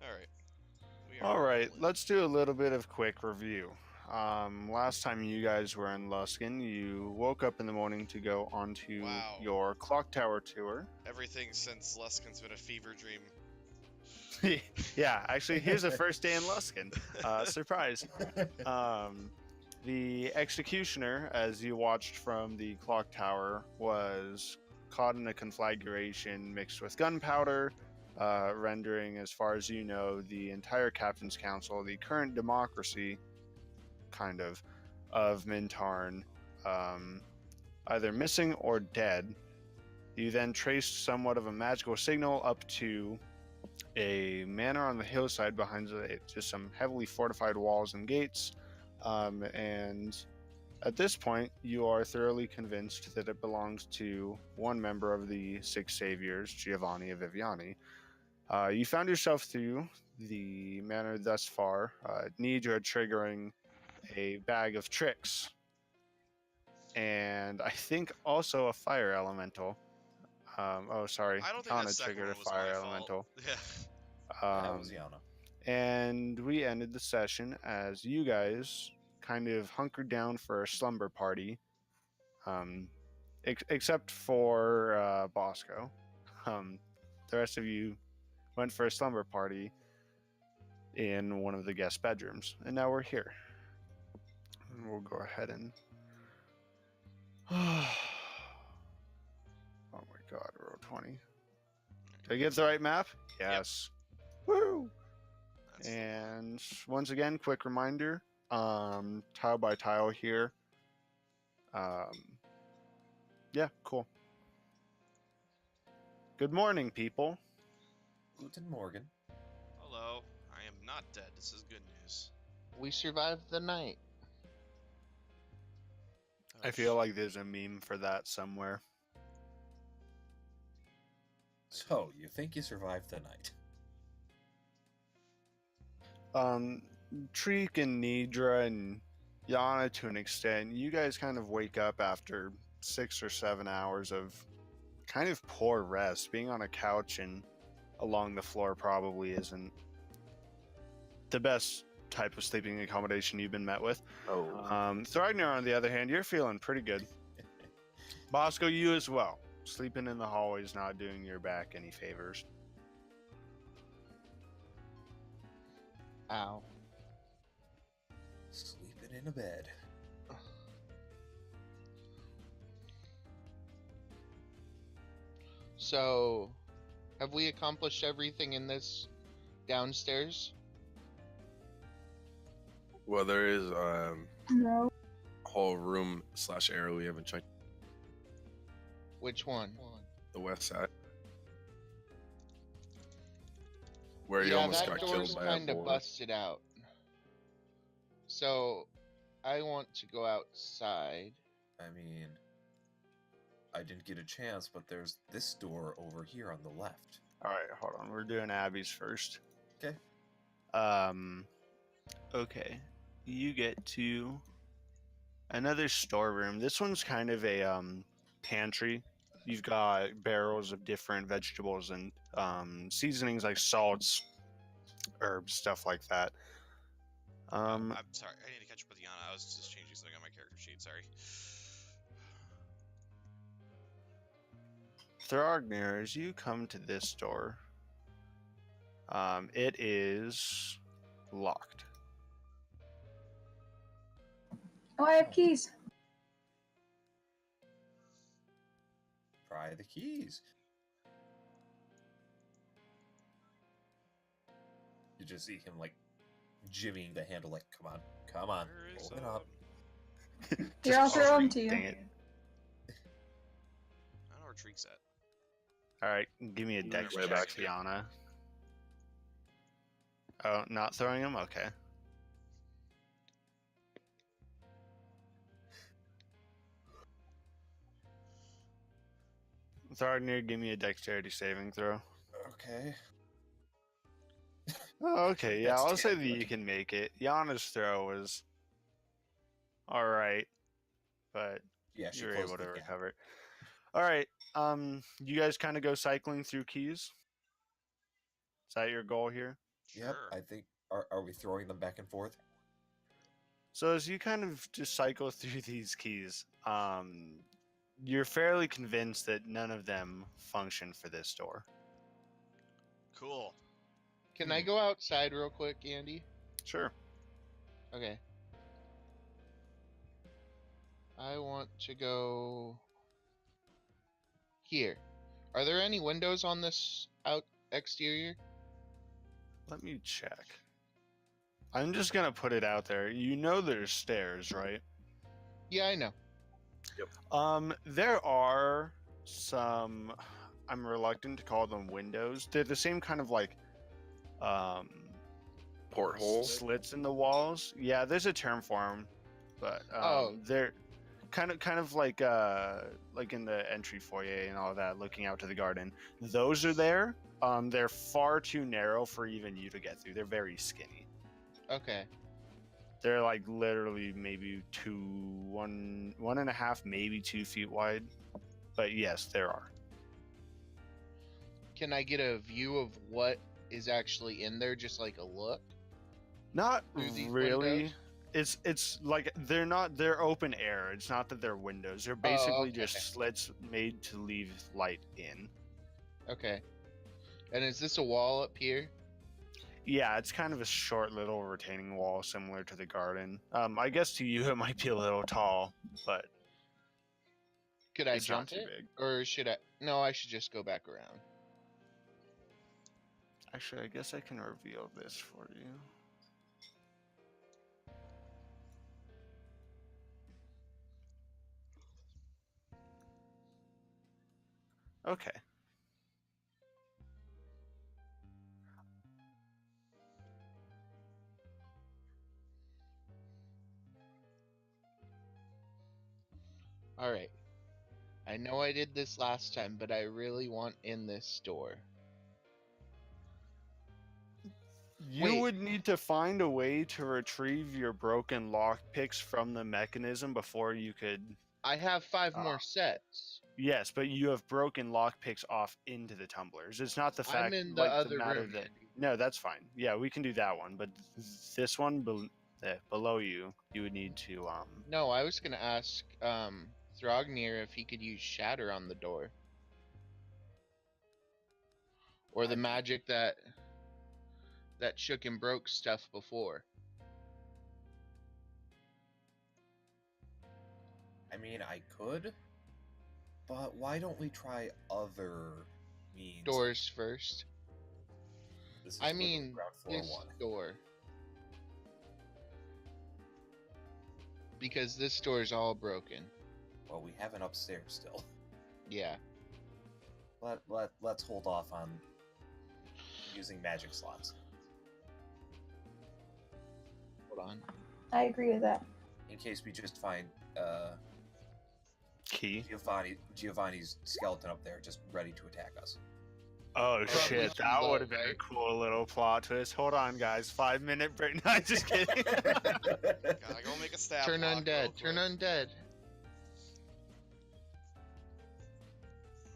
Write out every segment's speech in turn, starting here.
Alright. We are All right, rolling. let's do a little bit of quick review. Last time you guys were in Luskin, you woke up in the morning to go onto Wow. your clock tower tour. Everything since Luskin's been a fever dream. Yeah, actually, here's the first day in Luskin. Surprise. The executioner, as you watched from the clock tower, was caught in a conflagration mixed with gunpowder, rendering, as far as you know, the entire Captain's Council, the current democracy, kind of Mintarn, either missing or dead. You then traced somewhat of a magical signal up to a manor on the hillside behind just some heavily fortified walls and gates. And at this point, you are thoroughly convinced that it belongs to one member of the Six Saviors, Giovanni of Viviani. You found yourself through the manor thus far, Neidra triggering a bag of tricks, and I think also a fire elemental. Sorry, I don't think that Yana second triggered a one was fire my fault. elemental. Yeah. That was Um, Yana. and we ended the session as you guys kind of hunkered down for a slumber party, except for Bosco. The rest of you went for a slumber party in one of the guest bedrooms, and now we're here. And we'll go ahead and. Oh my god, roll 20. Did I get the right map? Yes. Yep. Woo! That's and once again, quick reminder, tile by tile here. Yeah, cool. Good morning, people. Guten Morgen. Hello. I am not dead. This is good news. We survived the night. I feel like there's a meme for that somewhere. So, you think you survived the night? Treek and Neidra and Yana, to an extent, you guys kind of wake up after 6 or 7 hours of kind of poor rest. Being on a couch and along the floor probably isn't the best type of sleeping accommodation you've been met with. Thragnar, on the other hand, you're feeling pretty good. Bosco, you as well. Sleeping in the hallways not doing your back any favors. Ow. Sleeping in a bed. So, have we accomplished everything in this downstairs? Well, there is No. a whole room / area we haven't checked. Which one? The west side, where you Yeah, almost that got door's killed by a kind of boar. busted out. So, I want to go outside. I mean, I didn't get a chance, but there's this door over here on the left. All right, hold on. We're doing Abby's first. Okay. Okay. You get to another storeroom. This one's kind of a pantry. You've got barrels of different vegetables and seasonings like salts, herbs, stuff like that. I'm sorry. I need to catch up with Yana. I was just changing something on my character sheet. Sorry. Throgner, as you come to this door, it is locked. Oh, I have keys. Try the keys. You just see him, like, jimmying the handle, like, come on, Where is, open it up. Here, I'll throw them to Dang you. it. I don't know where Treek's at. All right, give me a dex Way check, back. Yana. Oh, not throwing him? Okay. Throgner, give me a dexterity saving throw. Okay. Oh, okay, yeah, That's I'll say damn that you good. can make it. Yana's throw was alright, but Yeah, she you were closed able to the gap. recover it. Alright, you guys kind of go cycling through keys? Is that your goal here? Yep, Sure. I think. Are we throwing them back and forth? So as you kind of just cycle through these keys, you're fairly convinced that none of them function for this door. Cool. Can I go outside real quick, Andy? Sure. Okay. I want to go here. Are there any windows on this out exterior? Let me check. I'm just gonna put it out there. You know there's stairs, right? Yeah, I know. There are some. I'm reluctant to call them windows. They're the same kind of like Porthole. slits in the walls. Yeah, there's a term for them, but they're kind of like in the entry foyer and all that, looking out to the garden. Those are there. They're far too narrow for even you to get through. They're very skinny. Okay. They're like literally maybe one and a half, maybe 2 feet wide. But yes, there are. Can I get a view of what is actually in there, just like a look? Not Through these really. windows? It's like they're open air. It's not that they're windows. They're basically okay. just slits made to leave light in. Okay. And is this a wall up here? Yeah, it's kind of a short little retaining wall similar to the garden. I guess to you it might be a little tall, but Could I it's not jump too it? big. Or should I? No, I should just go back around. Actually, I guess I can reveal this for you. Okay. Alright. I know I did this last time, but I really want in this door. You Wait. would need to find a way to retrieve your broken lockpicks from the mechanism before you could. I have 5 more sets. Yes, but you have broken lockpicks off into the tumblers. It's not the fact, I'm in the like other the matter room, that. Andy. No, that's fine. Yeah, we can do that one, but this one below you, you would need to No, I was gonna ask Thrognir if he could use Shatter on the door. Or the magic that shook and broke stuff before. I mean, I could, but why don't we try other means? Doors first. This is I literally mean, ground floor this 1. door. Because this door's all broken. Well, we have an upstairs still. Yeah. Let's hold off on using magic slots Hold on. I agree with that. in case we just find key. Giovanni's skeleton up there, just ready to attack us. Oh Probably shit, too that low, would have been right? a cool little plot twist. Hold on, guys. 5-minute break. No, just kidding. Gotta go make a stab. Turn block real undead. Turn quick. undead.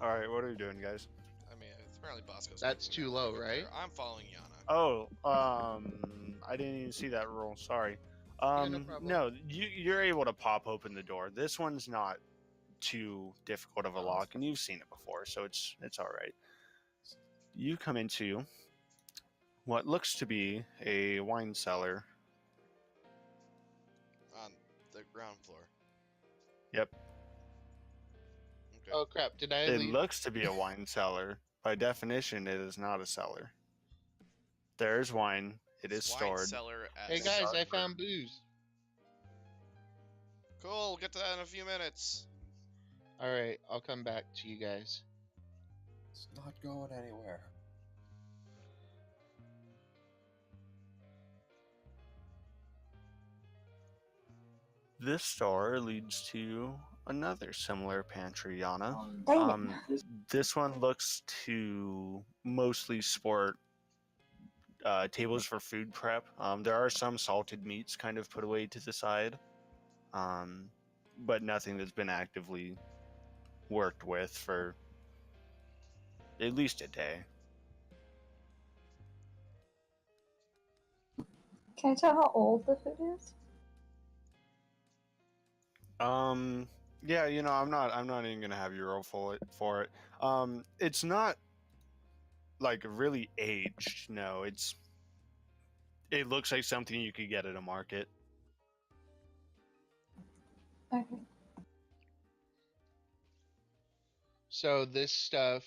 All right, what are we doing, guys? I mean, it's apparently Bosco's. That's taking too that low, over right? there. I'm following Yana. Oh, I didn't even see that rule. Sorry. no problem. No, you're able to pop open the door. This one's not too difficult of a lock, and you've seen it before, so it's all right. You come into what looks to be a wine cellar. On the ground floor. Yep. Okay. Oh crap, did I It leave? looks to be a wine cellar. By definition, it is not a cellar. There's wine. It is Wine stored. cellar at Hey guys, I Starboard. found booze. Cool, we'll get to that in a few minutes. Alright, I'll come back to you guys. It's not going anywhere. This door leads to another similar pantry, Yana. Dang it. This one looks to mostly sport tables for food prep. There are some salted meats kind of put away to the side, but nothing that's been actively worked with for at least a day. Can I tell how old the food is? Yeah, I'm not even gonna have you roll for it. It's not like really aged. No, it looks like something you could get at a market. Okay. So this stuff,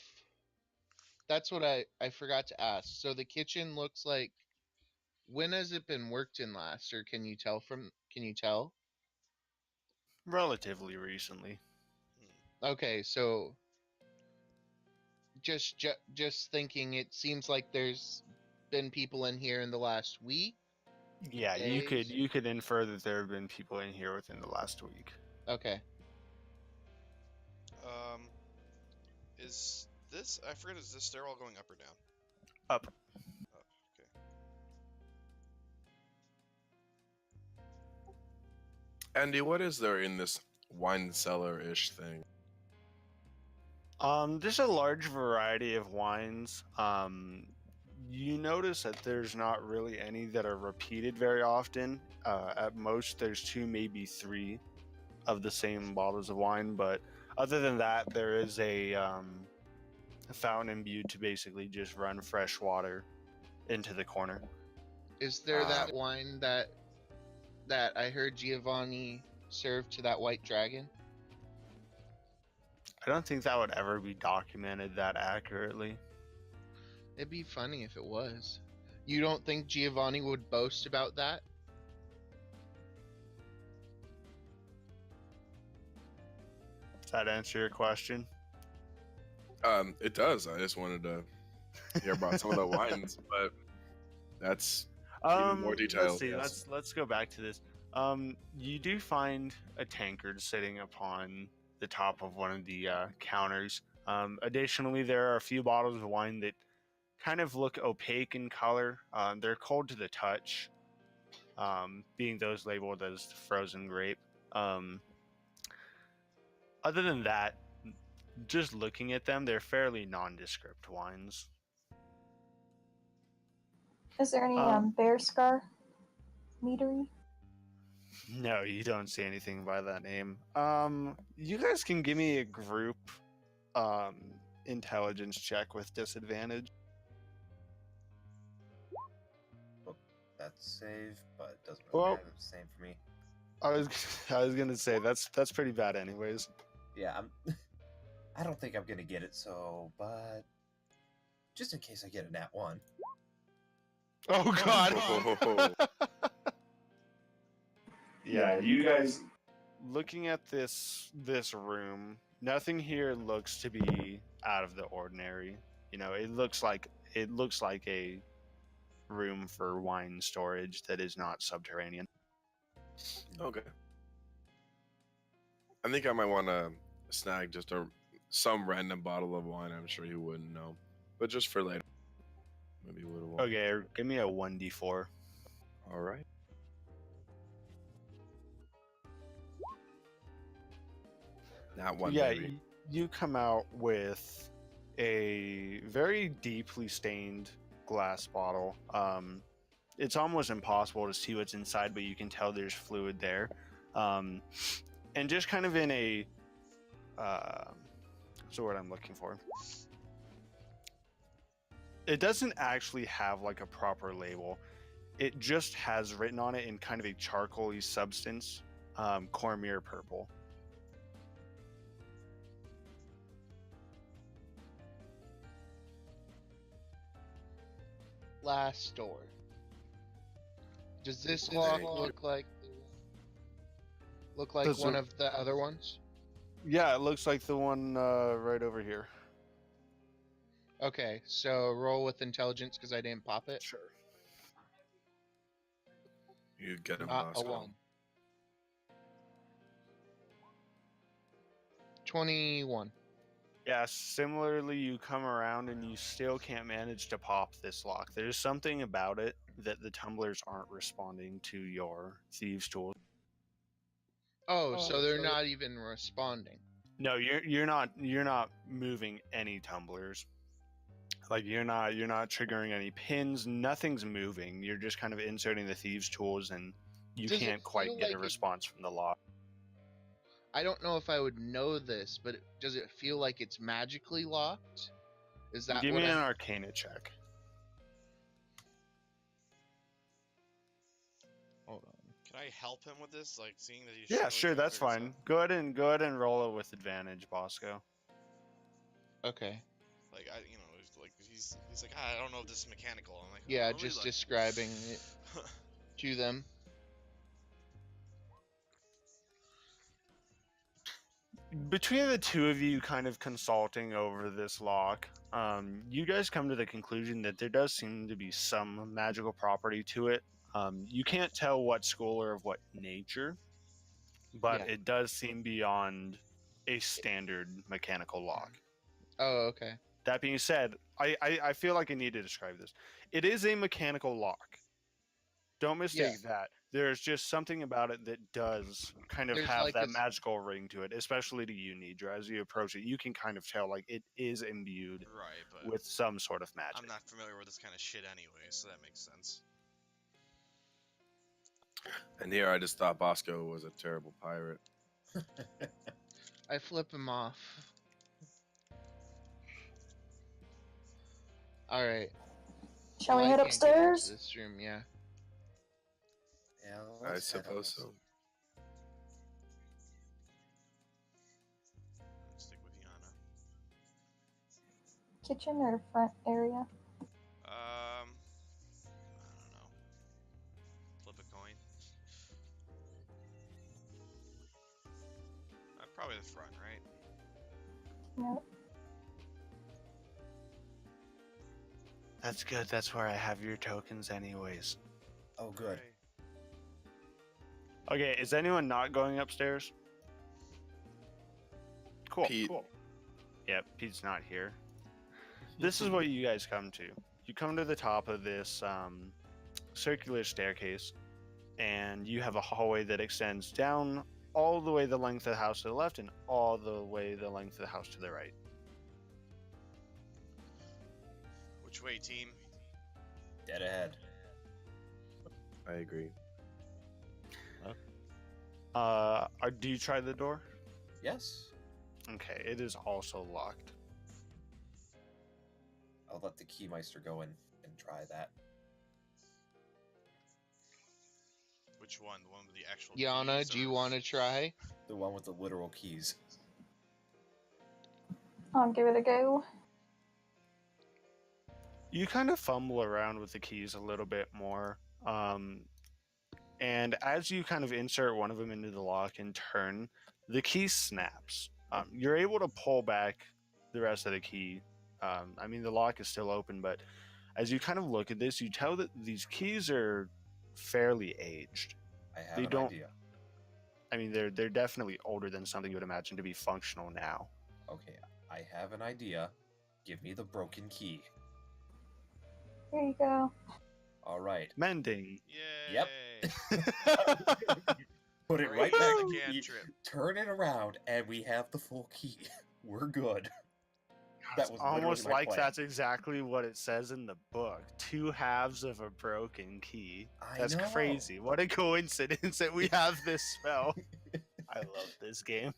that's what I forgot to ask. So the kitchen looks like, when has it been worked in last, or can you tell? Relatively recently. Okay, so just thinking, it seems like there's been people in here in the last week. Yeah, Days? you could infer that there have been people in here within the last week. Okay. Is this? I forget. Is this stairwell going up or down? Up. Up. Okay. Andy, what is there in this wine cellar-ish thing? There's a large variety of wines. You notice that there's not really any that are repeated very often. At most, there's 2, maybe 3 of the same bottles of wine. But other than that, there is a fountain imbued to basically just run fresh water into the corner. Is there that wine that I heard Giovanni serve to that white dragon? I don't think that would ever be documented that accurately. It'd be funny if it was. You don't think Giovanni would boast about that? Does that answer your question? It does. I just wanted to hear about some of the wines, but that's even more detailed. Let's see. Yes. Let's go back to this. You do find a tankard sitting upon the top of one of the counters. Additionally, there are a few bottles of wine that kind of look opaque in color. They're cold to the touch, being those labeled as frozen grape. Other than that, just looking at them, they're fairly nondescript wines. Is there any bear scar meadery? No, you don't see anything by that name. You guys can give me a group intelligence check with disadvantage. Well, that's save, but it doesn't Well- really matter. It's the same for me. I was gonna say that's pretty bad anyways. Yeah, I don't think I'm gonna get it. So, but just in case I get a nat 1. Oh god. Yeah, you guys looking at this room, nothing here looks to be out of the ordinary. It looks like a room for wine storage that is not subterranean. Okay. I think I might want to snag just some random bottle of wine. I'm sure you wouldn't know, but just for later. Maybe a little. Okay, give me a 1d4. All right. Not one. Yeah, baby. you come out with a very deeply stained glass bottle. It's almost impossible to see what's inside, but you can tell there's fluid there. And just kind of in a what's the word I'm looking for? It doesn't actually have like a proper label. It just has written on it in kind of a charcoaly substance, Cormier purple. Last door. Does this Is lock it- look like Does one it- of the other ones? Yeah, it looks like the one right over here. Okay, so roll with intelligence because I didn't pop it. Sure. You get him, Not a Bosco. 1. 21. Yeah, similarly, you come around and you still can't manage to pop this lock. There's something about it that the tumblers aren't responding to your thieves' tools. Oh, so they're not even responding. No, you're not moving any tumblers. Like you're not triggering any pins, nothing's moving. You're just kind of inserting the thieves' tools, and you Does it can't quite feel get a like it- response from the lock. I don't know if I would know this, but does it feel like it's magically locked? Is that Give what me an I'm... Arcana check. Hold on. Can I help him with this? Like seeing that he's Yeah, struggling sure, to that's figure this fine. out? Go ahead and roll it with advantage, Bosco. Okay. Like he's like, I don't know if this is mechanical. I'm like, Yeah, let me just look." describing it to them. Between the two of you kind of consulting over this lock, you guys come to the conclusion that there does seem to be some magical property to it. You can't tell what school or of what nature, but Yeah. it does seem beyond a standard mechanical lock. Oh, okay. That being said, I feel like I need to describe this. It is a mechanical lock. Don't mistake that. There's just something about it that does kind of There's have like that a- magical ring to it, especially to you, Neidra. As you approach it, you can kind of tell like it is imbued Right, but with some sort of magic. I'm not familiar with this kind of shit anyway, so that makes sense. And here I just thought Bosco was a terrible pirate. I flip him off. All right. Shall we I head can't get into upstairs? this room, yeah. Yeah, I let's head suppose on so. Stick with Yana. Kitchen or front area? I don't know. Flip a coin. Probably the front, right? No. That's good. That's where I have your tokens, anyways. Oh, good. Okay, is anyone not going upstairs? Cool. Pete. Cool. Yep, Pete's not here. This is what you guys come to. You come to the top of this circular staircase, and you have a hallway that extends down all the way the length of the house to the left and all the way the length of the house to the right. Which way, team? Dead ahead. I agree. Do you try the door? Yes. Okay, it is also locked. I'll let the Keymeister go in and try that. Which one? The one with the actual Yana, keys, do you or- want to try? The one with the literal keys. I'll give it a go. You kind of fumble around with the keys a little bit more. And as you kind of insert one of them into the lock and turn, the key snaps. You're able to pull back the rest of the key. I mean, the lock is still open, but as you kind of look at this, you tell that these keys are fairly aged. I have They an don't- idea. I mean, they're definitely older than something you would imagine to be functional now. Okay, I have an idea. Give me the broken key. Here you go. All right. Mending. Yay! Yep. Put it right Raise back. the You cantrip. turn it around, and we have the full key. We're good. It's was almost literally my like plan. that's exactly what it says in the book. 2 halves of a broken key. I That's know. crazy. What a coincidence that we have this spell. I love this game.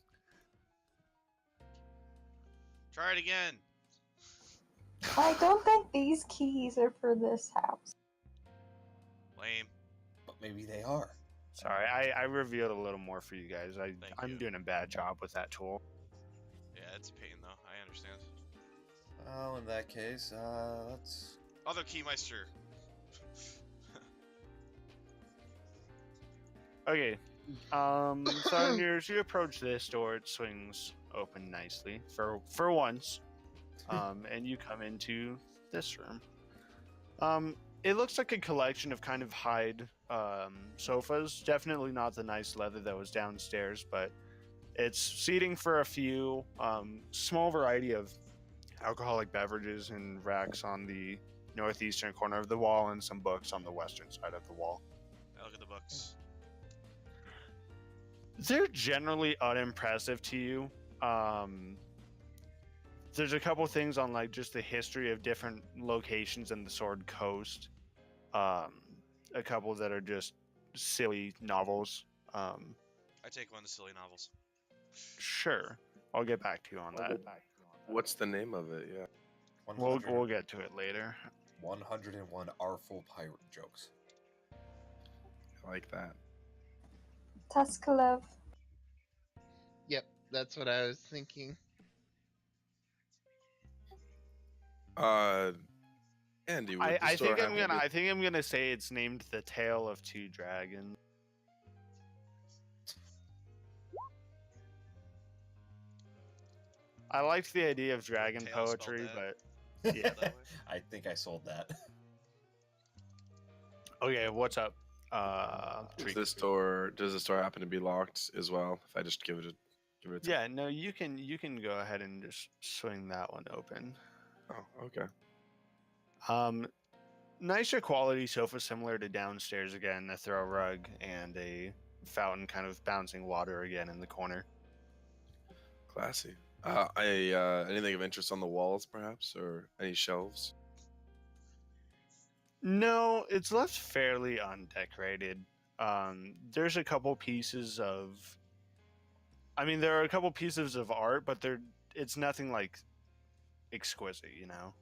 Try it again. I don't think these keys are for this house. Lame. But maybe they are. Sorry, I revealed a little more for you guys. I'm you. doing a bad job with that tool. Yeah, it's a pain though. I understand. Well, in that case, let's. Other Keymeister. Okay. So as you approach this door, it swings open nicely for once. And you come into this room. It looks like a collection of kind of hide sofas. Definitely not the nice leather that was downstairs, but it's seating for a few small variety of alcoholic beverages and racks on the northeastern corner of the wall and some books on the western side of the wall. I look at the books. They're generally unimpressive to you. there's a couple things on like just the history of different locations in the Sword Coast. A couple that are just silly novels. I take one of the silly novels. Sure, I'll get back to you on that. What's the name of it? Yeah. We'll get to it later. 101 artful pirate jokes. I like that. Tuskalev. Yep, that's what I was thinking. Andy, would I the store think I'm have gonna I think I'm gonna say it's named The Tale of Two Dragons. I liked the idea of dragon Tale spelled poetry, that. but yeah. That way? I think I sold that. Okay, what's up? Does the store happen to be locked as well? If I just give it a Yeah, no, you can go ahead and just swing that one open. Oh, okay. Nicer quality sofa, similar to downstairs again. A throw rug and a fountain, kind of bouncing water again in the corner. Classy. Anything of interest on the walls, perhaps, or any shelves? No, it's left fairly undecorated. There's a couple pieces of. I mean, there are a couple pieces of art, but it's nothing like exquisite, you know.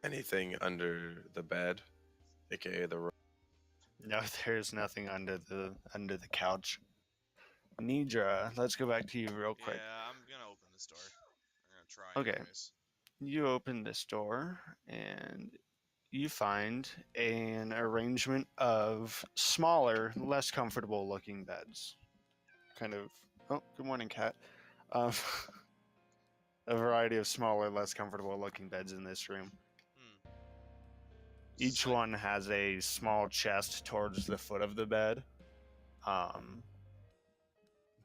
Anything under the bed, aka the rug? No, there's nothing under the couch. Neidra, let's go back to you real quick. Yeah, I'm gonna open this door. I'm gonna try. Okay. Anyways. You open this door and you find an arrangement of smaller, less comfortable looking beds. Kind of. Oh, good morning, cat. A variety of smaller, less comfortable looking beds in this room. Each one has a small chest towards the foot of the bed.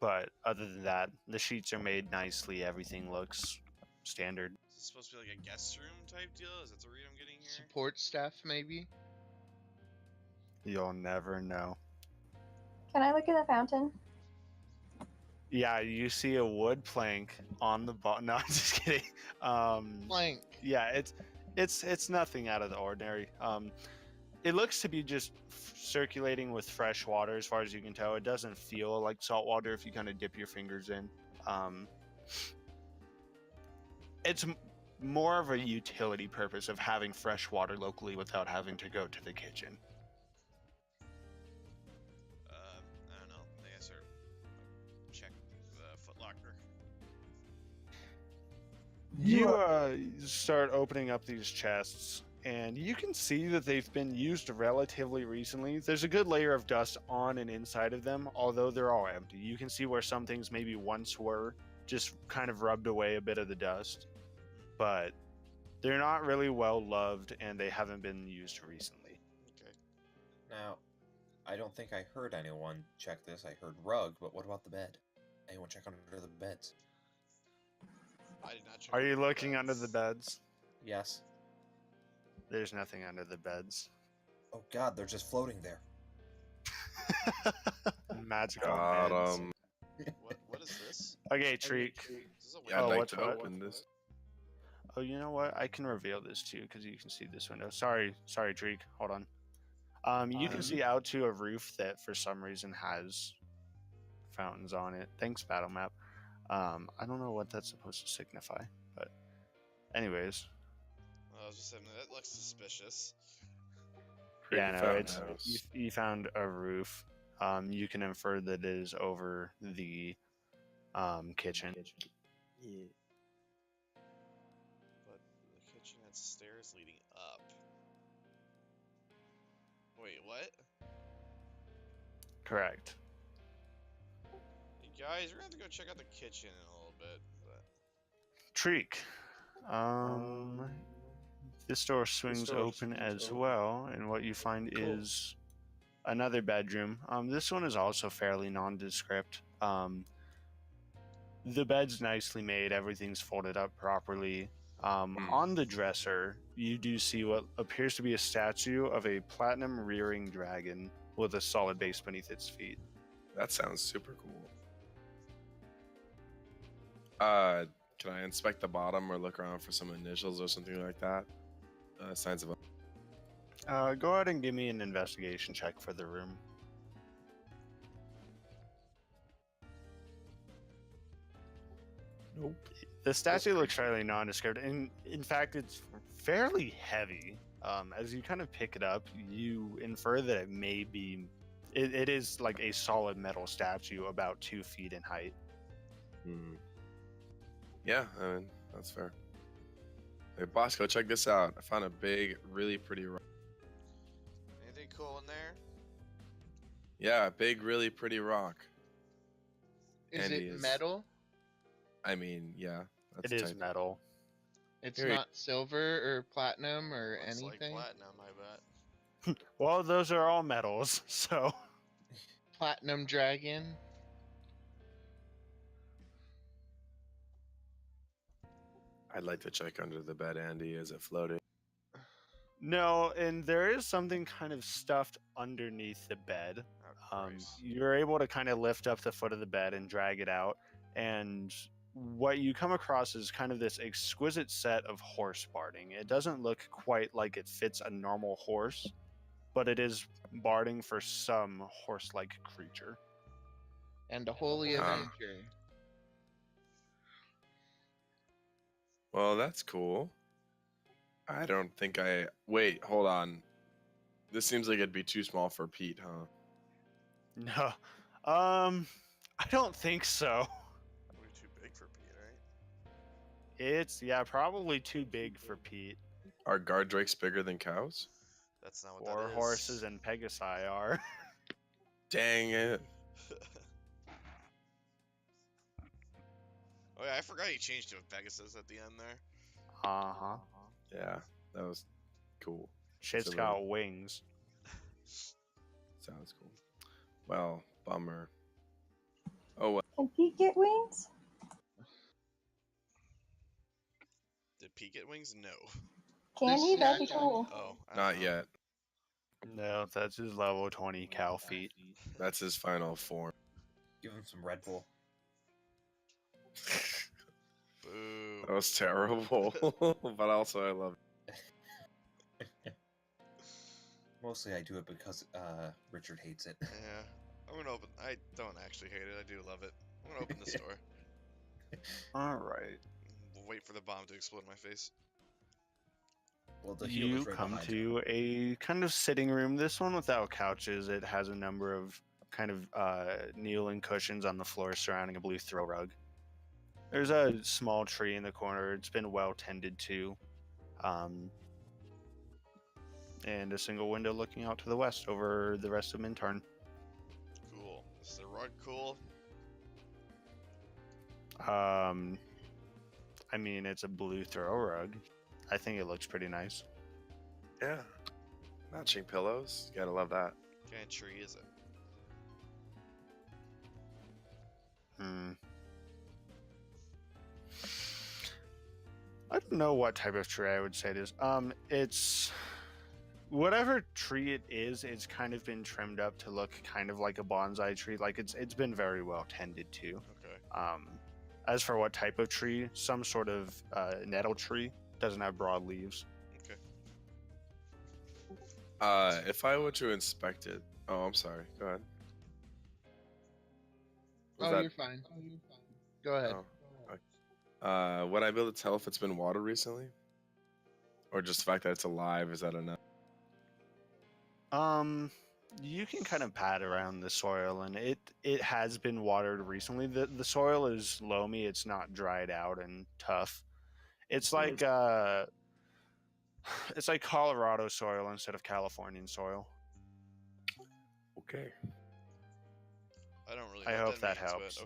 But other than that, the sheets are made nicely. Everything looks standard. Is this supposed to be like a guest room type deal? Is that the read I'm getting here? Support staff, maybe? You'll never know. Can I look at the fountain? Yeah, you see a wood plank on the bottom. No, I'm just kidding. Plank. Yeah, it's nothing out of the ordinary. It looks to be just circulating with fresh water, as far as you can tell. It doesn't feel like salt water if you kind of dip your fingers in. It's more of a utility purpose of having fresh water locally without having to go to the kitchen. I don't know. I guess check the footlocker. You start opening up these chests, and you can see that they've been used relatively recently. There's a good layer of dust on and inside of them, although they're all empty. You can see where some things maybe once were, just kind of rubbed away a bit of the dust. But they're not really well loved, and they haven't been used recently. Okay. Now, I don't think I heard anyone check this. I heard rug, but what about the bed? Anyone check under the beds? I did not check. Are you the looking beds. under the beds? Yes. There's nothing under the beds. Oh god, they're just floating there. Magical Got beds. What is this? Okay, Treek. Is this a Yeah, I'd Oh, like what's to what? open this. Oh, you know what? I can reveal this too, because you can see this window. Sorry, Treek. Hold on. You can see out to a roof that for some reason has fountains on it. Thanks, battle map. I don't know what that's supposed to signify, but anyways. I was just saying that looks suspicious. Yeah, no, Fountain it's house. you found a roof. You can infer that it is over the kitchen. Yeah. But the kitchen had stairs leading up. Wait, what? Correct. Hey guys, we're gonna have to go check out the kitchen in a little bit. But... Treek. This door swings open as well, and what you find is another bedroom. This one is also fairly nondescript. The bed's nicely made, everything's folded up properly. On the dresser, you do see what appears to be a statue of a platinum rearing dragon with a solid base beneath its feet. That sounds super cool. Can I inspect the bottom or look around for some initials or something like that? Signs of. Go ahead and give me an investigation check for the room. Nope. The statue looks fairly nondescript, and in fact, it's fairly heavy. As you kind of pick it up, you infer that it may be. It is like a solid metal statue, about 2 feet in height. Hmm. Yeah, I mean, that's fair. Hey, Bosco, check this out. I found a big, really pretty rock. Anything cool in there? Yeah, a big, really pretty rock. Is Andy it is- metal? I mean, yeah. That's It is type. metal. It's Here you- not silver or platinum or Looks anything? like platinum, I bet. Well, those are all metals, so Platinum dragon? I'd like to check under the bed, Andy. Is it floating? no. And there is something kind of stuffed underneath the bed. Oh, Christ. You're able to kind of lift up the foot of the bed and drag it out, and what you come across is kind of this exquisite set of horse barding. It doesn't look quite like it fits a normal horse, but it is barding for some horse-like creature. And a holy Um, avenger. Well, that's cool. I don't think I. Wait, hold on. This seems like it'd be too small for Pete, huh? No, I don't think so. Probably too big for Pete, right? It's probably too big for Pete. Are guard drakes bigger than cows? That's not what Or that is. horses and pegasi are. Dang it. Oh yeah, I forgot he changed to a Pegasus at the end there. Uh-huh. Yeah, that was cool. Shit's So, got wings. Sounds cool. Well, bummer. Oh, well. Can Pete get wings? Did Pete get wings? No. Can This he? That'd be statue- cool. Oh, I don't Not know. yet. No, that's his level 20 cow feet. That's his final form. Give him some Red Bull. Boo. That was terrible, but also I love it. Mostly I do it because Richard hates it. Yeah. I'm gonna open. I don't actually hate it. I do love it. I'm gonna open the store. All right. We'll wait for the bomb to explode in my face. Well, the heel You is right come behind to a kind of sitting room. This one without couches. It has a number of kind of kneeling cushions on the floor surrounding a blue throw rug. There's a small tree in the corner. It's been well tended to. And a single window looking out to the west over the rest of Mintarn. Cool. Is the rug cool? I mean, it's a blue throw rug. I think it looks pretty nice. Yeah. Matching pillows. Gotta love that. What kind of tree is it? I don't know what type of tree I would say it is. It's whatever tree it is. It's kind of been trimmed up to look kind of like a bonsai tree. Like it's been very well tended to. Okay. As for what type of tree, some sort of nettle tree. Doesn't have broad leaves. Okay. If I were to inspect it. Oh, I'm sorry. Go ahead. Was Oh, that- you're fine. Go ahead. Oh, okay. Would I be able to tell if it's been watered recently? Or just the fact that it's alive, is that enough? You can kind of pat around the soil, and it has been watered recently. The soil is loamy. It's not dried out and tough. It's like it's like Colorado soil instead of Californian soil. Okay. I don't really. I know hope what that means, helps.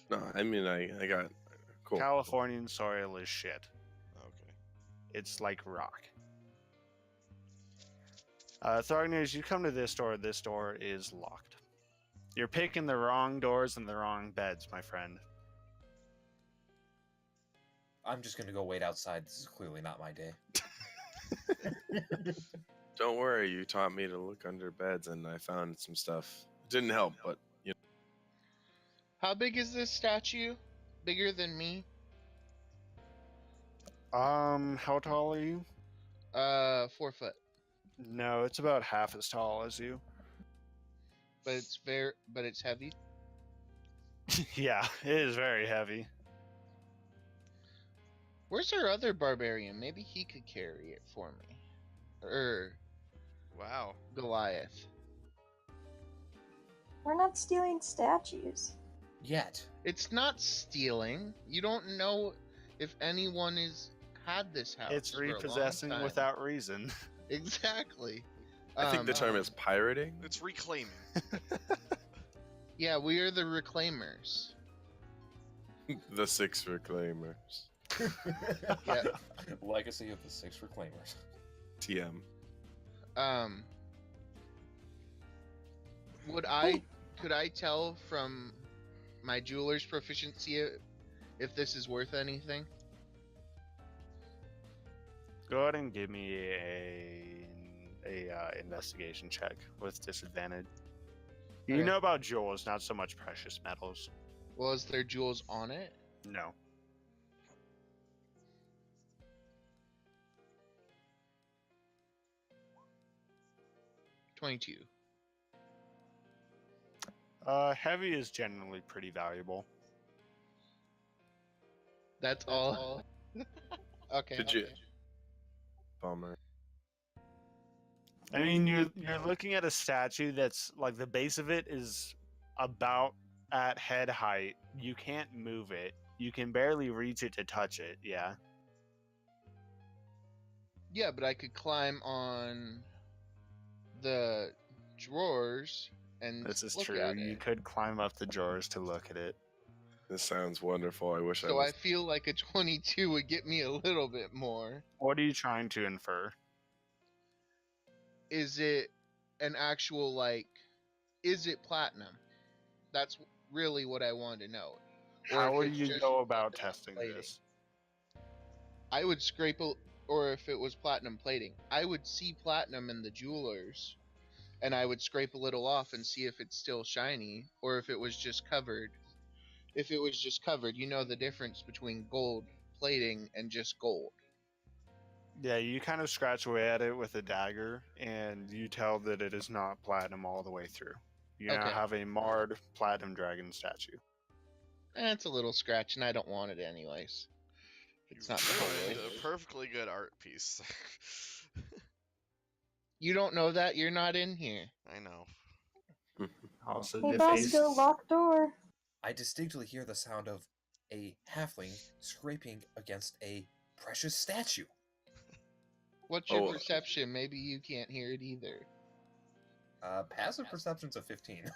But okay. No, I mean I got cool. Californian soil is shit. Okay. It's like rock. Thargners, you come to this door. This door is locked. You're picking the wrong doors and the wrong beds, my friend. I'm just gonna go wait outside. This is clearly not my day. Don't worry, you taught me to look under beds and I found some stuff. It didn't help, but you know. How big is this statue? bigger than me? How tall are you? 4 foot. No, it's about half as tall as you. But it's heavy. Yeah, it is very heavy. Where's our other barbarian? Maybe he could carry it for me. Wow. Goliath. We're not stealing statues. Yet. It's not stealing. You don't know if anyone had this house. It's for a long repossessing time. without reason. Exactly. I think the term is pirating. It's reclaiming. Yeah, we are the reclaimers. The 6 reclaimers. Yeah. Legacy of the 6 Reclaimers. TM. Could I tell from my jeweler's proficiency if this is worth anything? Go ahead and give me a investigation check with disadvantage. You Okay. know about jewels, not so much precious metals. Well, is there jewels on it? No. $22. Heavy is generally pretty valuable. That's all. Okay. Did you? Bummer. I mean, you're looking at a statue that's like the base of it is about at head height. You can't move it. You can barely reach it to touch it. Yeah. Yeah, but I could climb on the drawers and This is look true. at You it. could climb up the drawers to look at it. This sounds wonderful. I wish I So was. I feel like a 22 would get me a little bit more. What are you trying to infer? Is it an actual, like, is it platinum? That's really what I want to know. Or How if would it's you just go about testing plating. this? I would scrape or if it was platinum plating, I would see platinum in the jewelers, and I would scrape a little off and see if it's still shiny, or if it was just covered. If it was just covered, you know the difference between gold plating and just gold. Yeah, you kind of scratch away at it with a dagger, and you tell that it is not platinum all the way through. You now Okay. have a marred platinum dragon statue. It's a little scratch, and I don't want it anyways. It's not ruined totally. a perfectly good art piece. You don't know that? You're not in here. I know. Also, Hey, the boss, face. go lock door. I distinctly hear the sound of a halfling scraping against a precious statue. What's your Oh. perception? Maybe you can't hear it either. Passive perception's a 15.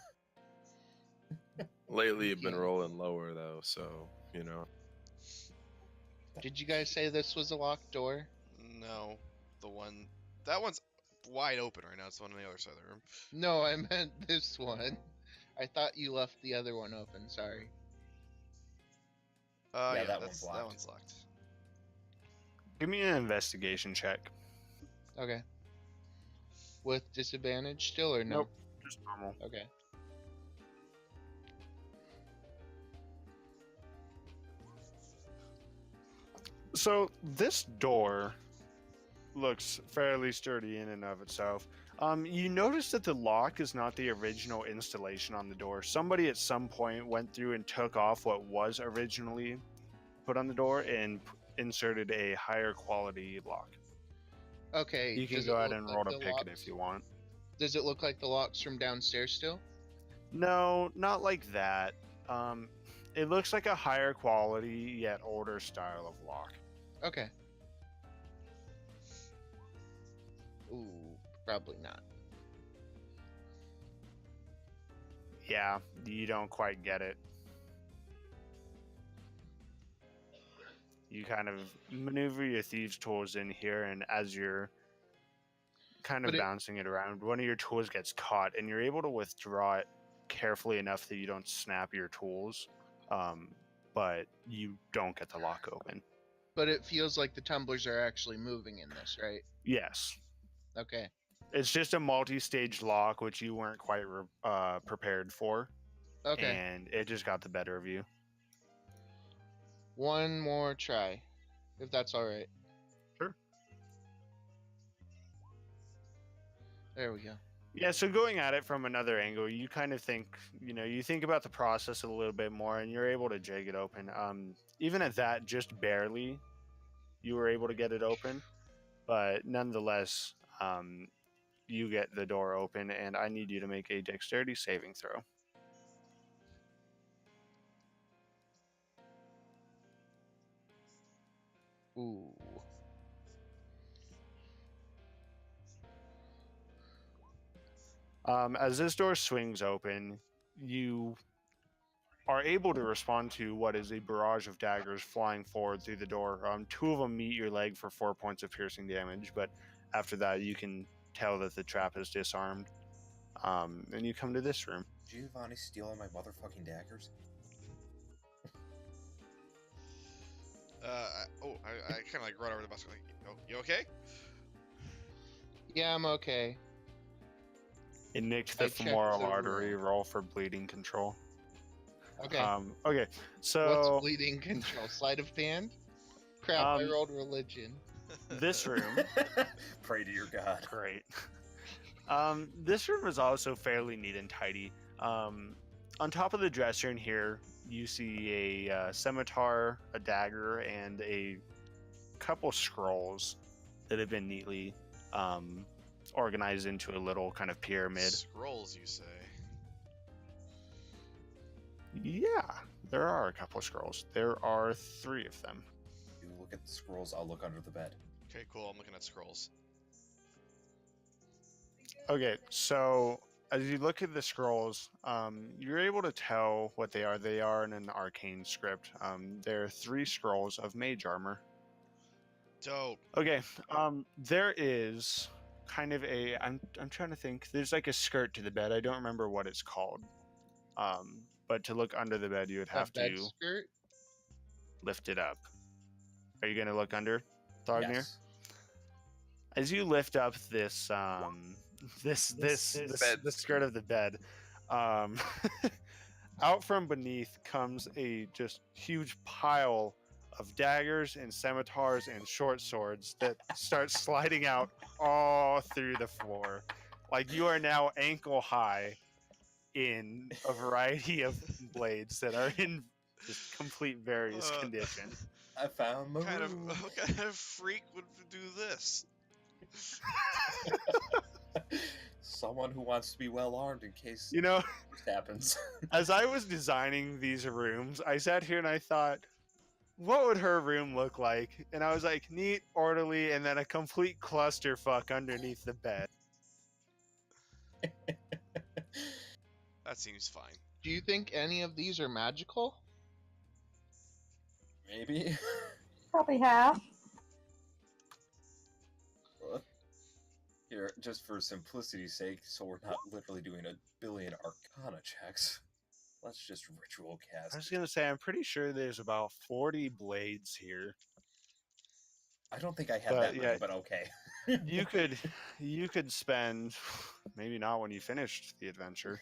Lately, you've been Yeah. rolling lower though, so you know. Did you guys say this was a locked door? No, that one's wide open right now. It's the one on the other side of the room. No, I meant this one. I thought you left the other one open. Sorry. Yeah, that that one's one's locked. Give me an investigation check. Okay. With disadvantage still or no? Nope. Just normal. Okay. So this door looks fairly sturdy in and of itself. You notice that the lock is not the original installation on the door. Somebody at some point went through and took off what was originally put on the door and inserted a higher quality lock. Okay. You can does go it ahead look and like roll to the pick it locks- if you want. Does it look like the locks from downstairs still? No, not like that. It looks like a higher quality yet older style of lock. Okay. Ooh, probably not. Yeah, you don't quite get it. You kind of maneuver your thieves' tools in here, and as you're kind of But it- bouncing it around, one of your tools gets caught, and you're able to withdraw it carefully enough that you don't snap your tools, but you don't get the lock open. But it feels like the tumblers are actually moving in this, right? Yes. Okay. It's just a multi-stage lock, which you weren't quite prepared for, Okay. and it just got the better of you. One more try, if that's all right. Sure. There we go. Yeah, so going at it from another angle, you kind of think, you think about the process a little bit more, and you're able to jig it open. Even at that, just barely, you were able to get it open, but nonetheless, you get the door open, and I need you to make a dexterity saving throw. Ooh. As this door swings open, you are able to respond to what is a barrage of daggers flying forward through the door. Two of them meet your leg for 4 points of piercing damage, but after that, you can tell that the trap is disarmed. And you come to this room. Giovanni stealing my motherfucking daggers? I kind of like run over to the bus. Like, oh, you okay? Yeah, I'm okay. It nicked I the checked femoral the artery. room. Roll for bleeding control. Okay. Okay, What's so bleeding control? Sleight of hand? Crap, I rolled religion. this room, Pray to your god. great. This room is also fairly neat and tidy. On top of the dresser in here, you see a scimitar, a dagger, and a couple scrolls that have been neatly organized into a little kind of pyramid. Scrolls, you say? Yeah, there are a couple scrolls. There are 3 of them. You look at the scrolls, I'll look under the bed. Okay, cool. I'm looking at scrolls. Okay, so as you look at the scrolls, you're able to tell what they are. They are in an arcane script. There are 3 scrolls of mage armor. Dope. Okay, there is kind of I'm trying to think. There's like a skirt to the bed. I don't remember what it's called. But to look under the bed, you would have A bed to skirt? lift it up. Are you going to look under, Thognir? Yes. As you lift up this the skirt of the bed, out from beneath comes a just huge pile of daggers and scimitars and short swords that start sliding out all through the floor. Like you are now ankle high in a variety of blades that are in just complete various condition. I found my What room. kind of freak would do this? Someone who wants to be well armed in case You know, this happens. as I was designing these rooms, I sat here and I thought, what would her room look like? And I was like, neat, orderly, and then a complete clusterfuck underneath the bed. That seems fine. Do you think any of these are magical? Maybe. Probably half. Here, just for simplicity's sake, so we're not literally doing a billion arcana checks. Let's just ritual I was cast. gonna say, I'm pretty sure there's about 40 blades here. I don't think I had But, that yeah. many, but okay. You could spend, maybe not when you finished the adventure.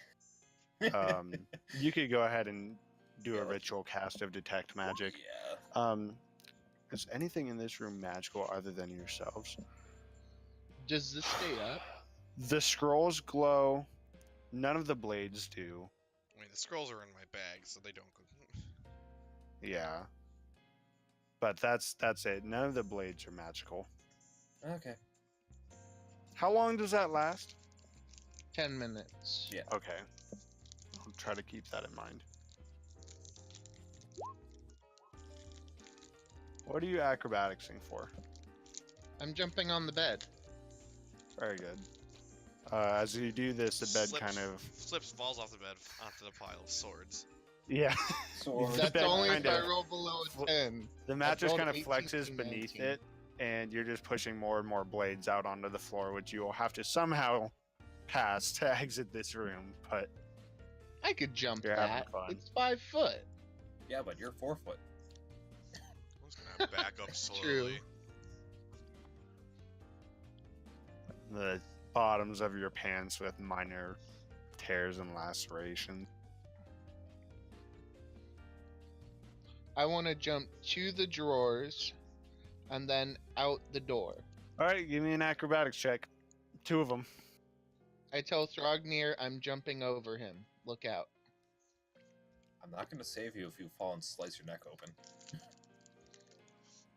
You could go ahead and do Yeah, a let's- ritual cast of detect magic. Yeah. Is anything in this room magical other than yourselves? Does this stay up? The scrolls glow. None of the blades do. I mean, the scrolls are in my bag, so they don't go. Yeah. But that's it. None of the blades are magical. Okay. How long does that last? 10 minutes. Yeah. Okay. I'll try to keep that in mind. What are you acrobaticsing for? I'm jumping on the bed. Very good. As you do this, the bed Slips- kind of... Slips, falls off the bed onto the pile of swords. Yeah. Sword. The That's bed only if kind I of roll below fl- a 10. The mattress rolled kind of 18, flexes beneath 19. it, and you're just pushing more and more blades out onto the floor, which you will have to somehow pass to exit this room. But I could jump You're having that. fun. It's 5 foot. Yeah, but you're 4 foot. I'm just gonna back up slowly. True. the bottoms of your pants with minor tears and lacerations. I want to jump to the drawers and then out the door. All right, give me an acrobatics check. 2 of them. I tell Thrognir I'm jumping over him. Look out. I'm not going to save you if you fall and slice your neck open.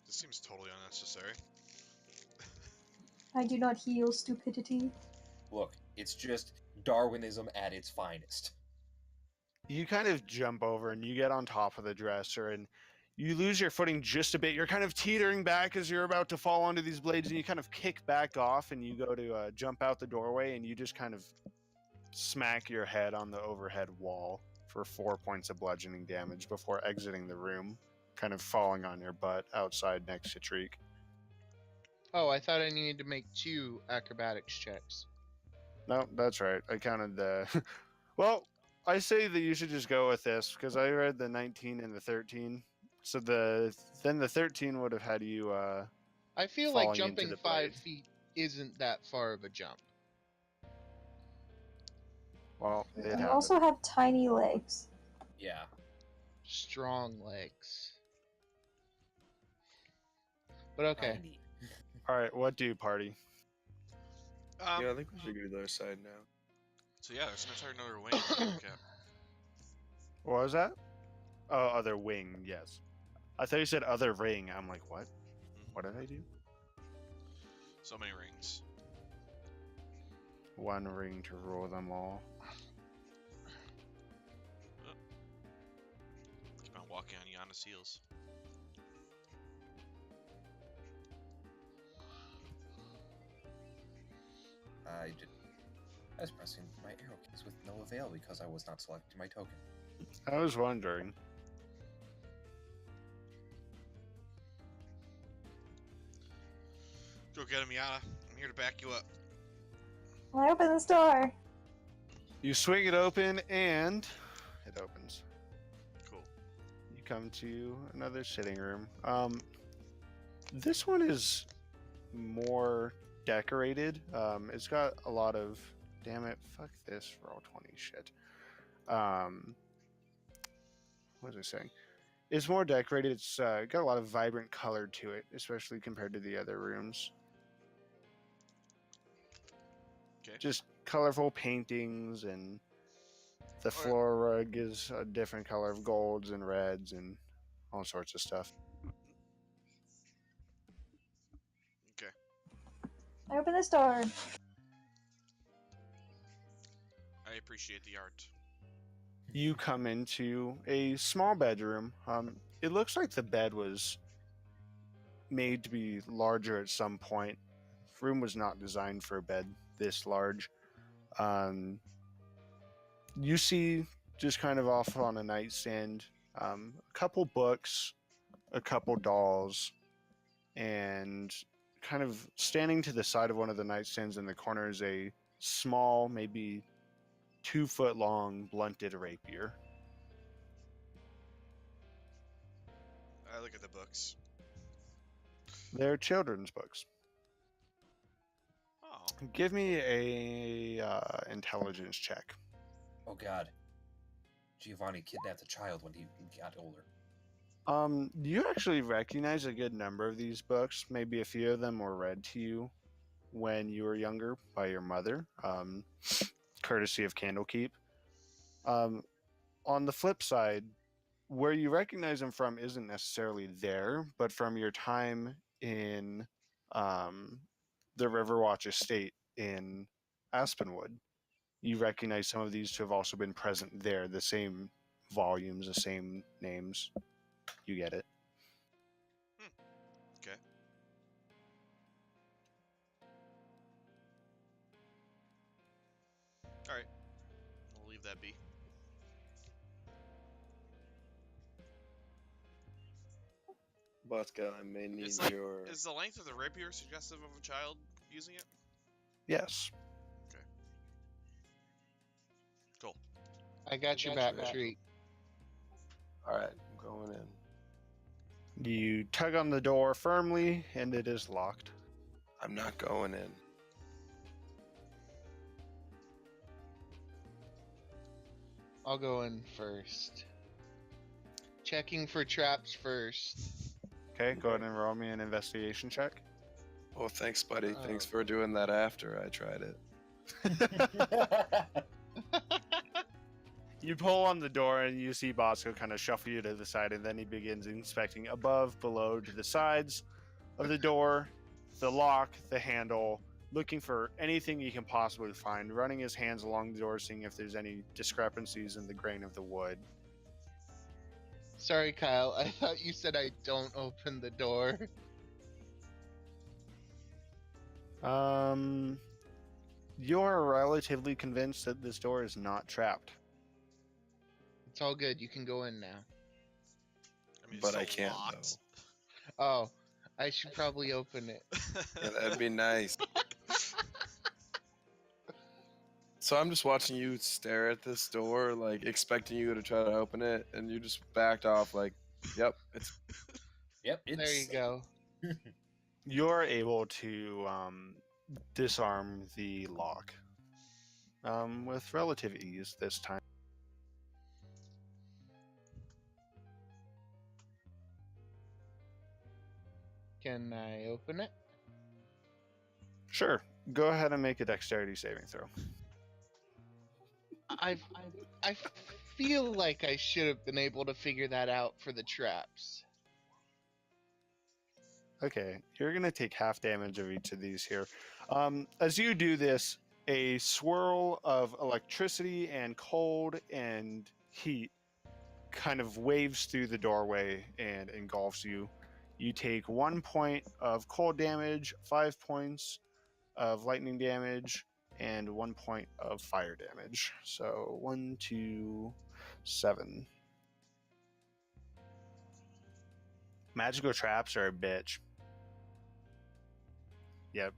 This seems totally unnecessary. I do not heal stupidity. Look, it's just Darwinism at its finest. You kind of jump over and you get on top of the dresser and you lose your footing just a bit. You're kind of teetering back as you're about to fall onto these blades, and you kind of kick back off and you go to jump out the doorway, and you just kind of smack your head on the overhead wall for 4 points of bludgeoning damage before exiting the room, kind of falling on your butt outside next to Treek. Oh, I thought I needed to make 2 acrobatics checks. No, that's right. I counted the... Well, I say that you should just go with this, because I read the 19 and the 13. So then the 13 would have had you... I feel falling like into jumping the 5 blade. feet isn't that far of a jump. Well, it You happened. also have tiny legs. Yeah. Strong legs. But okay. Tiny. All right, what do, party? Yeah, I think we should go to the other side now. So yeah, there's an entire another wing to look at. What was that? Oh, other wing, yes. I thought you said other ring. I'm like, what? What did I do? So many rings. 1 ring to rule them all. Keep on walking on Yana's heels. I was pressing my arrow keys with no avail because I was not selecting my token. I was wondering. Go get him, Yana. I'm here to back you up. I open this door. You swing it open, and it opens. Cool. You come to another sitting room. This one is more decorated. It's got a lot of... Damn it, fuck this roll 20 shit. What was I saying? It's more decorated. It's got a lot of vibrant color to it, especially compared to the other rooms. Okay. Just colorful paintings, and the floor rug is a different color of golds and reds and all sorts of stuff. Okay. I open this door. I appreciate the art. You come into a small bedroom. It looks like the bed was made to be larger at some point. The room was not designed for a bed this large. You see, just kind of off on a nightstand, a couple books, a couple dolls, and kind of standing to the side of one of the nightstands in the corner is a small, maybe 2 foot long blunted rapier. I look at the books. They're children's books. Oh. Give me a intelligence check. Oh god. Giovanni kidnapped a child when he got older. You actually recognize a good number of these books. Maybe a few of them were read to you when you were younger by your mother, courtesy of Candlekeep. On the flip side, where you recognize them from isn't necessarily there, but from your time in the Riverwatch estate in Aspenwood, you recognize some of these to have also been present there. The same volumes, the same names. You get it. Okay. Alright. We'll leave that be. Buska, I may need It's like, your... is the length of the rapier suggestive of a child using it? Yes. Cool. I got your back, Treat. Alright, I'm going in. You tug on the door firmly, and it is locked. I'm not going in. I'll go in first. Checking for traps first. Okay, go ahead and roll me an investigation check. Oh, thanks, buddy. Thanks Oh. for doing that after I tried it. You pull on the door and you see Bosco kind of shuffle you to the side, and then he begins inspecting above, below, to the sides of the door, the lock, the handle, looking for anything he can possibly find, running his hands along the door, seeing if there's any discrepancies in the grain of the wood. Sorry, Kyle. I thought you said I don't open the door. You're relatively convinced that this door is not trapped. It's all good. You can go in now. I mean, it's But I still can't, locked. Oh, I should probably open it. Yeah, that'd be nice. So I'm just watching you stare at this door, like expecting you to try to open it, and you just backed off, like, "Yep, it's Yep, it's There you go. You're able to disarm the lock with relative ease this time. Can I open it? Sure. Go ahead and make a dexterity saving throw. I feel like I should have been able to figure that out for the traps. Okay, you're going to take half damage of each of these here. As you do this, a swirl of electricity and cold and heat kind of waves through the doorway and engulfs you. You take 1 point of cold damage, 5 points of lightning damage, and 1 point of fire damage. So 1, 2, 7. Magical traps are a bitch. Yep.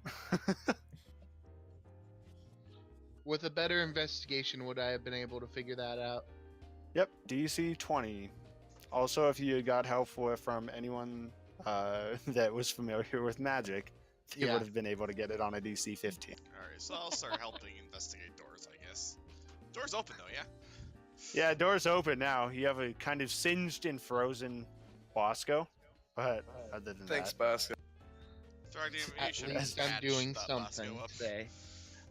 With a better investigation, would I have been able to figure that out? Yep, DC 20. Also, if you got help from anyone that was familiar with magic, they Yeah. would have been able to get it on a DC 15. Alright, so I'll start helping investigate doors, I guess. Door's open though, yeah? Yeah, door's open now. You have a kind of singed and frozen Bosco, but other than thanks, that, Bosco." Sorry, you At should least I'm patch doing that something Bosco up. today.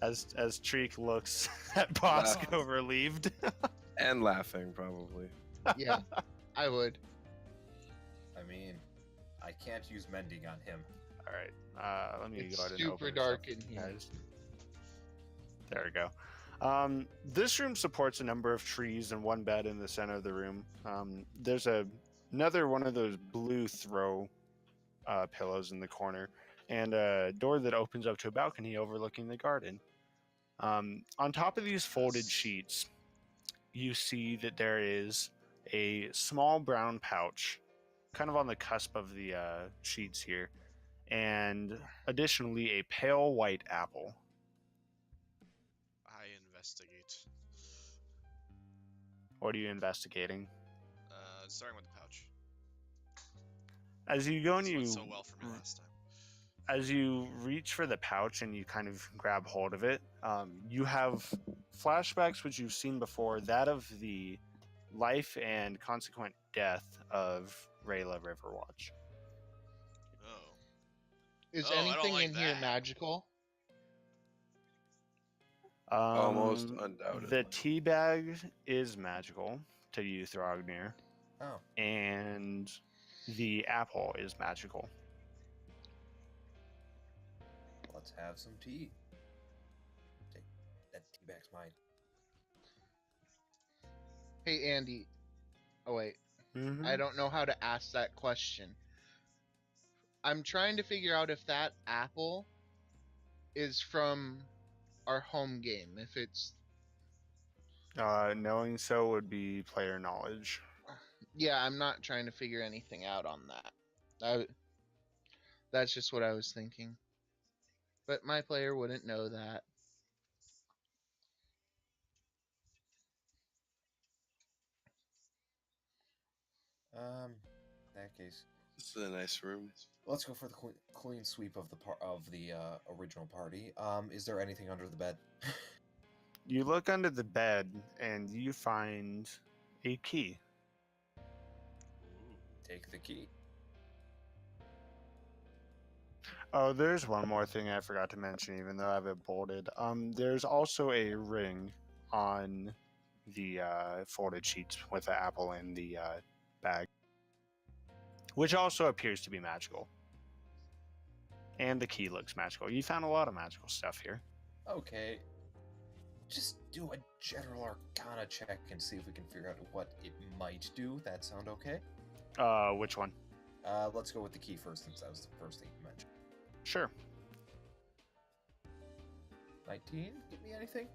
as Treek looks at Bosco relieved. And laughing, probably. Yeah, I would. I mean, I can't use mending on him. All right, let me It's go ahead and super open this dark up, in here. guys. There we go. This room supports a number of trees and one bed in the center of the room. There's another one of those blue throw pillows in the corner, and a door that opens up to a balcony overlooking the garden. On top of these folded sheets, you see that there is a small brown pouch, kind of on the cusp of the sheets here, and additionally a pale white apple. I investigate. What are you investigating? Starting with the pouch. As you go and This you, went so well for me last time. as you reach for the pouch and you kind of grab hold of it, you have flashbacks which you've seen before, that of the life and consequent death of Rayla Riverwatch. Oh. Is Oh, I don't anything like in here that. magical? Almost The undoubtedly. tea bag is magical to you, Thrognir, Oh, and the apple is magical. let's have some tea. Take that tea bag's mine. Hey, Andy. Oh, wait. Mm-hmm. I don't know how to ask that question. I'm trying to figure out if that apple is from our home game. If it's... Knowing so would be player knowledge. Yeah, I'm not trying to figure anything out on that. That's just what I was thinking. But my player wouldn't know that. In that case, This is a nice room. let's go for the clean sweep of the original party. Is there anything under the bed? You look under the bed and you find a key. take the key. Oh, there's one more thing I forgot to mention, even though I have it bolded. There's also a ring on the folded sheets with the apple in the bag, which also appears to be magical. And the key looks magical. You found a lot of magical stuff here. Okay. Just do a general arcana check and see if we can figure out what it might do. That sound okay? Which one? Let's go with the key first, since that was the first thing you mentioned. Sure. 19? Give me anything?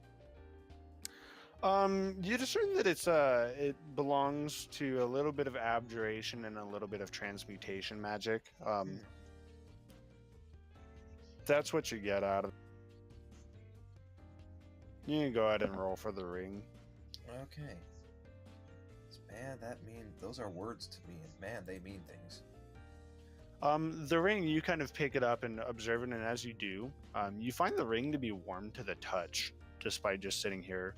You discern that it belongs to a little bit of abjuration and a little bit of transmutation magic. That's what you get out of it. You can go ahead and roll for the ring. Okay. Man, those are words to me, and man, they mean things. The ring, you kind of pick it up and observe it, and as you do, you find the ring to be warm to the touch, just by just sitting here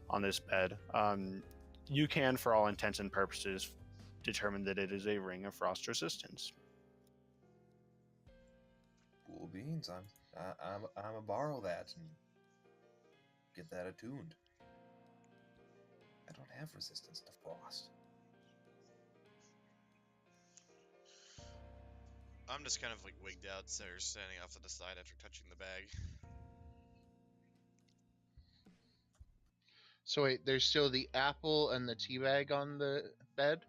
on this bed. You can, for all intents and purposes, determine that it is a ring of frost resistance. Cool beans. I'm a borrow that and get that attuned. I don't have resistance to frost. I'm just kind of like wigged out there, standing off to the side after touching the bag. So wait, there's still the apple and the tea bag on the bed?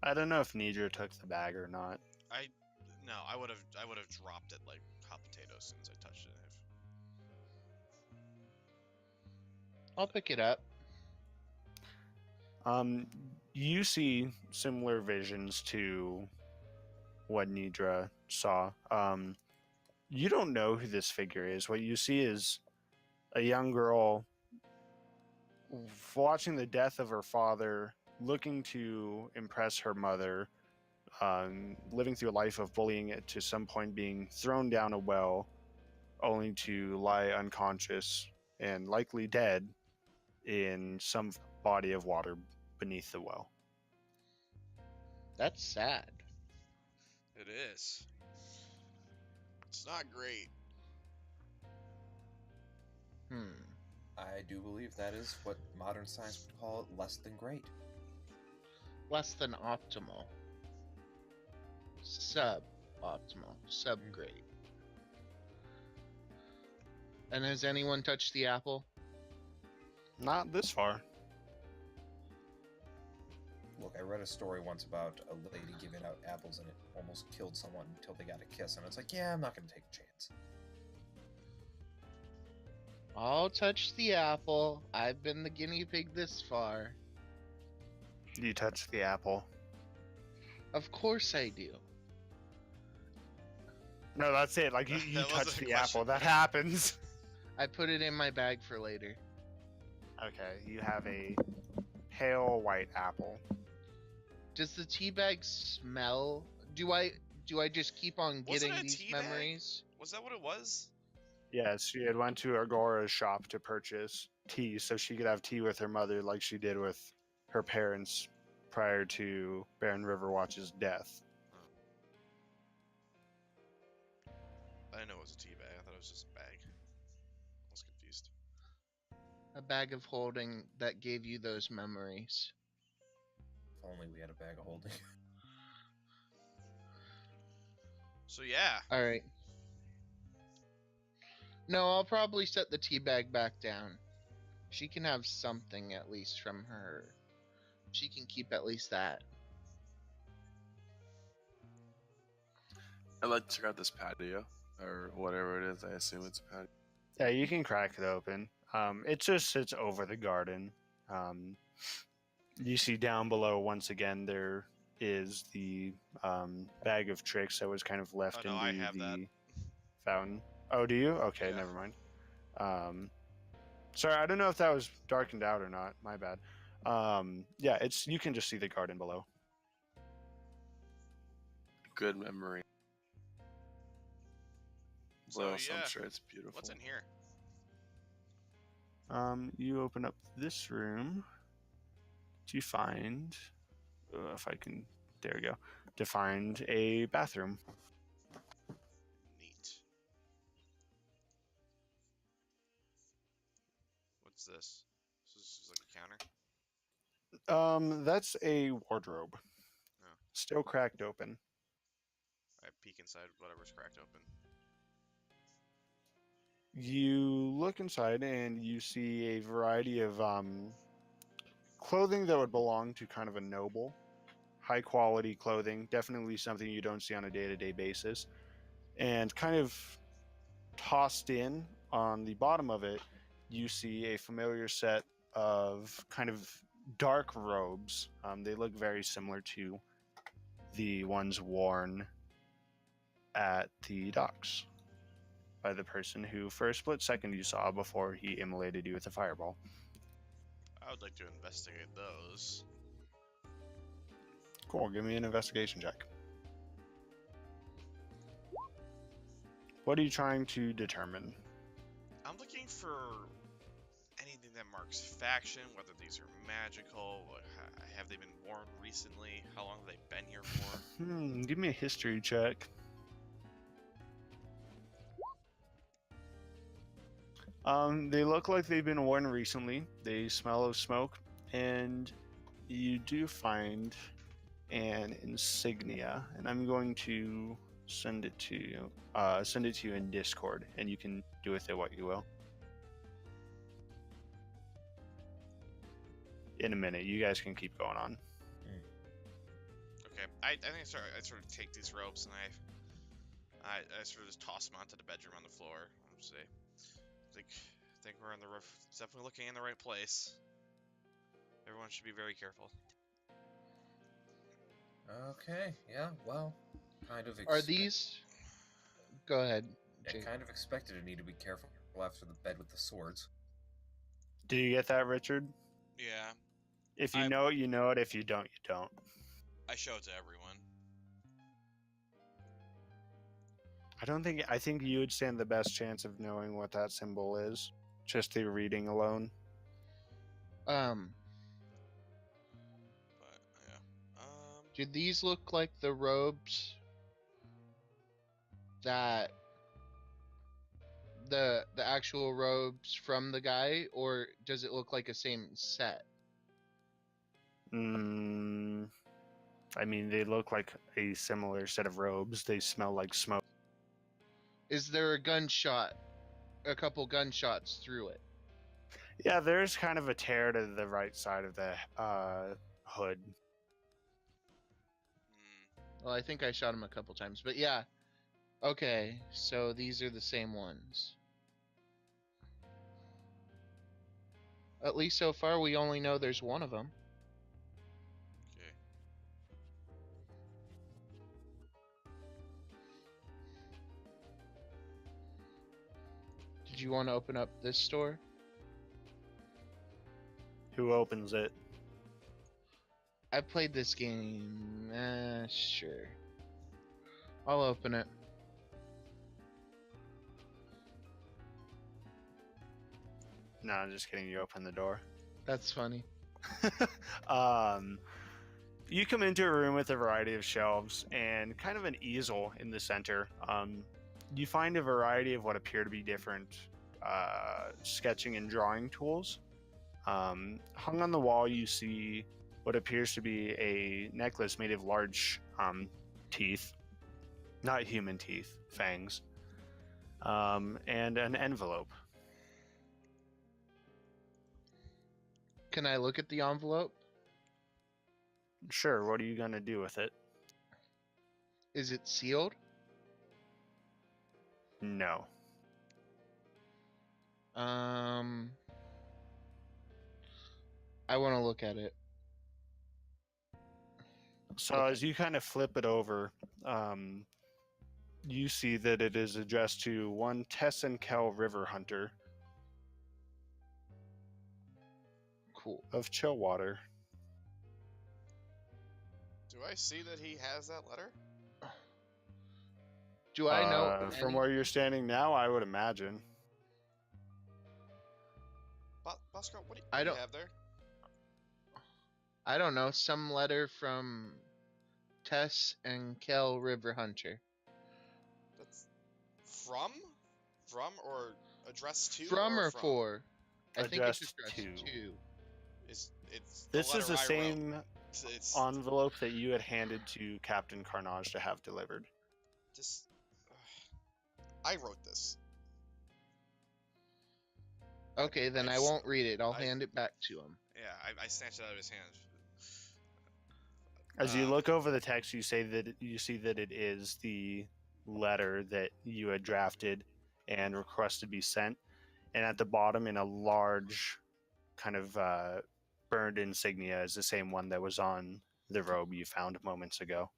I don't know if Neidra took the bag or not. No, I would have dropped it like hot potato as soon as I touched it. I'll pick it up. You see similar visions to what Neidra saw. You don't know who this figure is. What you see is a young girl watching the death of her father, looking to impress her mother, living through a life of bullying it to some point being thrown down a well, only to lie unconscious and likely dead in some body of water beneath the well. That's sad. It is. It's not great. I do believe that is what modern science would call it, less than great. Less than optimal. Sub-optimal. Sub-great. And has anyone touched the apple? Not this far. Look, I read a story once about a lady giving out apples and it almost killed someone until they got a kiss, and it's like, yeah, I'm not going to take a chance. I'll touch the apple. I've been the guinea pig this far. You touch the apple. Of course I do. No, that's it. Like, you That touch wasn't a the question. apple. That happens. I put it in my bag for later. Okay, you have a pale white apple. Does the tea bag smell? Do I just keep on Wasn't getting it a these tea bag? memories? Was that what it was? Yes, she had went to Agora's shop to purchase tea so she could have tea with her mother like she did with her parents prior to Baron Riverwatch's death. I didn't know it was a tea bag. I thought it was just a bag. I was confused. A bag of holding that gave you those memories. If only we had a bag of holding. So yeah. Alright. No, I'll probably set the tea bag back down. She can have something at least from her. She can keep at least that. I'd like to check out this patio, or whatever it is. I assume it's a patio. Yeah, you can crack it open. It just sits over the garden. You see down below, once again, there is the bag of tricks that was kind of left Oh, no, in I the have that. fountain. Oh, do you? Okay, Yeah. never mind. Sorry, I don't know if that was darkened out or not. My bad. Yeah, you can just see the garden below. Good memory. So Well, so yeah. I'm sure it's beautiful. What's in here? You open up this room to find if I can, there we go, to find a bathroom. Neat. What's this? This is like a counter. That's a wardrobe, Oh. still cracked open. I peek inside whatever's cracked open. You look inside and you see a variety of clothing that would belong to kind of a noble. High quality clothing, definitely something you don't see on a day-to-day basis. And kind of tossed in on the bottom of it, you see a familiar set of kind of dark robes. They look very similar to the ones worn at the docks by the person who for a split second you saw before he immolated you with a fireball. I would like to investigate those. Cool, give me an investigation check. What are you trying to determine? I'm looking for anything that marks faction, whether these are magical, have they been worn recently, how long have they been here for? Give me a history check. They look like they've been worn recently. They smell of smoke, and you do find an insignia, and I'm going to send it to you. Send it to you in Discord, and you can do with it what you will. In a minute, you guys can keep going on. Okay, I think I sort of take these ropes and I sort of just toss them onto the bedroom on the floor. I'll say, I think we're in the roof. It's definitely looking in the right place. Everyone should be very careful. Okay, yeah, well, kind of. Are these? Go ahead. I Jake. kind of expected to need to be careful after the bed with the swords. Do you get that, Richard? Yeah, If you know it, you know it. If you don't, you don't. I show it to everyone. I think you would stand the best chance of knowing what that symbol is, just through reading alone. But yeah. Do these look like the robes that the actual robes from the guy, or does it look like a same set? I mean, they look like a similar set of robes. They smell like smoke. Is there a couple gunshots through it? Yeah, there's kind of a tear to the right side of the hood. Well, I think I shot him a couple times, but yeah. Okay, so these are the same ones. At least so far, we only know there's one of them. Okay. Did you want to open up this store? Who opens it? I played this game. Sure. I'll open it. No, I'm just kidding. You open the door. That's funny. You come into a room with a variety of shelves and kind of an easel in the center. You find a variety of what appear to be different sketching and drawing tools. Hung on the wall, you see what appears to be a necklace made of large teeth, not human teeth, fangs, and an envelope. Can I look at the envelope? Sure, what are you going to do with it? Is it sealed? No. I want to look at it. So Okay. as you kind of flip it over, you see that it is addressed to one Tess and Kel River Hunter Cool. of Chillwater. Do I see that he has that letter? Do I know? From where you're standing now, I would imagine. Bosco, what do I you don't- have there? I don't know, some letter from Tess and Kel Riverhunter. That's from or addressed to From or or from? for? I think it's Addressed addressed to. to. It's the This letter is the I same wrote. It's envelope that you had handed to Captain Carnage to have delivered. just I wrote this. Okay, then I I've- won't read it. I'll I- hand it back to him. Yeah, I snatched it out of his hand. As you look over the text, you see that it is the letter that you had drafted and requested be sent, and at the bottom, in a large kind of burned insignia, is the same one that was on the robe you found moments ago.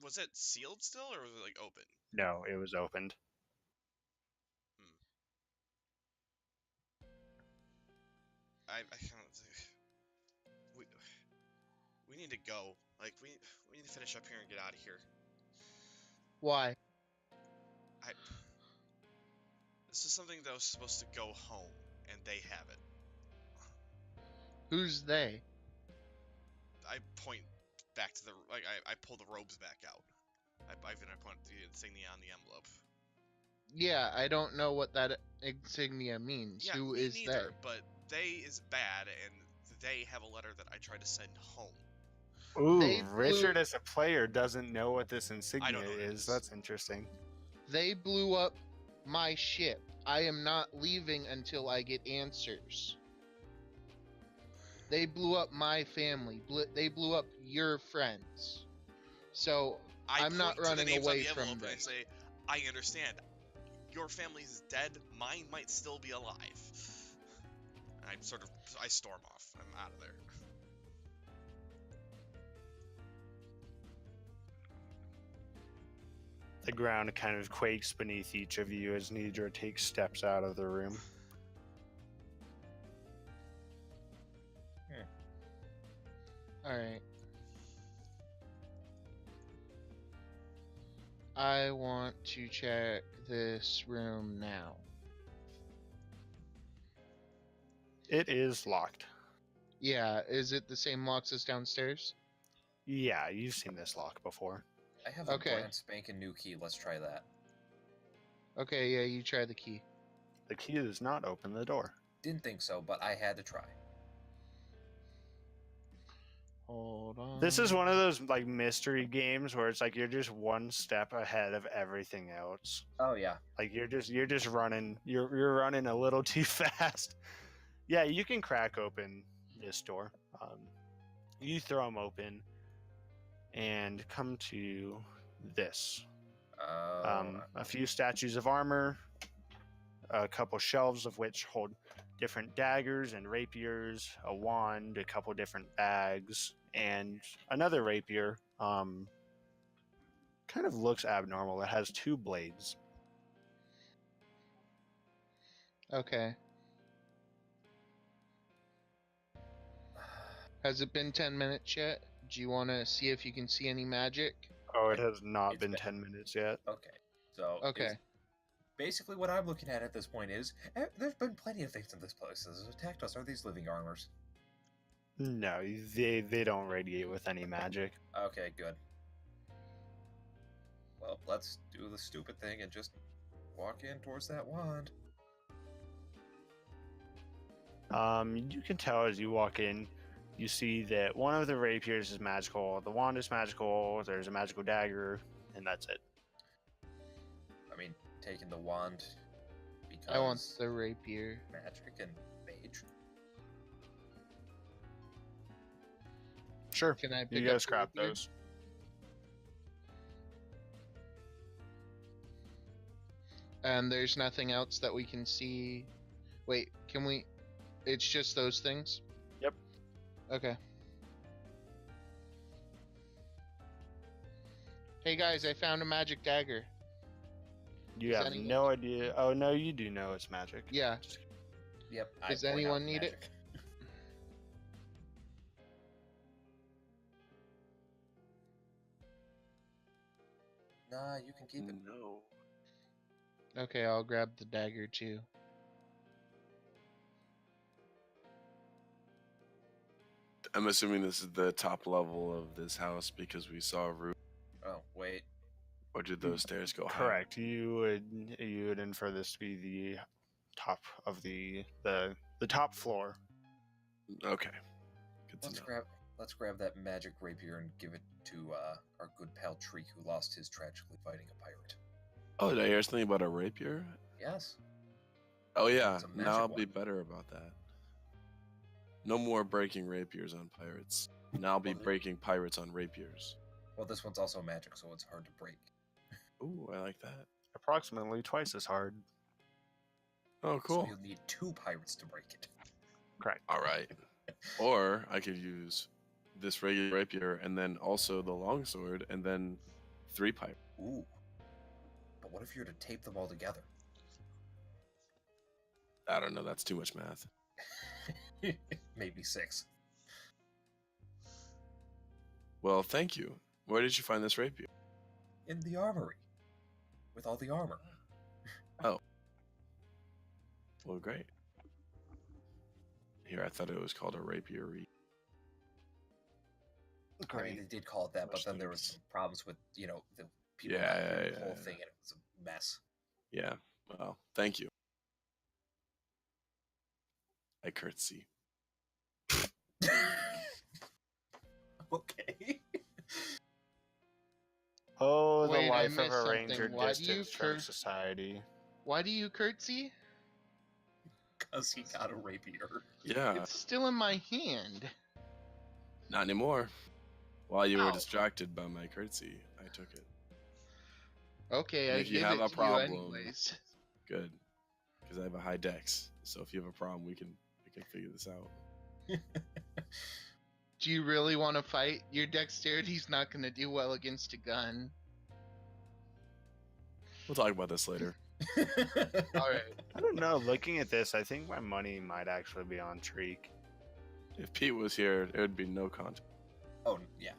Was it sealed still, or was it like open? No, it was opened. I kind of we need to go. Like we need to finish up here and get out of here. Why? This is something that was supposed to go home, and they have it. Who's they? I point back to the I pull the robes back out. I point the insignia on the envelope. Yeah, I don't know what that insignia means. Yeah, Who me is neither, they? but they is bad, and they have a letter that I tried to send home. Ooh, They Richard blew- as a player doesn't know what this insignia know what it is. is. That's interesting. They blew up my ship. I am not leaving until I get answers. They blew up my family. They blew up your friends. So I I'm not point to the running names away on the from envelope and I this. say, I understand. Your family's dead. Mine might still be alive. I storm off. I'm out of there. The ground kind of quakes beneath each of you as Neidra takes steps out of the room. Alright. I want to check this room now. It is locked. Yeah, is it the same locks as downstairs? Yeah, you've seen this lock before. I have Okay. a brand spanking new key. Let's try that. Okay, yeah, you try the key. The key does not open the door. Didn't think so, but I had to try. Hold on. This is one of those like mystery games where it's like you're just one step ahead of everything else. Oh yeah. Like you're just running. You're running a little too fast. Yeah, you can crack open this door. You throw them open and come to this. A few statues of armor, a couple shelves of which hold different daggers and rapiers, a wand, a couple different bags, and another rapier. Kind of looks abnormal. It has two blades. Okay. Has it been 10 minutes yet? Do you want to see if you can see any magic? Oh, it has not It's been been- 10 minutes yet. Okay. So Okay. Basically, what I'm looking at this point is there's been plenty of things in this place that has attacked us. Are these living armors? No, they don't radiate with any magic. Okay, good. Well, let's do the stupid thing and just walk in towards that wand. You can tell as you walk in, you see that one of the rapiers is magical, the wand is magical, there's a magical dagger, and that's it. I mean, taking the wand because I want the rapier. magic and mage. Sure, Can I pick you up guys the scrap rapier? those. And there's nothing else that we can see. Wait, can we? It's just those things? Yep. Okay. Hey guys, I found a magic dagger. You Does have anyone- no idea. Oh no, you do know it's magic. Yeah. Yep. Does point out anyone need it? magic. Nah, you can keep it. No. Okay, I'll grab the dagger too. I'm assuming this is the top level of this house because we saw a roof. Oh, wait. Or did those stairs go higher? Correct. You would infer this to be the top of the top floor. Okay. Good to know. Let's grab that magic rapier and give it to our good pal Treek, who lost his tragically fighting a pirate. Oh, did I hear something about a rapier? Yes. Oh yeah, It's a magic now I'll be one. better about that. No more breaking rapiers on pirates. Now I'll be Well, breaking pirates on rapiers. Well, this one's also magic, so it's hard to break. Ooh, I like that. Approximately twice as hard. Oh, cool. So you'll need 2 pirates to break it. Correct. All right. Or I could use this regular rapier and then also the longsword and then 3 pirates. Ooh. But what if you were to tape them all together? I don't know. That's too much math. Maybe 6. Well, thank you. Where did you find this rapier? In the armory. With all the armor. Oh. Well, great. Here, I thought it was called a rapier. I mean, they did call it that, but then there was some problems with, the people Yeah, not hearing the yeah, whole yeah. thing, and it was a mess. Yeah. Well, thank you. I curtsy. Okay. Oh, the Wait, I life of missed a something. ranger Why do you distance from cur- society. Why do you curtsy? Because he got a rapier. Yeah. It's still in my hand. Not anymore. While you were Ow. distracted by my curtsy, I took it. Okay, And I if you give have it a to problem- you anyways. Good. Because I have a high dex. So if you have a problem, we can figure this out. Do you really want to fight? Your dexterity's not going to do well against a gun. We'll talk about this later. Alright. I don't know. Looking at this, I think my money might actually be on Treek. If Pete was here, it would be no contest. Oh, yeah.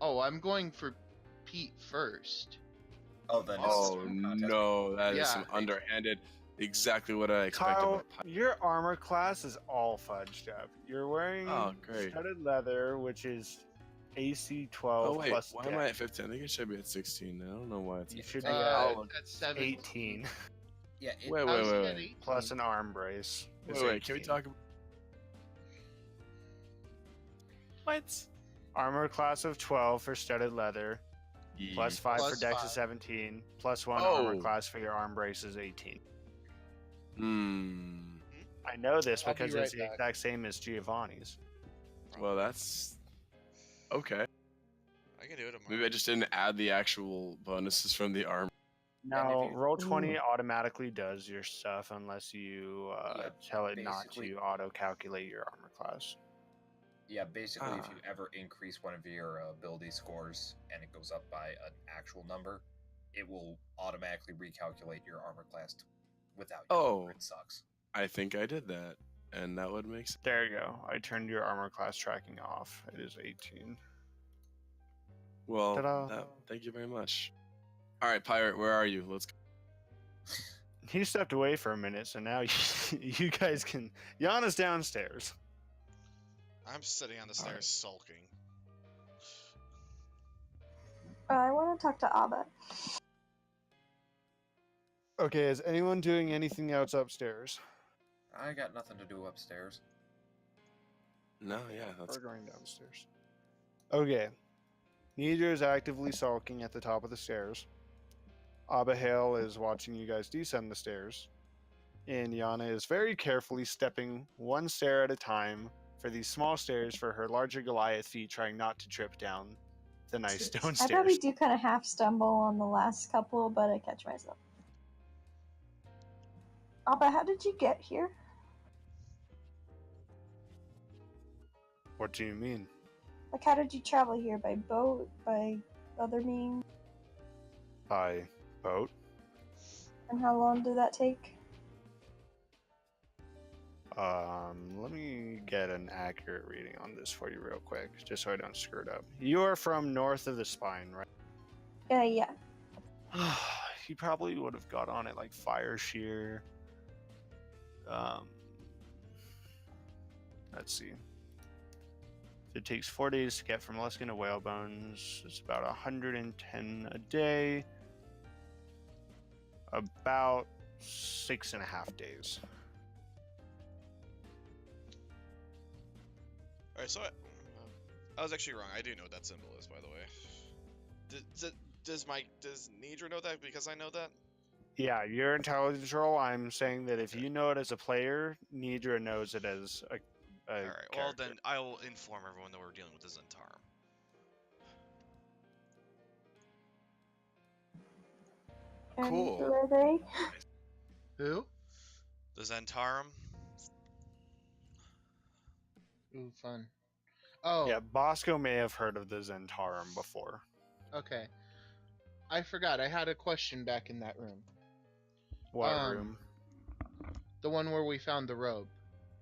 Oh, I'm going for Pete first. Oh, then it's Oh a contest. no, that is some Yeah. underhanded. Exactly what I expected. Kyle, with a pirate. your armor class is all fudged up. You're wearing Oh, great. studded leather, which is AC 12 Oh wait, plus why dex. am I at 15? I think it should be at 16. I don't know why it's. You should be Oh, at That's 17. 18 Yeah, Wait, How's wait, it wait, at wait. 18? plus an arm brace. is Wait, can we 18. talk about what? Armor class of 12 for studded leather, plus 5 for Plus dex 5. is 17, plus 1 armor Oh. class for your arm brace is 18. Hmm. I know this I'll be because it's right the back. exact same as Giovanni's. Well, that's okay. I can do it tomorrow. Maybe I just didn't add the actual bonuses from the arm. Now, if you- roll 20 automatically does your stuff unless you Yeah, tell it not basically- to auto-calculate your armor class. Yeah, basically, if Ah. you ever increase one of your ability scores and it goes up by an actual number, it will automatically recalculate your armor class without your Oh. armor. It sucks. I think I did that, and that would make sense. There you go. I turned your armor class tracking off. It is 18. Well, Ta-da. thank you very much. All right, pirate, where are you? Let's go. He stepped away for a minute, so now you guys can... Yana's downstairs. I'm sitting on the stairs Alright. sulking. I want to talk to Abba. Okay, is anyone doing anything else upstairs? I got nothing to do upstairs. No, yeah, that's We're going downstairs. Okay. Neidra is actively sulking at the top of the stairs. Abihail is watching you guys descend the stairs. And Yana is very carefully stepping one stair at a time for these small stairs for her larger Goliath feet, trying not to trip down the nice stone I probably stairs. do kind of half stumble on the last couple, but I catch myself. Abba, how did you get here? What do you mean? Like, how did you travel here? By boat? By other means? By boat? And how long did that take? Let me get an accurate reading on this for you real quick, just so I don't screw it up. You are from north of the spine, right? Yeah. He probably would have got on it like Fire Shear. Let's see. It takes 4 days to get from Luskin to Whalebones. It's about 110 a day. About 6.5 days. Alright, so I was actually wrong. I do know what that symbol is, by the way. Does Neidra know that because I know that? Yeah, your intelligence roll. I'm saying that if you know it as a player, Neidra knows it as a Alright, well character. then I will inform everyone that we're dealing with the Zentarum. And Cool. who are they? Who? The Zentarum? Ooh, fun. Oh, Yeah, Bosco may have heard of the Zentarum before. okay. I forgot. I had a question back in that room. What room? The one where we found the robe.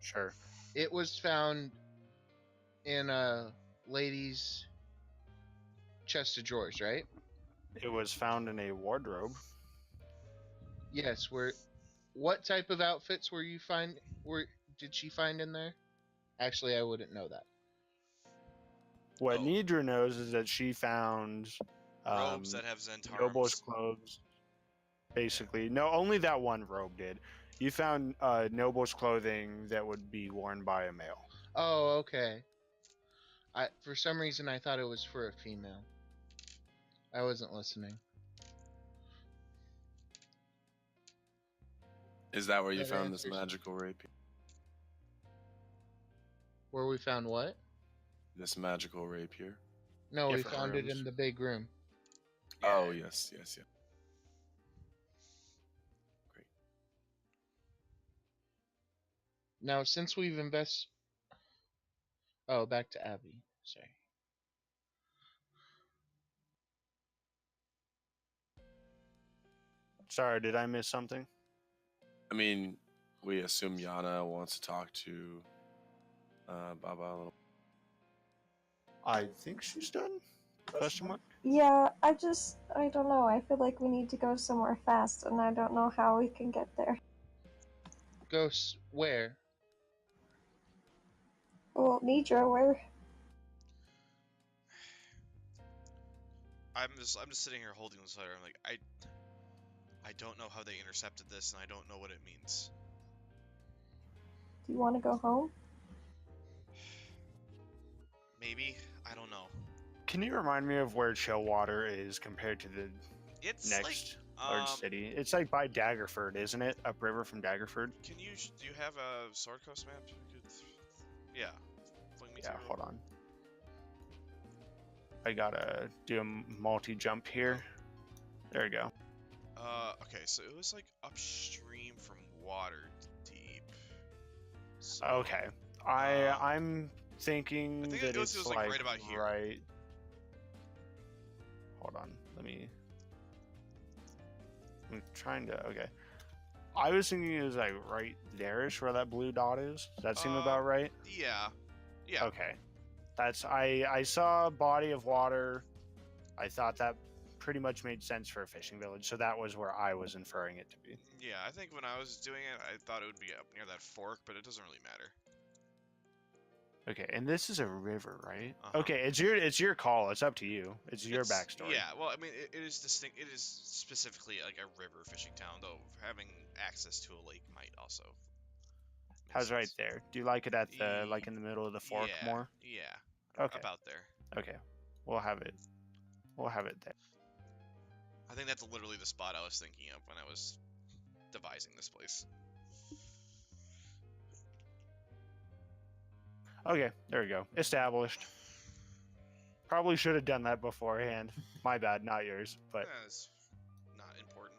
Sure. It was found in a lady's chest of drawers, right? It was found in a wardrobe. Yes. What type of outfits did she find in there? Actually, I wouldn't know that. What Oh. Neidra knows is that she found Robes that have Noble's Zentarums. clothes. Basically, no, only that one robe did. You found Noble's clothing that would be worn by a male. Oh, okay. For some reason I thought it was for a female. I wasn't listening. Is that where you That found this answers- magical rapier? Where we found what? This magical rapier? No, we Different found it rooms. in the big room. Oh, yes, yes, yes. Great. Now, since we've Oh, back to Abby. Sorry. Sorry, did I miss something? I mean, we assume Yana wants to talk to Baba a little. I think she's done. Question mark? Yeah, I don't know. I feel like we need to go somewhere fast, and I don't know how we can get there. Ghosts, where? Well, Neidra, where? I'm just sitting here holding this letter. I'm like, I don't know how they intercepted this, and I don't know what it means. Do you want to go home? Maybe, I don't know. Can you remind me of where Chillwater is compared to the It's next like, large city? It's like by Daggerford, isn't it? Upriver from Daggerford? do you have a Sword Coast map? Yeah. Fling me Yeah, to it. hold on. I gotta do a multi-jump here. There we go. Okay, so it was like upstream from Water Deep. So, Okay. I'm thinking I think that it was it's like like right about here. right. Hold on. I'm trying to. Okay. I was thinking it was like right there-ish where that blue dot is. Does that seem about right? Yeah. Yeah. Okay. I saw a body of water. I thought that pretty much made sense for a fishing village, so that was where I was inferring it to be. Yeah, I think when I was doing it, I thought it would be up near that fork, but it doesn't really matter. Okay, and this is a river, right? Uh-huh. Okay, it's your call. It's up to you. It's your backstory. Yeah, well, I mean, it is distinct. It is specifically like a river fishing town, though having access to a lake might also. make How's right sense. there? Do you like it at the like in the middle of the fork Yeah, more? Yeah. Okay. About there. Okay. We'll have it. We'll have it there. I think that's literally the spot I was thinking of when I was devising this place. Okay, there we go. Established. Probably should have done that beforehand. My bad, not yours. But That's not important.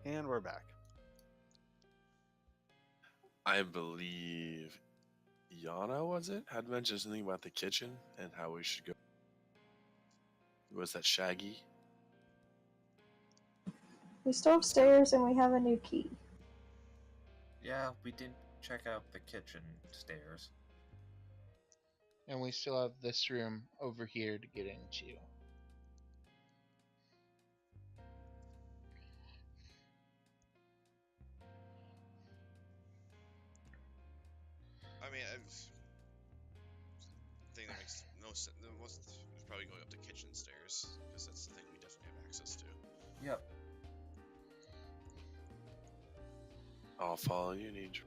and we're back. I believe Yana, was it? Had mentioned something about the kitchen and how we should go. Was that Shaggy? We still have stairs, and we have a new key. Yeah, we didn't check out the kitchen stairs. And we still have this room over here to get into. I mean, most is probably going up the kitchen stairs because that's the thing we definitely have access to. Yep. I'll follow you, Neidra.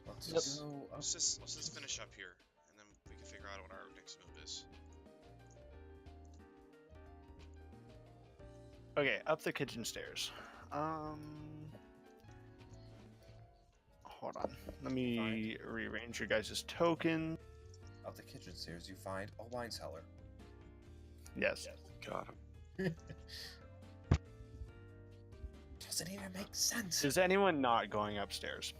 Let's Yep. go up. Let's just finish up here, and then we can figure out what our next move is. Okay, up the kitchen stairs. Hold on. Let me rearrange your guys' token. Up the kitchen stairs, you find a wine cellar. Yes. Got him. Doesn't even make sense. Is anyone not going upstairs?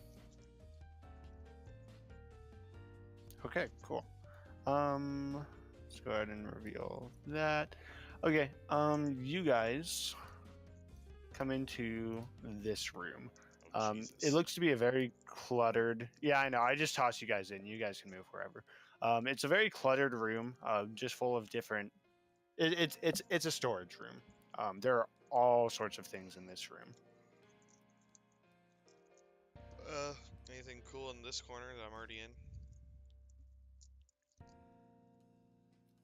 Okay, cool. Let's go ahead and reveal that. Okay, you guys come into this room. Oh, It Jesus. looks to be a very cluttered. Yeah, I know. I just tossed you guys in. You guys can move wherever. It's a very cluttered room, just full of different. It's a storage room. There are all sorts of things in this room. Anything cool in this corner that I'm already in?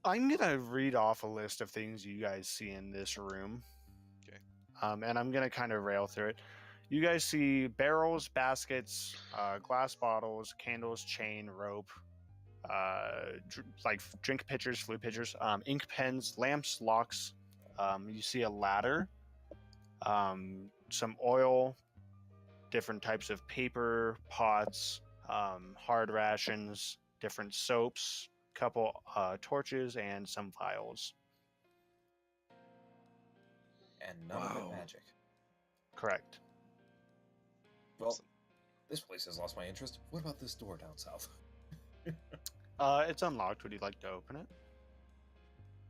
I'm gonna read off a list of things you guys see in this room. Okay. And I'm gonna kind of rail through it. You guys see barrels, baskets, glass bottles, candles, chain, rope, like drink pitchers, fluid pitchers, ink pens, lamps, locks. You see a ladder, some oil, different types of paper, pots, hard rations, different soaps, couple torches, and some vials. And none of Wow. it magic. Correct. Well, this place has lost my interest. What about this door down south? It's unlocked. Would you like to open it?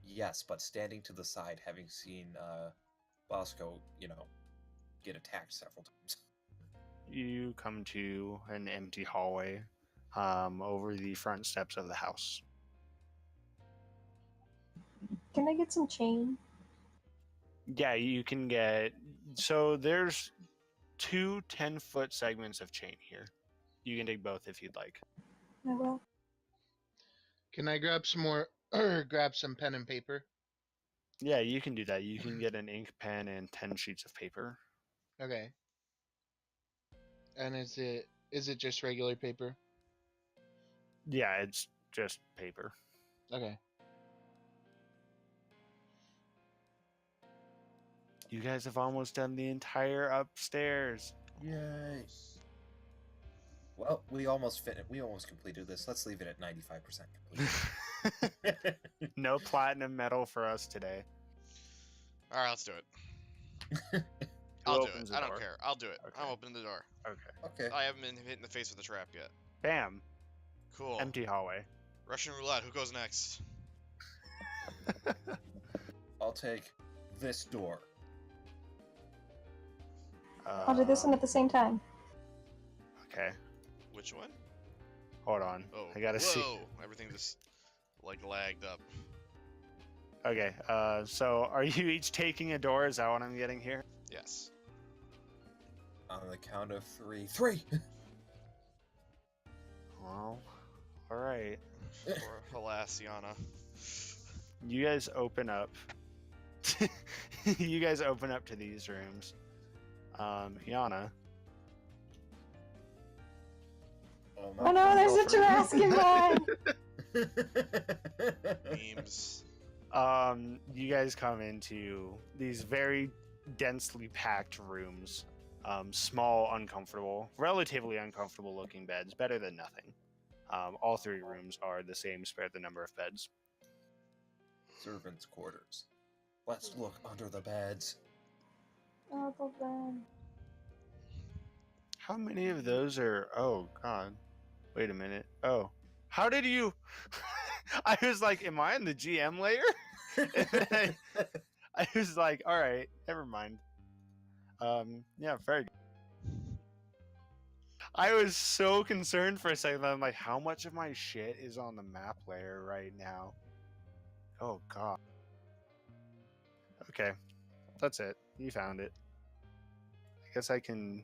Yes, but standing to the side, having seen Bosco, get attacked several times. You come to an empty hallway over the front steps of the house. Can I get some chain? Yeah, you can get. So there's two 10-foot segments of chain here. You can take both if you'd like. I will. Can I grab some more, or grab some pen and paper? Yeah, you can do that. You can get an ink pen and 10 sheets of paper. Okay. And is it just regular paper? Yeah, it's just paper. Okay. You guys have almost done the entire upstairs. Yay! Well, we almost completed this. Let's leave it at 95% complete. No platinum medal for us today. All right, let's do it. Who I'll do opens it. the I don't door? care. I'll do it. Okay. I'm opening the door. Okay. Okay. I haven't been hit in the face with a trap yet. Bam. Cool. Empty hallway. Russian roulette. Who goes next? I'll take this door. I'll do this one at the same time. Okay. Which one? Hold on. Oh, I gotta see. whoa. Everything just like lagged up. Okay. So are you each taking a door? Is that what I'm getting here? Yes. On the count of three. 3! Well, all right. Or alas, Yana. You guys open up. You guys open up to these rooms. Yana. Oh no, there's a Jurassic one! Memes. You guys come into these very densely packed rooms. Small, uncomfortable, relatively uncomfortable looking beds, better than nothing. All three rooms are the same, spare the number of beds. Servants' quarters. Let's look under the beds. Oh, the bed. How many of those are... Oh, God. Wait a minute. Oh. How did you... I was like, am I in the GM layer? I was like, all right, never mind. Yeah, very good. I was so concerned for a second that I'm like, how much of my shit is on the map layer right now? Oh, God. Okay. That's it. You found it. I guess I can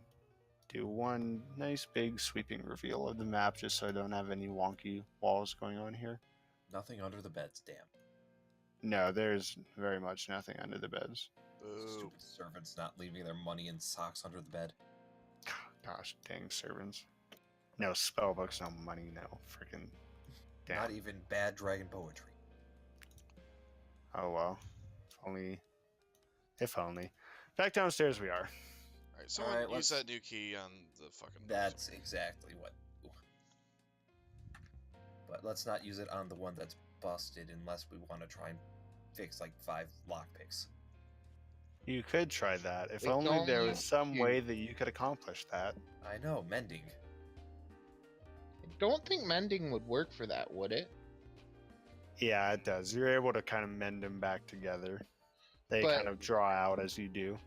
do one nice big sweeping reveal of the map just so I don't have any wonky walls going on here. Nothing under the beds, damn. No, there's very much nothing under the beds. Boo. Stupid servants not leaving their money and socks under the bed. Gosh, dang servants. No spellbooks, no money, no freaking. Damn. Not even bad dragon poetry. Oh well. If only. If only. Back downstairs we are. Alright, someone Alright, use let's- that new key on the fucking. That's exactly what. But let's not use it on the one that's busted unless we want to try and fix like 5 lockpicks. You could try that. If It's only there only was some you. way that you could accomplish that. I know, mending. I don't think mending would work for that, would it? Yeah, it does. You're able to kind of mend them back together. They But- kind of draw out as you do.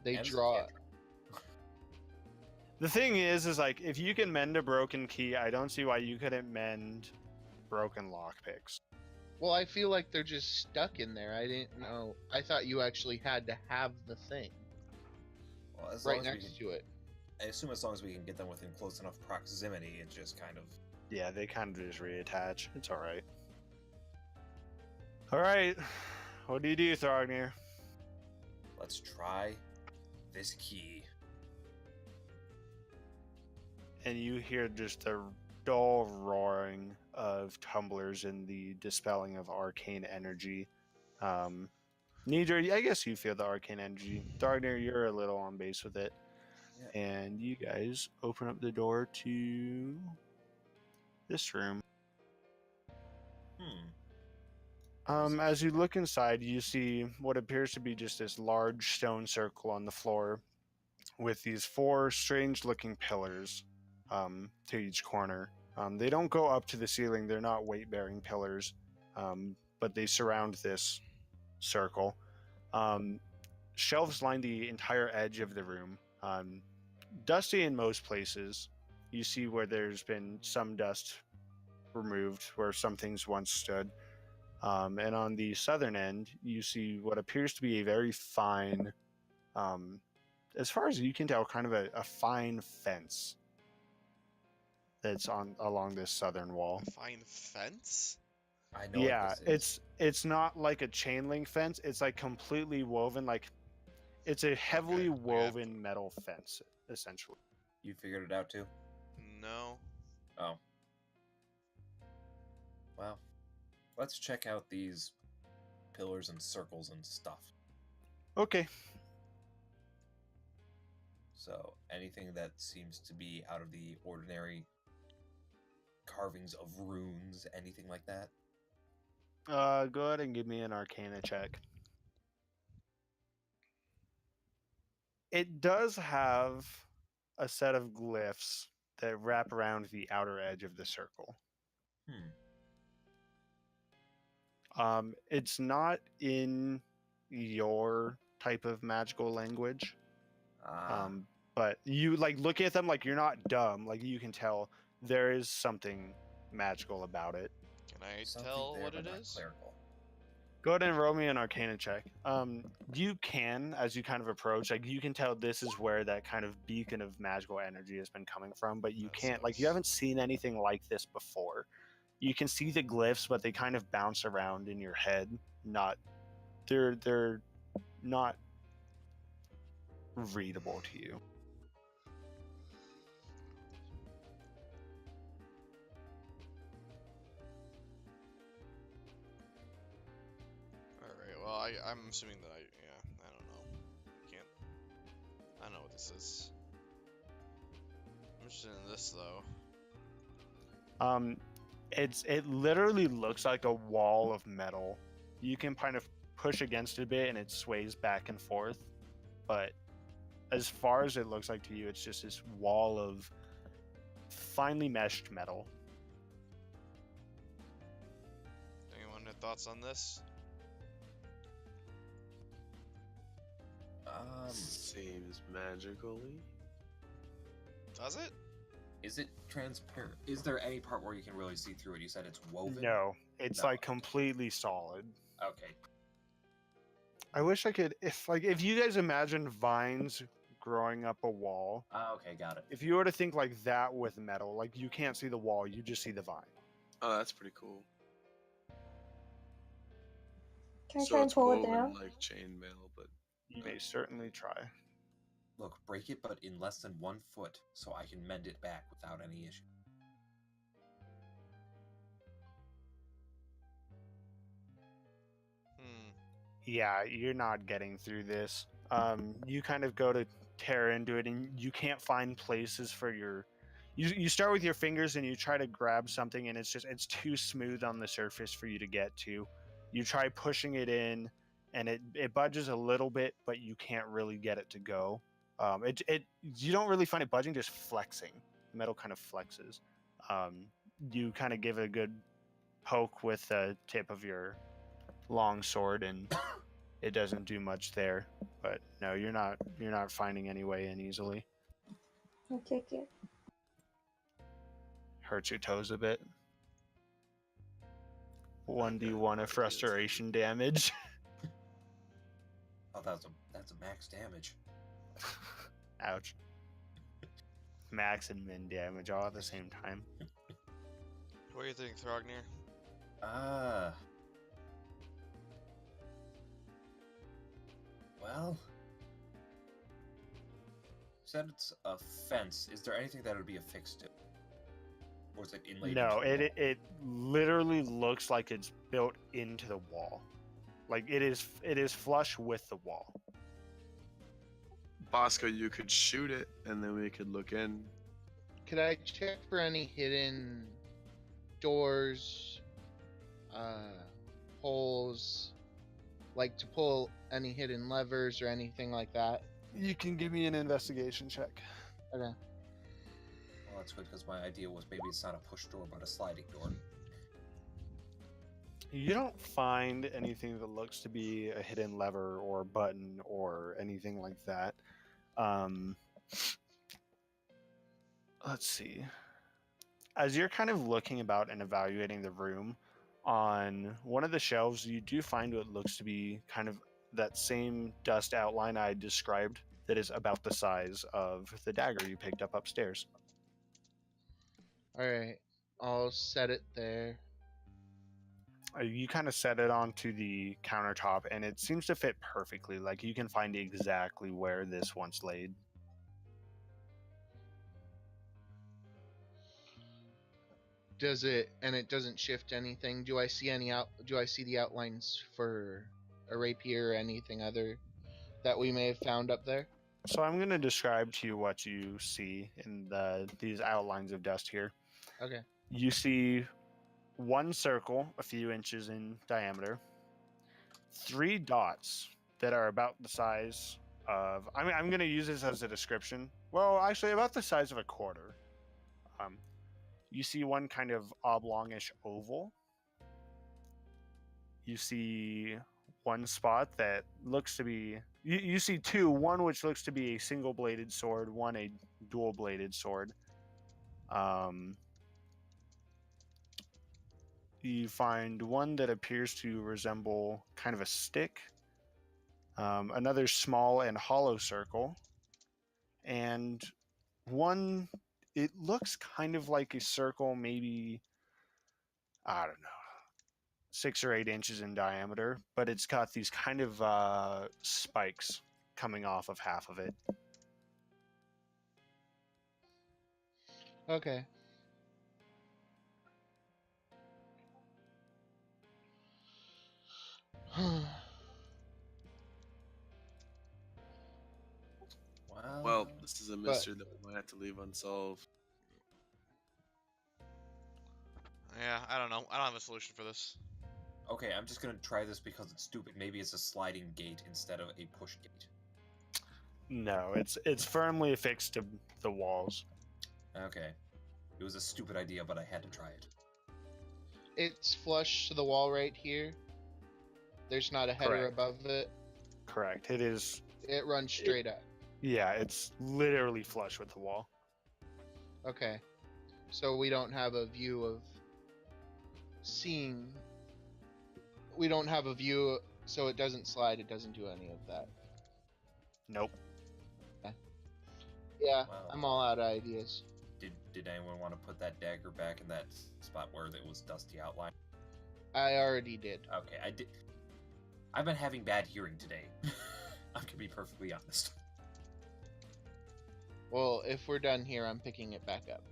They And draw. cantrip. The thing is like, if you can mend a broken key, I don't see why you couldn't mend broken lockpicks. Well, I feel like they're just stuck in there. I didn't know. I thought you actually had to have the thing Well, as right long as we next can, to it. I assume as long as we can get them within close enough proximity, it just kind of. Yeah, they kind of just reattach. It's alright. Alright. What do you do, Thrognir? Let's try this key. And you hear just a dull roaring of tumblers in the dispelling of arcane energy. Neidra, I guess you feel the arcane energy. Thrognir, you're a little on base with it. Yeah. And you guys open up the door to this room. As you look inside, you see what appears to be just this large stone circle on the floor with these 4 strange-looking pillars to each corner. They don't go up to the ceiling. They're not weight-bearing pillars, but they surround this circle. Shelves line the entire edge of the room. Dusty in most places. You see where there's been some dust removed, where some things once stood. And on the southern end, you see what appears to be a very fine, as far as you can tell, kind of a fine fence that's on along this southern wall. A fine fence? I know. Yeah, what this is. it's not like a chain link fence. It's like completely woven, like it's a heavily Okay, woven metal fence, essentially. You figured it out too. No. Oh. Well, let's check out these pillars and circles and stuff. Okay. So, anything that seems to be out of the ordinary carvings of runes, anything like that? Go ahead and give me an Arcana check. It does have a set of glyphs that wrap around the outer edge of the circle. It's not in your type of magical language. But you like look at them like you're not dumb. Like you can tell there is something magical about it. Can I Something tell there, what but it not is? clerical. Go ahead and roll me an Arcana check. You can, as you kind of approach, like you can tell this is where that kind of beacon of magical energy has been coming from, but you That can't, like you sucks. haven't seen anything like this before. You can see the glyphs, but they kind of bounce around in your head. They're not readable to you. Alright, well, I'm assuming that I don't know. Can't. I don't know what this is. I'm interested in this, though. It literally looks like a wall of metal. You can kind of push against it a bit and it sways back and forth. But as far as it looks like to you, it's just this wall of finely meshed metal. Anyone have thoughts on this? Seems magically. Does it? Is it transparent? Is there any part where you can really see through it? You said it's woven? No, it's No. like completely solid. Okay. I wish I could, if you guys imagine vines growing up a wall, Okay, got it. if you were to think like that with metal, like you can't see the wall, you just see the vine. Oh, that's pretty cool. Can I So try and it's pull it woven down? like chainmail, but You may certainly try. Look, break it, but in less than 1 foot, so I can mend it back without any issue. Hmm. Yeah, you're not getting through this. You kind of go to tear into it, and you can't find places for your. You start with your fingers, and you try to grab something, and it's too smooth on the surface for you to get to. You try pushing it in, and it budges a little bit, but you can't really get it to go. You don't really find it budging, just flexing. The metal kind of flexes. You kind of give it a good poke with the tip of your long sword, and it doesn't do much there. But no, you're not finding any way in easily. I'll kick it. Hurts your toes a bit. Okay, 1d1 of frustration damage. Oh, that's a max damage. Ouch. Max and min damage all at the same time. What do you think, Thrognir? Well, said it's a fence. Is there anything that would be affixed to? Or is it inlaid? No, into the wall? it literally looks like it's built into the wall. Like it is flush with the wall. Bosco, you could shoot it, and then we could look in. Could I check for any hidden doors, holes, like to pull any hidden levers or anything like that? You can give me an investigation check. Okay. Well, that's good because my idea was maybe it's not a push door but a sliding door. You don't find anything that looks to be a hidden lever or button or anything like that. Let's see. As you're kind of looking about and evaluating the room, on one of the shelves, you do find what looks to be kind of that same dust outline I described that is about the size of the dagger you picked up upstairs. All right. I'll set it there. You kind of set it onto the countertop, and it seems to fit perfectly. Like you can find exactly where this once laid. Does it, and it doesn't shift anything? Do I see the outlines for a rapier or anything other that we may have found up there? So I'm going to describe to you what you see in these outlines of dust here. Okay. You see one circle a few inches in diameter, 3 dots that are about the size of, I'm going to use this as a description. Well, actually about the size of a quarter. You see one kind of oblongish oval. You see one spot that looks to be, you see 2, one which looks to be a single-bladed sword, one a dual-bladed sword. You find one that appears to resemble kind of a stick, another small and hollow circle, and one, it looks kind of like a circle, maybe, I don't know, 6 or 8 inches in diameter, but it's got these kind of spikes coming off of half of it. Okay. Well, this is a mystery that we might have to leave unsolved. Yeah, I don't know. I don't have a solution for this. Okay, I'm just gonna try this because it's stupid. Maybe it's a sliding gate instead of a push gate. No, it's firmly affixed to the walls. Okay. It was a stupid idea, but I had to try it. It's flush to the wall right here. There's not a header Correct. above it. Correct. It is. It runs straight up. Yeah, it's literally flush with the wall. Okay. So we don't have a view of seeing. We don't have a view, so it doesn't slide. It doesn't do any of that. Nope. Yeah, Wow. I'm all out of ideas. Did anyone want to put that dagger back in that spot where there was dusty outline? I already did. Okay, I've been having bad hearing today. I'm gonna be perfectly honest. Well, if we're done here, I'm picking it back up.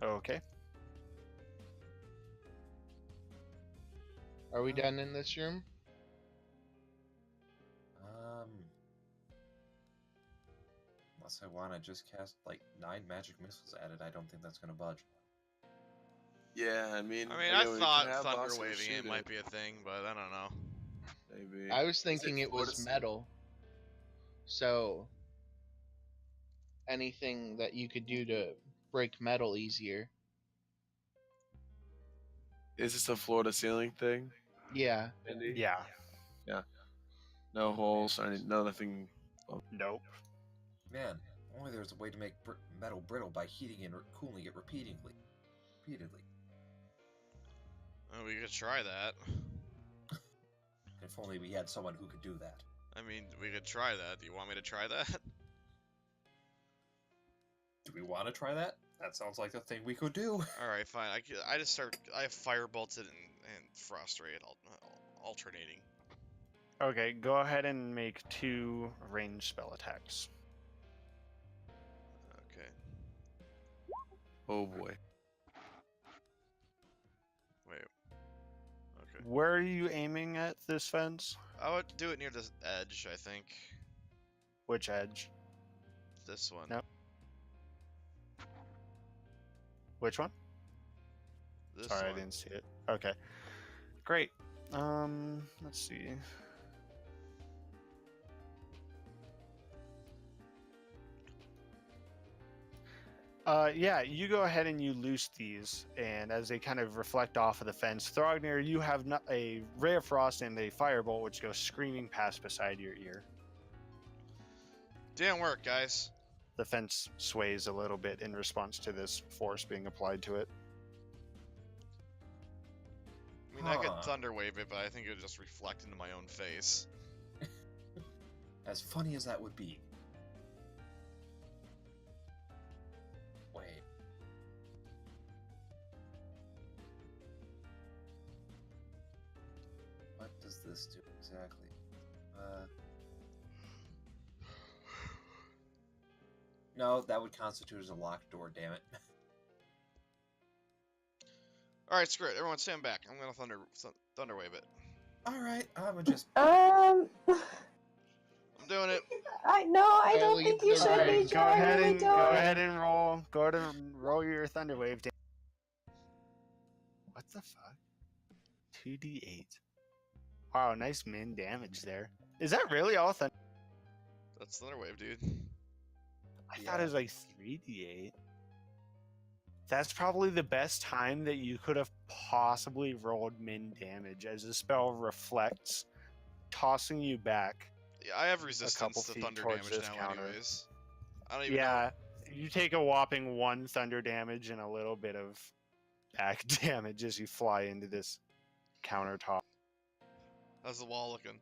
Okay. Are we done in this room? Unless I want to just cast like 9 magic missiles at it, I don't think that's gonna budge. Yeah, I mean, I again, we thought can have thunder Bosco waving shoot it might be a thing, but I don't know. Maybe. I was Is thinking it was Florida- metal. So anything that you could do to break metal easier. Is this a floor to ceiling thing? Yeah. Andy? Yeah. No holes, nothing. Nope. Man, only there's a way to make metal brittle by heating and cooling it repeatedly. Oh, we could try that. If only we had someone who could do that. I mean, we could try that. Do you want me to try that? Do we want to try that? That sounds like the thing we could do. All right, fine. I just start. I have firebolted and frost ray alternating. Okay, go ahead and make 2 ranged spell attacks. Okay. Oh boy. Wait. Okay. Where are you aiming at this fence? I would do it near the edge. I think Which edge? this one. No. Which one? This Sorry, one. I didn't see it. Okay. Great. Let's see. Yeah, you go ahead and you loose these, and as they kind of reflect off of the fence, Thrognir, you have a ray of frost and a firebolt which goes screaming past beside your ear. Didn't work, guys. The fence sways a little bit in response to this force being applied to it. I mean, I could Huh. thunder wave it, but I think it would just reflect into my own face. As funny as that would be. Wait. What does this do exactly? No, that would constitute as a locked door, damn it. All right, screw it. Everyone, stand back. I'm gonna thunder wave it. Alright, I'm just... I'm doing it. I don't leave think you the should ring. be. Go I ahead really and don't. go ahead and roll. Go ahead and roll your thunder wave. What the fuck? 2d8. Wow, nice min damage there. Is that really all thunder? That's thunder wave, dude. I thought it was like 3d8. That's probably the best time that you could have possibly rolled min damage, as the spell reflects, tossing you back. Yeah, I have couple resistance to feet thunder towards damage this now, counter. anyways. I don't even Yeah, you take a whopping 1 thunder damage and a little bit of back damage as you fly into this countertop. know. How's the wall looking?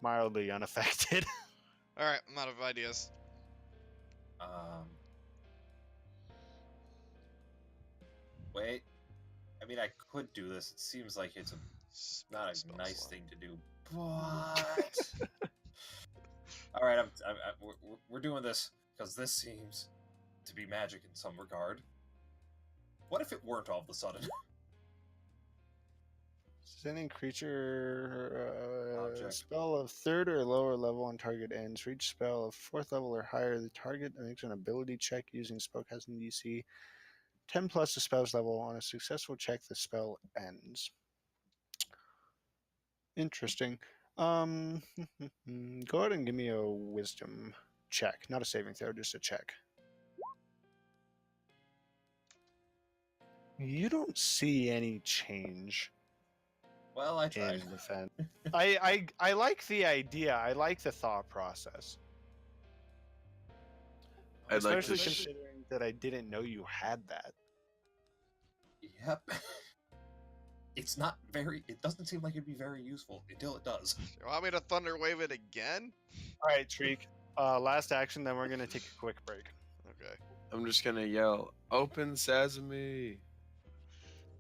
Mildly unaffected. All right, I'm out of ideas. Wait. I mean, I could do this. It seems like it's not a Spell nice slot. thing to do, but... Alright, we're doing this because this seems to be magic in some regard. What if it weren't all of a sudden? Sending creature Object. spell of 3rd or lower level on target ends. For each spell of 4th level or higher, the target makes an ability check using spellcasting DC 10 plus the spell's level. On a successful check, the spell ends. Interesting. Go ahead and give me a wisdom check. Not a saving throw, just a check. You don't see any change Well, I tried. in the fence. I like the idea. I like the thought process. I'd like Especially to considering that I didn't know you had that. Yep. It's not very... It doesn't seem like it'd be very useful until it does. You want me to thunder wave it again? All right, Treek. Last action, then we're going to take a quick break. Okay. I'm just gonna yell, "Open sesame!"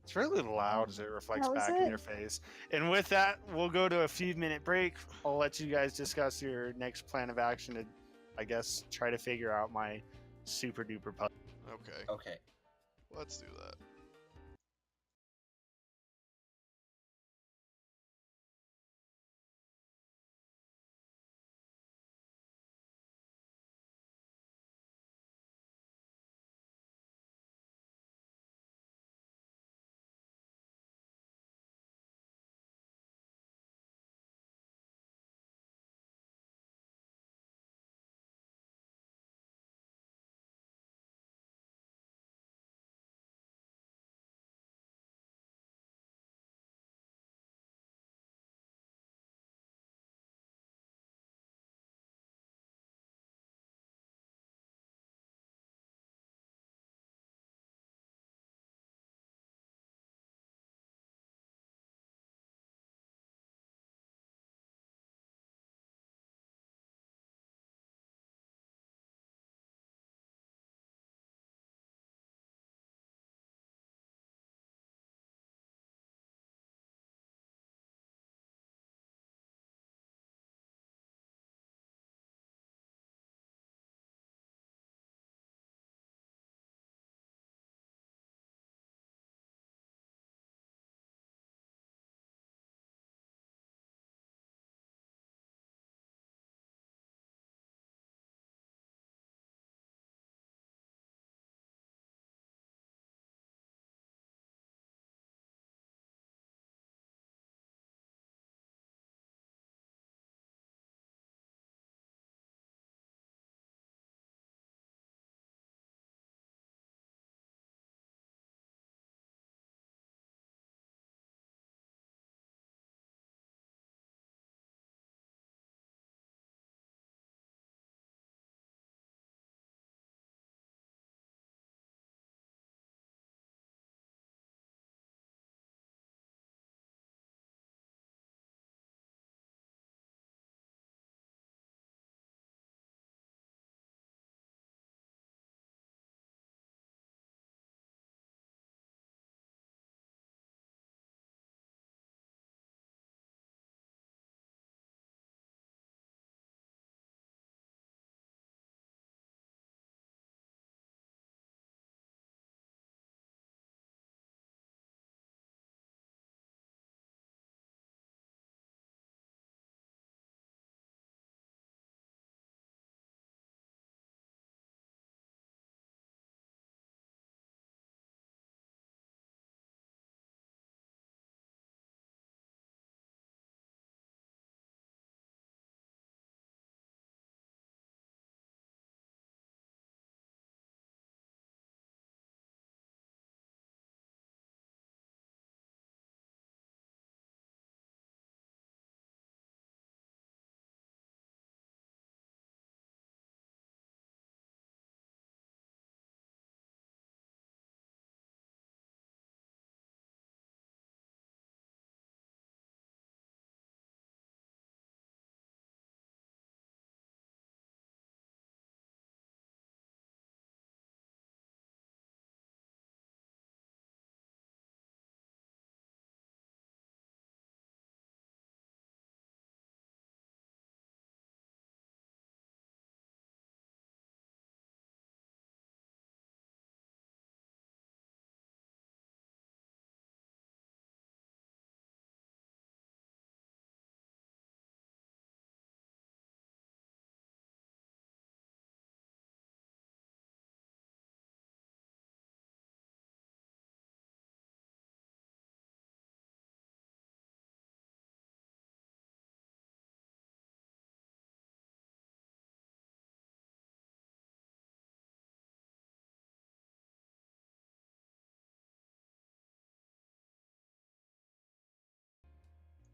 It's really loud as it reflects How is back in it? your face. And with that, we'll go to a few-minute break. I'll let you guys discuss your next plan of action to, I guess, try to figure out my super duper puzzle. Okay, Okay. let's do that.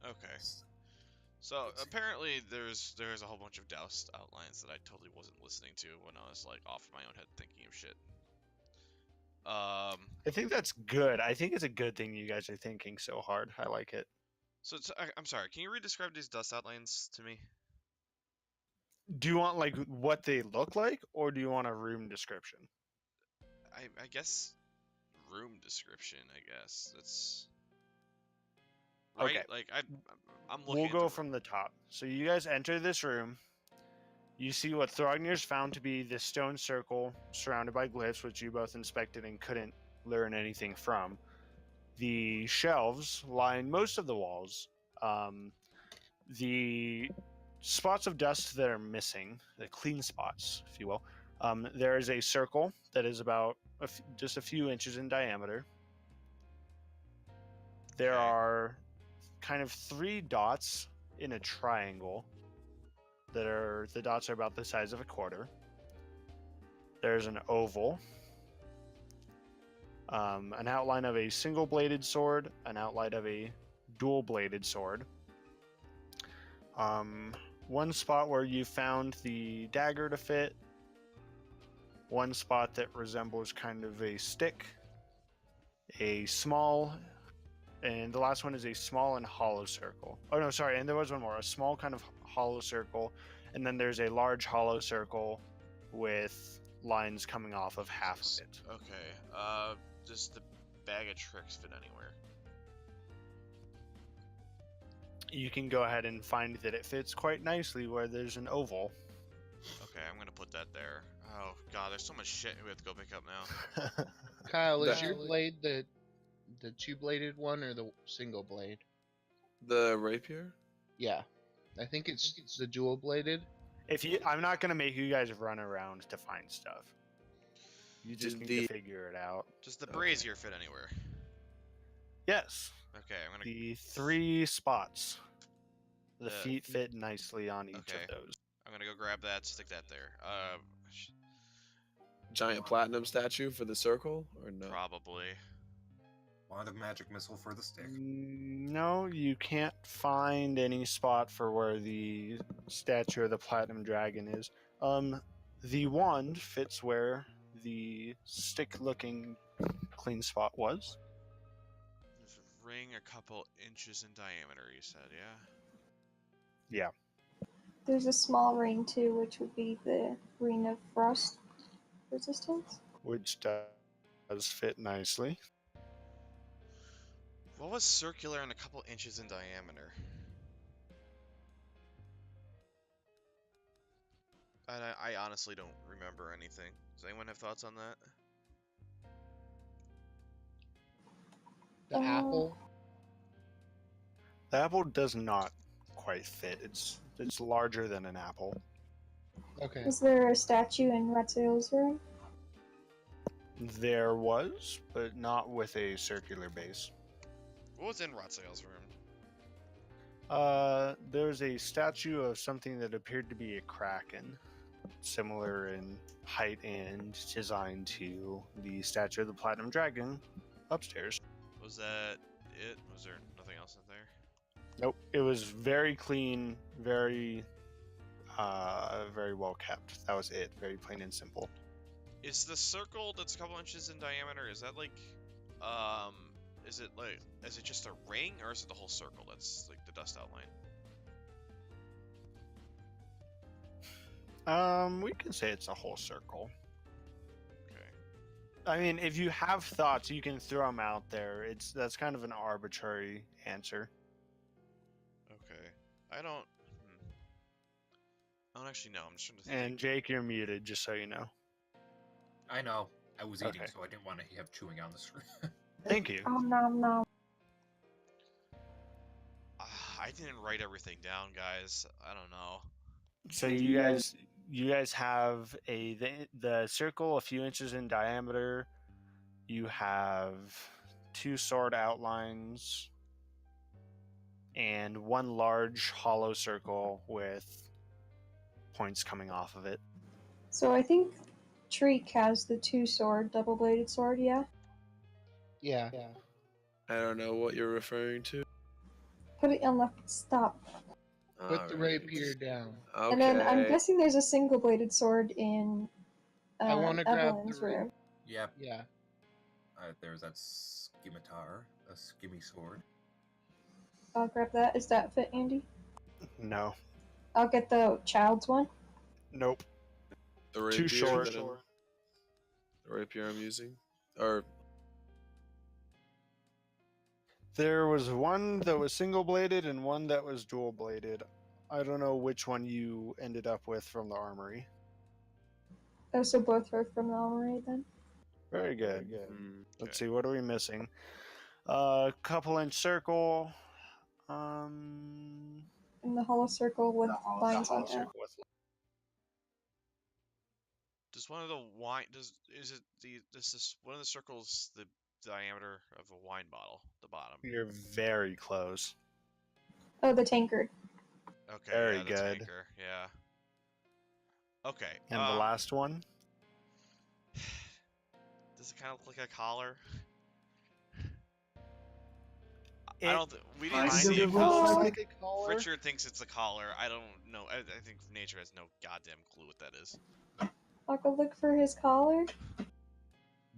Okay. So apparently there's a whole bunch of doused outlines that I totally wasn't listening to when I was like off in my own head thinking of shit. I think that's good. I think it's a good thing you guys are thinking so hard. I like it. So I'm sorry. Can you re-describe these dust outlines to me? Do you want like what they look like, or do you want a room description? I guess room description, I guess. That's right. Okay. Like I'm looking. We'll at go the... from the top. So you guys enter this room. You see what Thrognir's found to be this stone circle surrounded by glyphs, which you both inspected and couldn't learn anything from. The shelves line most of the walls. The spots of dust that are missing, the clean spots, if you will, there is a circle that is about just a few inches in diameter. There Okay. are kind of 3 dots in a triangle the dots are about the size of a quarter. There's an oval, an outline of a single-bladed sword, an outline of a dual-bladed sword. One spot where you found the dagger to fit, one spot that resembles kind of a stick, a small, and the last one is a small and hollow circle. Oh no, sorry, and there was one more, a small kind of hollow circle, and then there's a large hollow circle with lines coming off of half of it. Okay. Does the bag of tricks fit anywhere? You can go ahead and find that it fits quite nicely where there's an oval. Okay, I'm gonna put that there. Oh god, there's so much shit we have to go pick up now. Kyle, is That- your blade the 2-bladed one or the single blade? The rapier? Yeah, I think it's the dual bladed. I'm not gonna make you guys run around to find stuff. You just Did need the- to figure it out. Does the Okay. brazier fit anywhere? Yes, Okay, I'm gonna. the 3 spots. The The feet fit nicely on each Okay. of those. I'm gonna go grab that. Stick that there. Giant platinum statue for the circle? Or no? Probably. Wand of magic missile for the stick. No, you can't find any spot for where the statue of the platinum dragon is. The wand fits where the stick-looking clean spot was. Ring a couple inches in diameter, you said, yeah? Yeah. There's a small ring too, which would be the ring of frost resistance. Which does fit nicely. What was circular and a couple inches in diameter? I honestly don't remember anything. Does anyone have thoughts on that? The Oh. apple. The apple does not quite fit. It's larger than an apple. Okay. Is there a statue in Ratziel's room? There was, but not with a circular base. What was in Ratziel's room? There's a statue of something that appeared to be a kraken, similar in height and design to the statue of the platinum dragon upstairs. Was that it? Was there nothing else in there? Nope, it was very clean, very well kept. That was it. Very plain and simple. Is the circle that's a couple inches in diameter, is that like, is it just a ring, or is it the whole circle that's like the dust outline? We can say it's a whole circle. Okay. I mean, if you have thoughts, you can throw them out there. That's kind of an arbitrary answer. Okay. I don't actually know. I'm just trying to think. And Jake, you're muted, just so you know. I know. I was eating, Okay. so I didn't want to have chewing on the screen. Thank you. Oh no. I didn't write everything down, guys. I don't know. So you guys have the circle a few inches in diameter. You have 2 sword outlines and 1 large hollow circle with points coming off of it. So I think Treek has the 2-sword, double-bladed sword, yeah? Yeah. I don't know what you're referring to. Put it on the stop. Put the Alright. rapier down. Okay. And then I'm guessing there's a single-bladed sword in I wanna grab the Evelyn's ring. room. Yep. Yeah. There's that scimitar, a skimmy sword. I'll grab that. Is that fit, Andy? No. I'll get the child's one. Nope. The Too rapier short. that I'm- The rapier I'm using? Or There was one that was single bladed and one that was dual bladed. I don't know which one you ended up with from the armory. Oh, so both are from the armory then? Very good. Hmm. Let's see, what are we missing? Couple inch circle. Um, In the hollow circle with lines on it. circle with Does one of the wine does this one of the circles the diameter of a wine bottle? The bottom. You're very close. Oh, the tankard. Okay, Very yeah, the good. tanker, yeah. Okay. And the last one? Does it kind of look like a collar? It I don't. We didn't kind see. of it. looks like a collar. Richard thinks it's a collar. I don't know. I think nature has no goddamn clue what that is. I'll go look for his collar.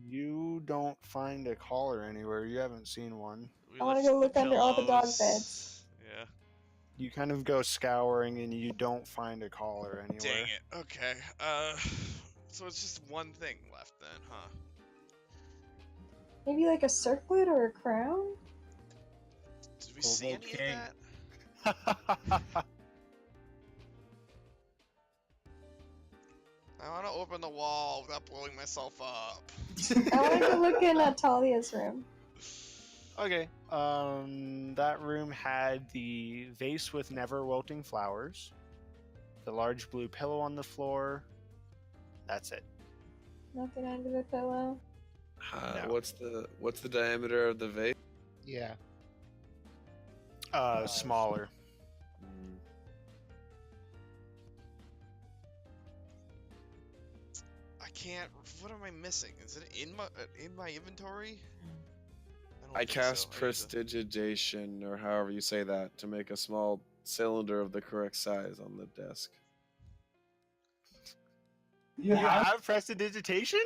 You don't find a collar anywhere. You haven't seen one. We I wanna left go look under all the dog pillows. beds. Yeah. You kind of go scouring and you don't find a collar anywhere. Dang it. Okay. So it's just one thing left then, huh? Maybe like a circlet or a crown? Did we see any King. of that? I want to open the wall without blowing myself up. I want to go look in Talia's room. Okay. That room had the vase with never wilting flowers, the large blue pillow on the floor. That's it. Nothing under the pillow. No. What's the diameter of the vase? Yeah. Smaller. Hmm. I can't. What am I missing? Is it in my inventory? don't I think cast so. I need to- prestidigitation, or however you say that, to make a small cylinder of the correct size on the desk. You have prestidigitation?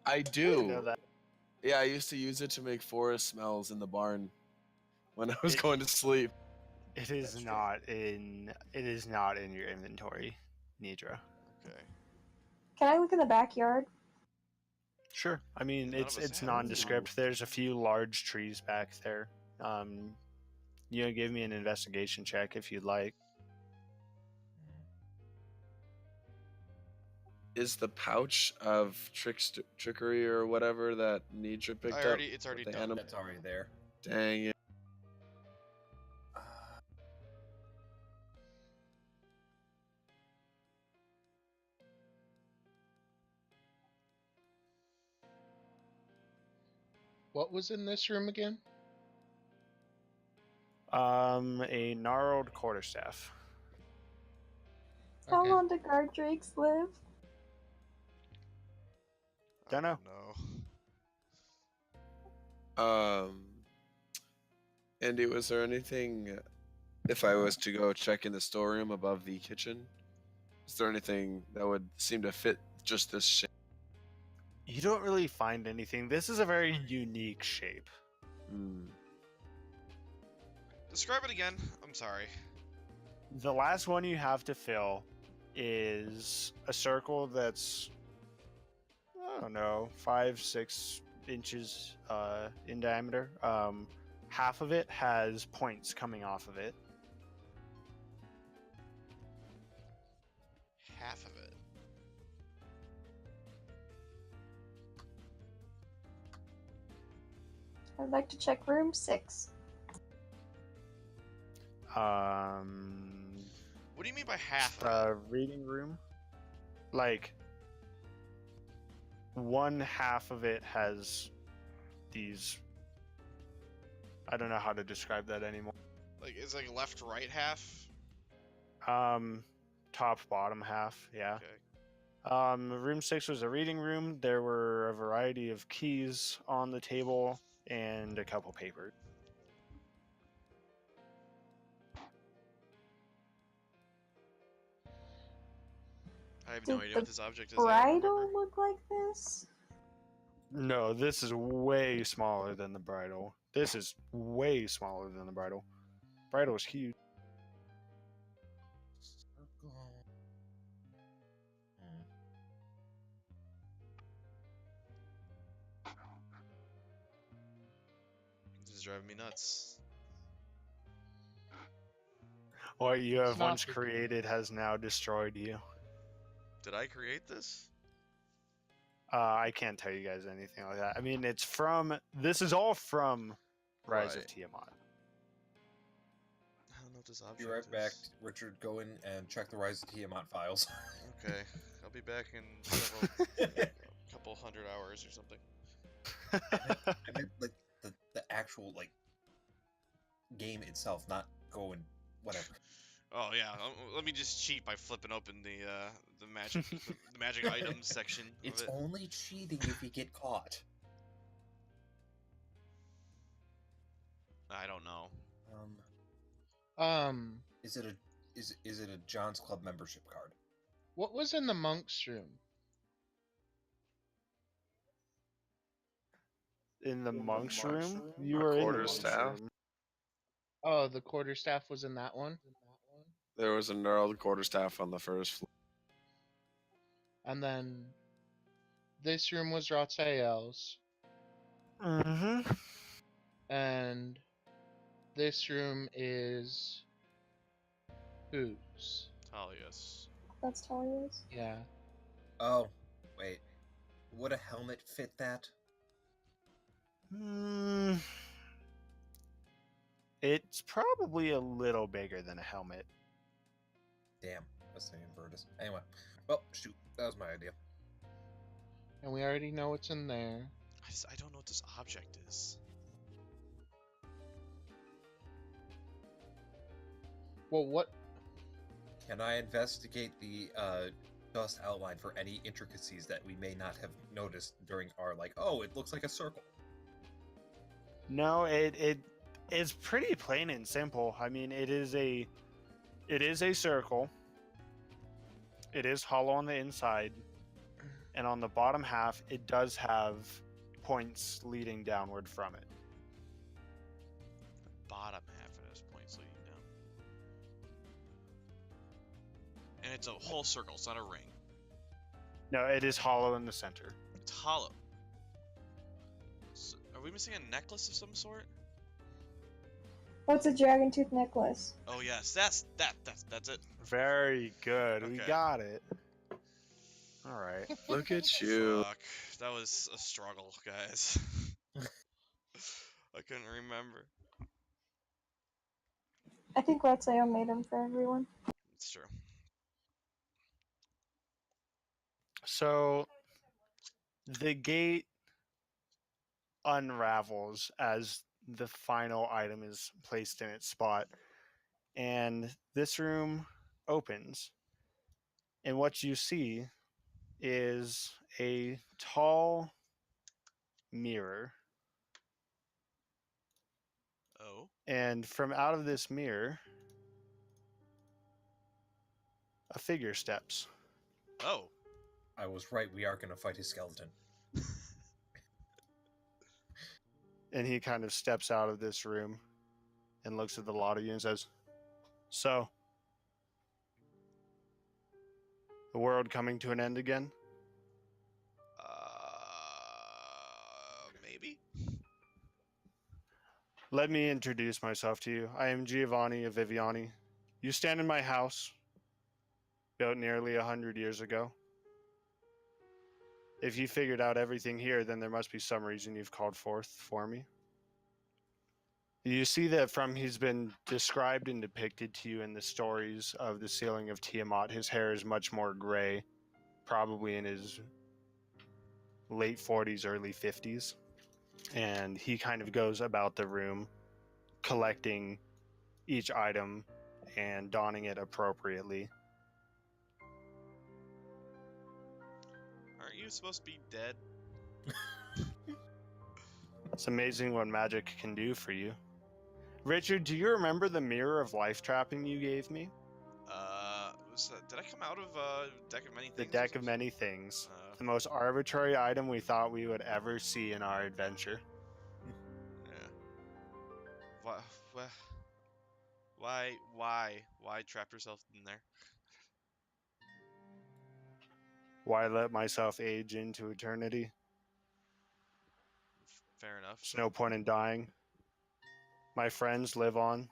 I I do. didn't know that. Yeah, I used to use it to make forest smells in the barn when I was It- going to sleep. It is That's not in. It is not in your inventory, Neidra. Okay. Can I look in the backyard? Sure. I mean, None it's of us it's have. nondescript. There's a few large trees back there. You know, give me an investigation check if you'd like. Is the pouch of trickery or whatever that Neidra picked up? It's already with the done. animal- That's already there. Dang it. What was in this room again? A gnarled quarterstaff. How Okay. long do guard drakes live? Dunno. No. Andy, was there anything, if I was to go check in the storeroom above the kitchen, is there anything that would seem to fit just this shape? You don't really find anything. This is a very unique shape. Hmm. Describe it again. I'm sorry. The last one you have to fill is a circle that's, I don't know, 5-6 inches in diameter. Half of it has points coming off of it. Half of it. I'd like to check room 6. What do you mean by half of it? Reading room. Like, one half of it has these. I don't know how to describe that anymore. Like, is it like left, right half? Top, bottom half, yeah. Okay. Room 6 was a reading room. There were a variety of keys on the table and a couple papers. I have no Did idea the what this object is. I don't Bridal remember. look like this? No, this is way smaller than the bridal. This is way smaller than the bridal. Bridal is huge. Does is driving me nuts. What you have not once the- created has now destroyed you. Did I create this? I can't tell you guys anything like that. I mean, it's from. This is all from Rise of Right. Tiamat. I don't know what this object Be right back, is. Richard. Go in and check the Rise of Tiamat files. Okay, I'll be back in a couple hundred hours or something. I meant like the actual like game itself, not go and whatever. Oh yeah, let me just cheat by flipping open the magic the magic items section It's of it. only cheating if you get caught. I don't know. Is it a John's Club membership card? What was in the monk's room? In the monk's room? You were in the monk's quarterstaff. room. Oh, the quarterstaff was in that one. There was a gnarled quarterstaff on the first floor. And then this room was Ratzael's. Mm-hmm. And this room is whose? Talius. That's Talia's. Yeah. Oh, wait. Would a helmet fit that? It's probably a little bigger than a helmet. Damn, I was saying Virtus. Anyway, well, shoot, that was my idea. And we already know what's in there. I don't know what this object is. Well, what? Can I investigate the dust outline for any intricacies that we may not have noticed during our like? Oh, it looks like a circle. No, it's pretty plain and simple. I mean, it is a circle. It is hollow on the inside, and on the bottom half, it does have points leading downward from it. Bottom half of those points leading down. And it's a whole circle, it's not a ring. No, it is hollow in the center. It's hollow. So, are we missing a necklace of some sort? What's a dragon tooth necklace? Oh yes, that's it. Very good. We Okay. got it. All right. Look at you. Fuck, that was a struggle, guys. I couldn't remember. I think Ratzael made them for everyone. It's true. So the gate unravels as the final item is placed in its spot, and this room opens. And what you see is a tall mirror. Oh. And from out of this mirror, a figure steps. Oh. I was right. We are going to fight his skeleton. And he kind of steps out of this room and looks at the lot of you and says, "So, the world coming to an end again?" Maybe? Let me introduce myself to you. I am Giovanni of Viviani. You stand in my house, built nearly 100 years ago. If you figured out everything here, then there must be some reason you've called forth for me. You see that he's been described and depicted to you in the stories of the Sealing of Tiamat. His hair is much more gray, probably in his late 40s, early 50s. And he kind of goes about the room, collecting each item and donning it appropriately. Aren't you supposed to be dead? It's amazing what magic can do for you. Richard, do you remember the mirror of life trapping you gave me? Did I come out of deck of many The things? or deck of something? many things. The most arbitrary item we thought we would ever see in our adventure. Yeah. Why trap yourself in there? Why let myself age into eternity? Fair enough. There's no point in dying. my friends live on,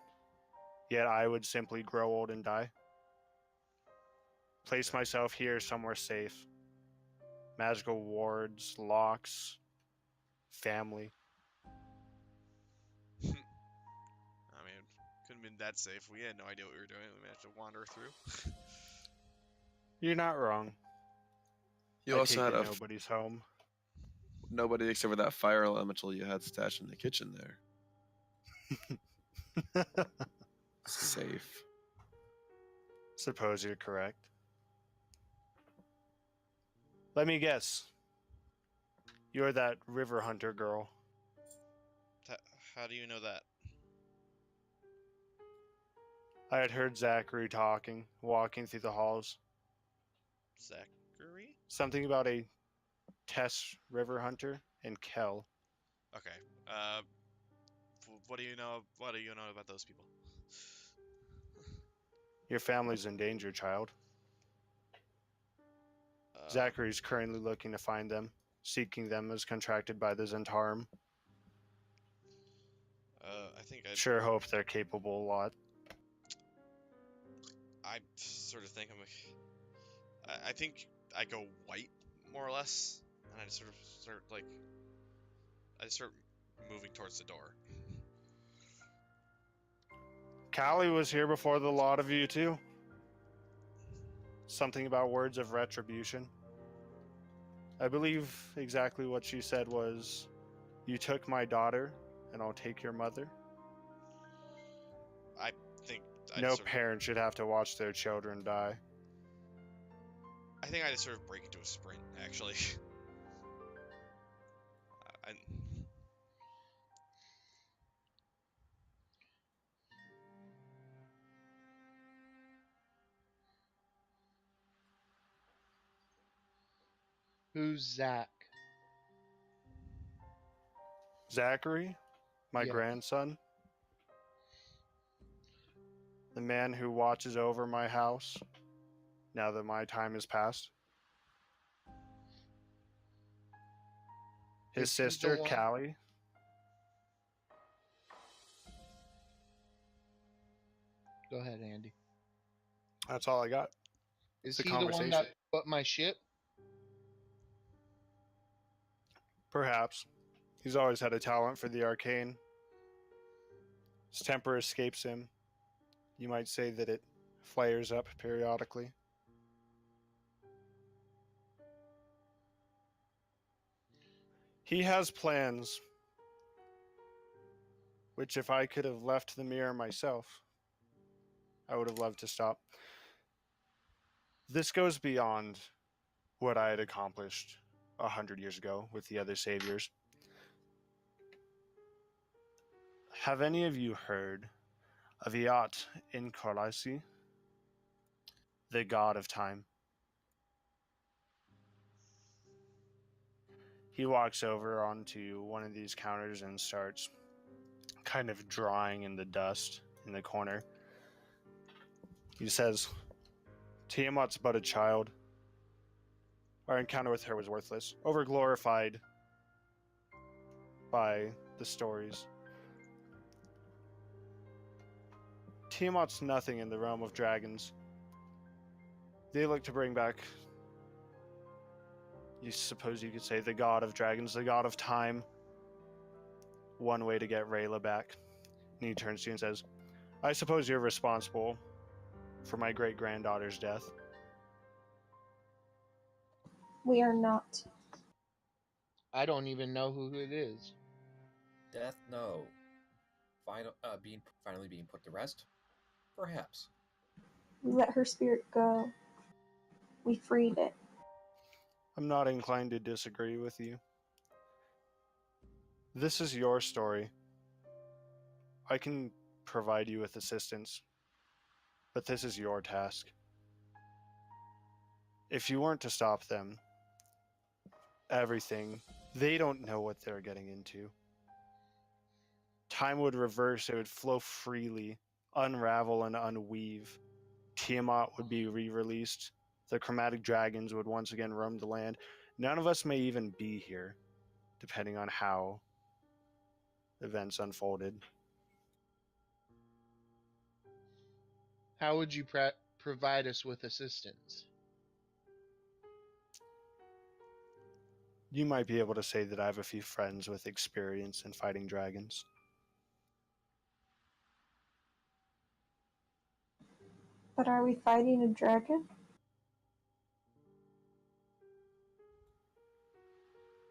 yet I would simply grow old and die. Place myself here somewhere safe. Magical wards, locks, family. I mean, couldn't have been that safe. We had no idea what we were doing. We managed to wander through. You're not wrong. You I also take had it a nobody's home. nobody except for that fire elemental you had stashed in the kitchen there. Safe. Suppose you're correct. Let me guess. You're that river hunter girl. How do you know that? I had heard Zachary talking, walking through the halls. Zachary? Something about a Tess river hunter and Kel. Okay. What do you know? What do you know about those people? Your family's in danger, child. Uh, Zachary's currently looking to find them, seeking them as contracted by the Zentarum. I think Sure hope they're capable a lot. I sort of think I think I go white more or less, and I just sort of start moving towards the door. Callie was here before the lot of you too. Something about words of retribution. I believe exactly what she said was, "You took my daughter, and I'll take your mother." I think No parent should have to watch their children die. I think I just sort of break into a sprint, actually. I, Who's Zach? Zachary, my Yes. grandson, the man who watches over my house now that my time has passed. His Is he the sister, one- Callie. Go ahead, Andy. That's all I got. Is The he the one conversation. that put my ship? Perhaps. He's always had a talent for the arcane. His temper escapes him. You might say that it flares up periodically. He has plans, which if I could have left the mirror myself, I would have loved to stop. This goes beyond what I had accomplished 100 years ago with the other saviors. Have any of you heard of Iat in Korlasi, the god of time? He walks over onto one of these counters and starts kind of drawing in the dust in the corner. He says, "Tiamat's but a child. Our encounter with her was worthless, overglorified by the stories. Tiamat's nothing in the realm of dragons. They look to bring back, you suppose you could say, the god of dragons, the god of time. One way to get Rayla back." And he turns to you and says, "I suppose you're responsible for my great-granddaughter's death." We are not. I don't even know who it is. Death, no. Finally being put to rest? Perhaps. We let her spirit go. We freed it. I'm not inclined to disagree with you. This is your story. I can provide you with assistance, but this is your task. If you weren't to stop them, everything, they don't know what they're getting into. Time would reverse, it would flow freely, unravel and unweave. Tiamat would be re-released. The chromatic dragons would once again roam the land. None of us may even be here, depending on how events unfolded. How would you provide us with assistance? You might be able to say that I have a few friends with experience in fighting dragons. But are we fighting a dragon?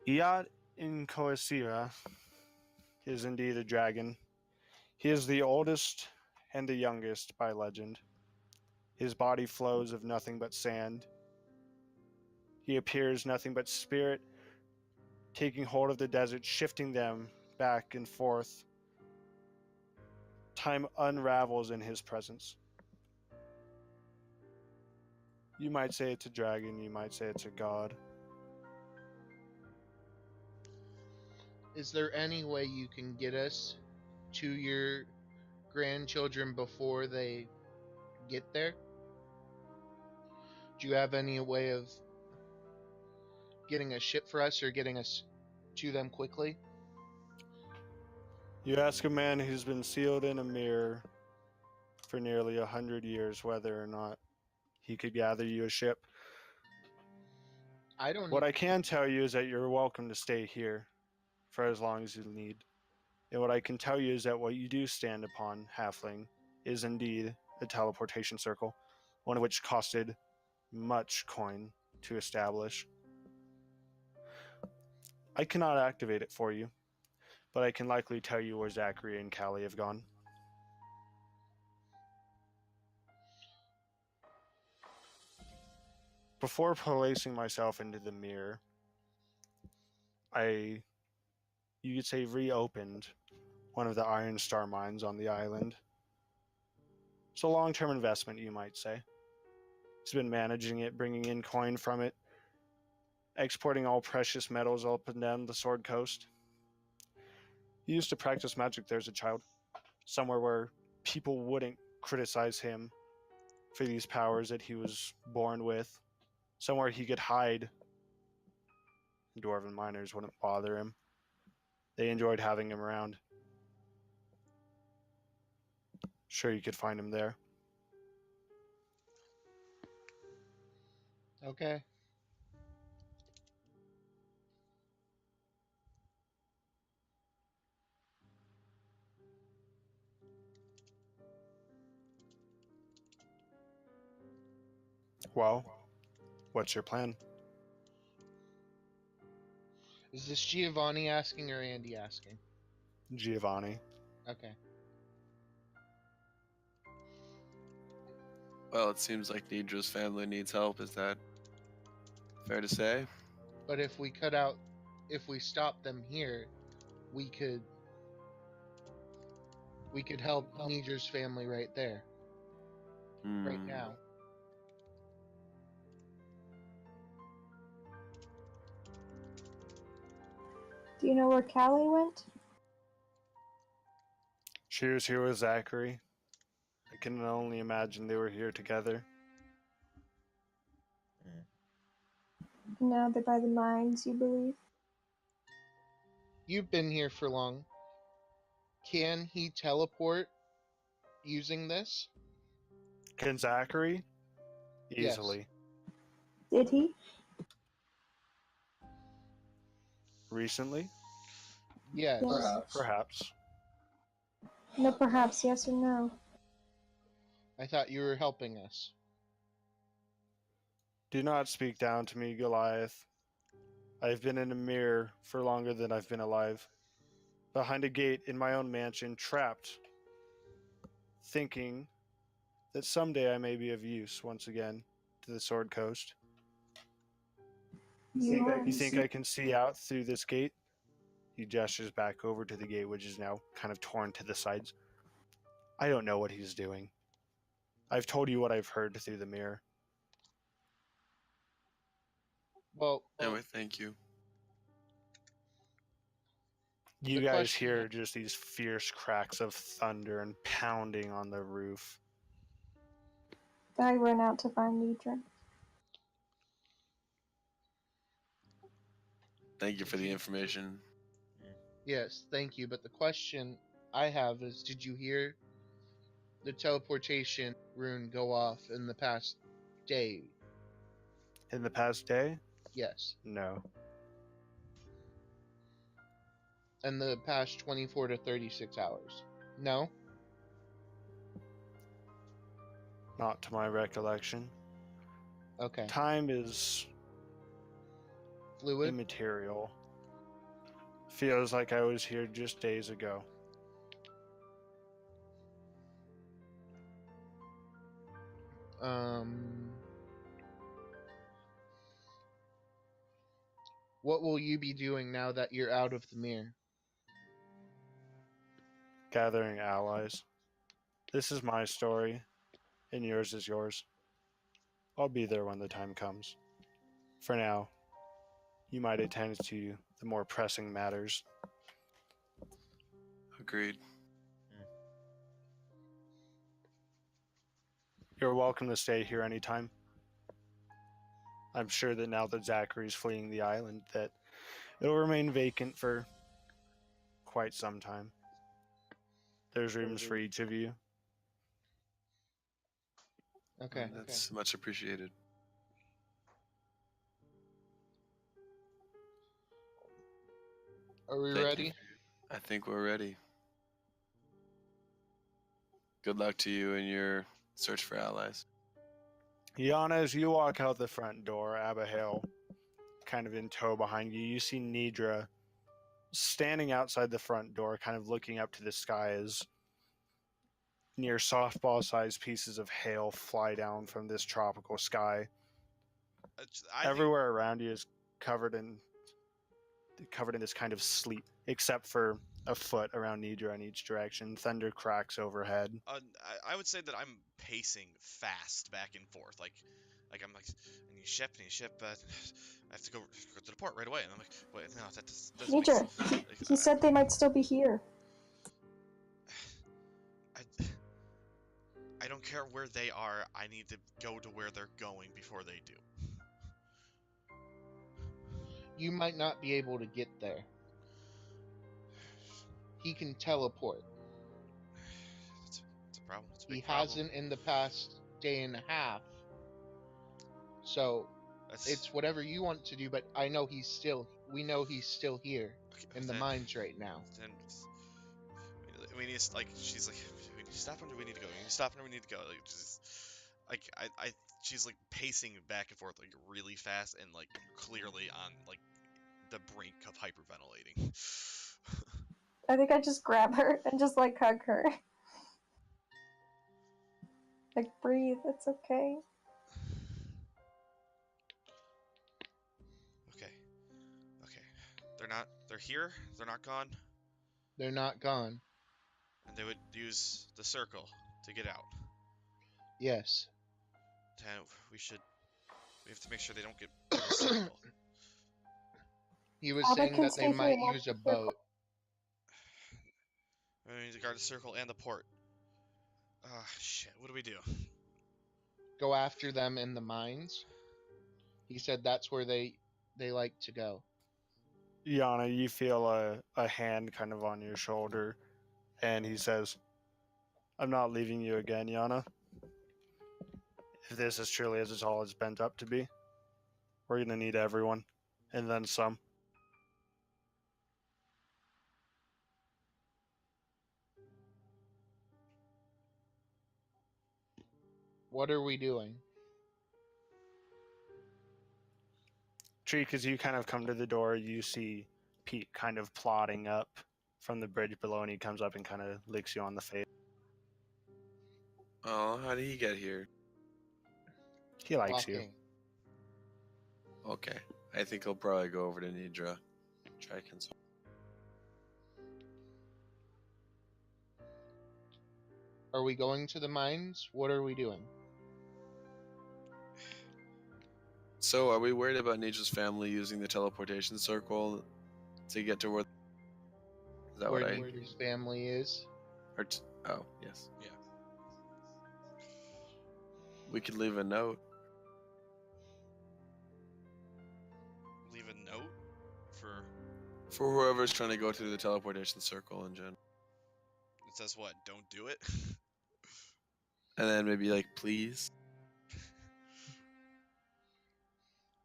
Iat in Koesira is indeed a dragon. He is the oldest and the youngest by legend. His body flows of nothing but sand. He appears nothing but spirit, taking hold of the desert, shifting them back and forth. Time unravels in his presence. You might say it's a dragon, you might say it's a god. Is there any way you can get us to your grandchildren before they get there? Do you have any way of getting a ship for us or getting us to them quickly? You ask a man who's been sealed in a mirror for nearly 100 years whether or not he could gather you a ship. I don't. What I can tell you is that you're welcome to stay here for as long as you need. And what I can tell you is that what you do stand upon, halfling, is indeed a teleportation circle, one of which costed much coin to establish. I cannot activate it for you, but I can likely tell you where Zachary and Callie have gone. Before placing myself into the mirror, you could say, reopened one of the Iron Star mines on the island. It's a long-term investment, you might say. He's been managing it, bringing in coin from it, exporting all precious metals up and down the Sword Coast. He used to practice magic there as a child, somewhere where people wouldn't criticize him for these powers that he was born with, somewhere he could hide. Dwarven miners wouldn't bother him. They enjoyed having him around. Sure, you could find him there. Okay. Well, what's your plan? Is this Giovanni asking or Andy asking? Giovanni. Okay. Well, it seems like Neidra's family needs help. Is that fair to say? But if we stop them here, we could help Neidra's family right there, right now. Do you know where Callie went? She was here with Zachary. I can only imagine they were here together. Now they're by the mines, you believe? You've been here for long. Can he teleport using this? Can Zachary? Yes. Easily. Did he? Recently? Yes. Yes. Perhaps. No, perhaps yes or no. I thought you were helping us. Do not speak down to me, Goliath. I've been in a mirror for longer than I've been alive. Behind a gate in my own mansion, trapped, thinking that someday I may be of use once again to the Sword Coast. You think I can see out through this gate? He gestures back over to the gate, which is now kind of torn to the sides. I don't know what he's doing. I've told you what I've heard through the mirror. Well, Anyway, thank you. You The guys question- hear just these fierce cracks of thunder and pounding on the roof. I run out to find Neidra. Thank you for the information. yes, thank you. But the question I have is, did you hear the teleportation rune go off in the past day? In the past day? Yes. No. In the past 24 to 36 hours? No? Not to my recollection. Okay. Time is Fluid? immaterial. Feels like I was here just days ago. What will you be doing now that you're out of the mirror? Gathering allies. This is my story, and yours is yours. I'll be there when the time comes. For now, you might attend to the more pressing matters. Agreed. You're welcome to stay here anytime. I'm sure that now that Zachary's fleeing the island, that it'll remain vacant for quite some time. There's rooms for each of you. Okay. That's much appreciated. Are we Thank you. ready? I think we're ready. Good luck to you in your search for allies. Yana, as you walk out the front door, Abihail kind of in tow behind you, you see Neidra standing outside the front door, kind of looking up to the sky as near softball-sized pieces of hail fly down from this tropical sky. Everywhere around you is covered in this kind of sleep, except for a foot around Neidra in each direction. Thunder cracks overhead. I would say that I'm pacing fast back and forth, like I'm like, I need a ship. I have to go to the port right away. And I'm like, wait, no, that doesn't make Neidra, sense. he said they might still be here. I don't care where they are. I need to go to where they're going before they do. You might not be able to get there. He can teleport. It's a problem. It's a He big problem. hasn't in the past day and a half. So it's whatever you want to do, but we know he's still here in the mines right now. Then we need to, like, she's like, we need to stop him. We need to go. We need to stop him. We need to go. Like, just like she's like pacing back and forth like really fast and like clearly on like the brink of hyperventilating. I think I just grab her and just like hug her. Like, breathe, it's okay. Okay. They're here. They're not gone. They're not gone. And they would use the circle to get out. Yes. Then we have to make sure they don't get in the circle. He was Abba saying can that stay they here might and watch use a the circle. boat. We need to guard the circle and the port. Shit. What do we do? Go after them in the mines. He said that's where they like to go. Yana, you feel a hand kind of on your shoulder, and he says, I'm not leaving you again, Yana. If this is truly as it's all it's bent up to be, we're going to need everyone, and then some. What are we doing? Treek, as you kind of come to the door, you see Pete kind of plodding up from the bridge below, and he comes up and kind of licks you on the face. Oh, how did he get here? He likes you. Walking. Okay. I think I'll probably go over to Neidra. Try console. Are we going to the mines? What are we doing? So, are we worried about Neidra's family using the teleportation circle to get to where? Is that Where what I? Nedra's family is? Oh, yes. Yeah. We could leave a note. Leave a note For whoever's trying to go through the teleportation circle in general. It says what? Don't do it. And then maybe like, please.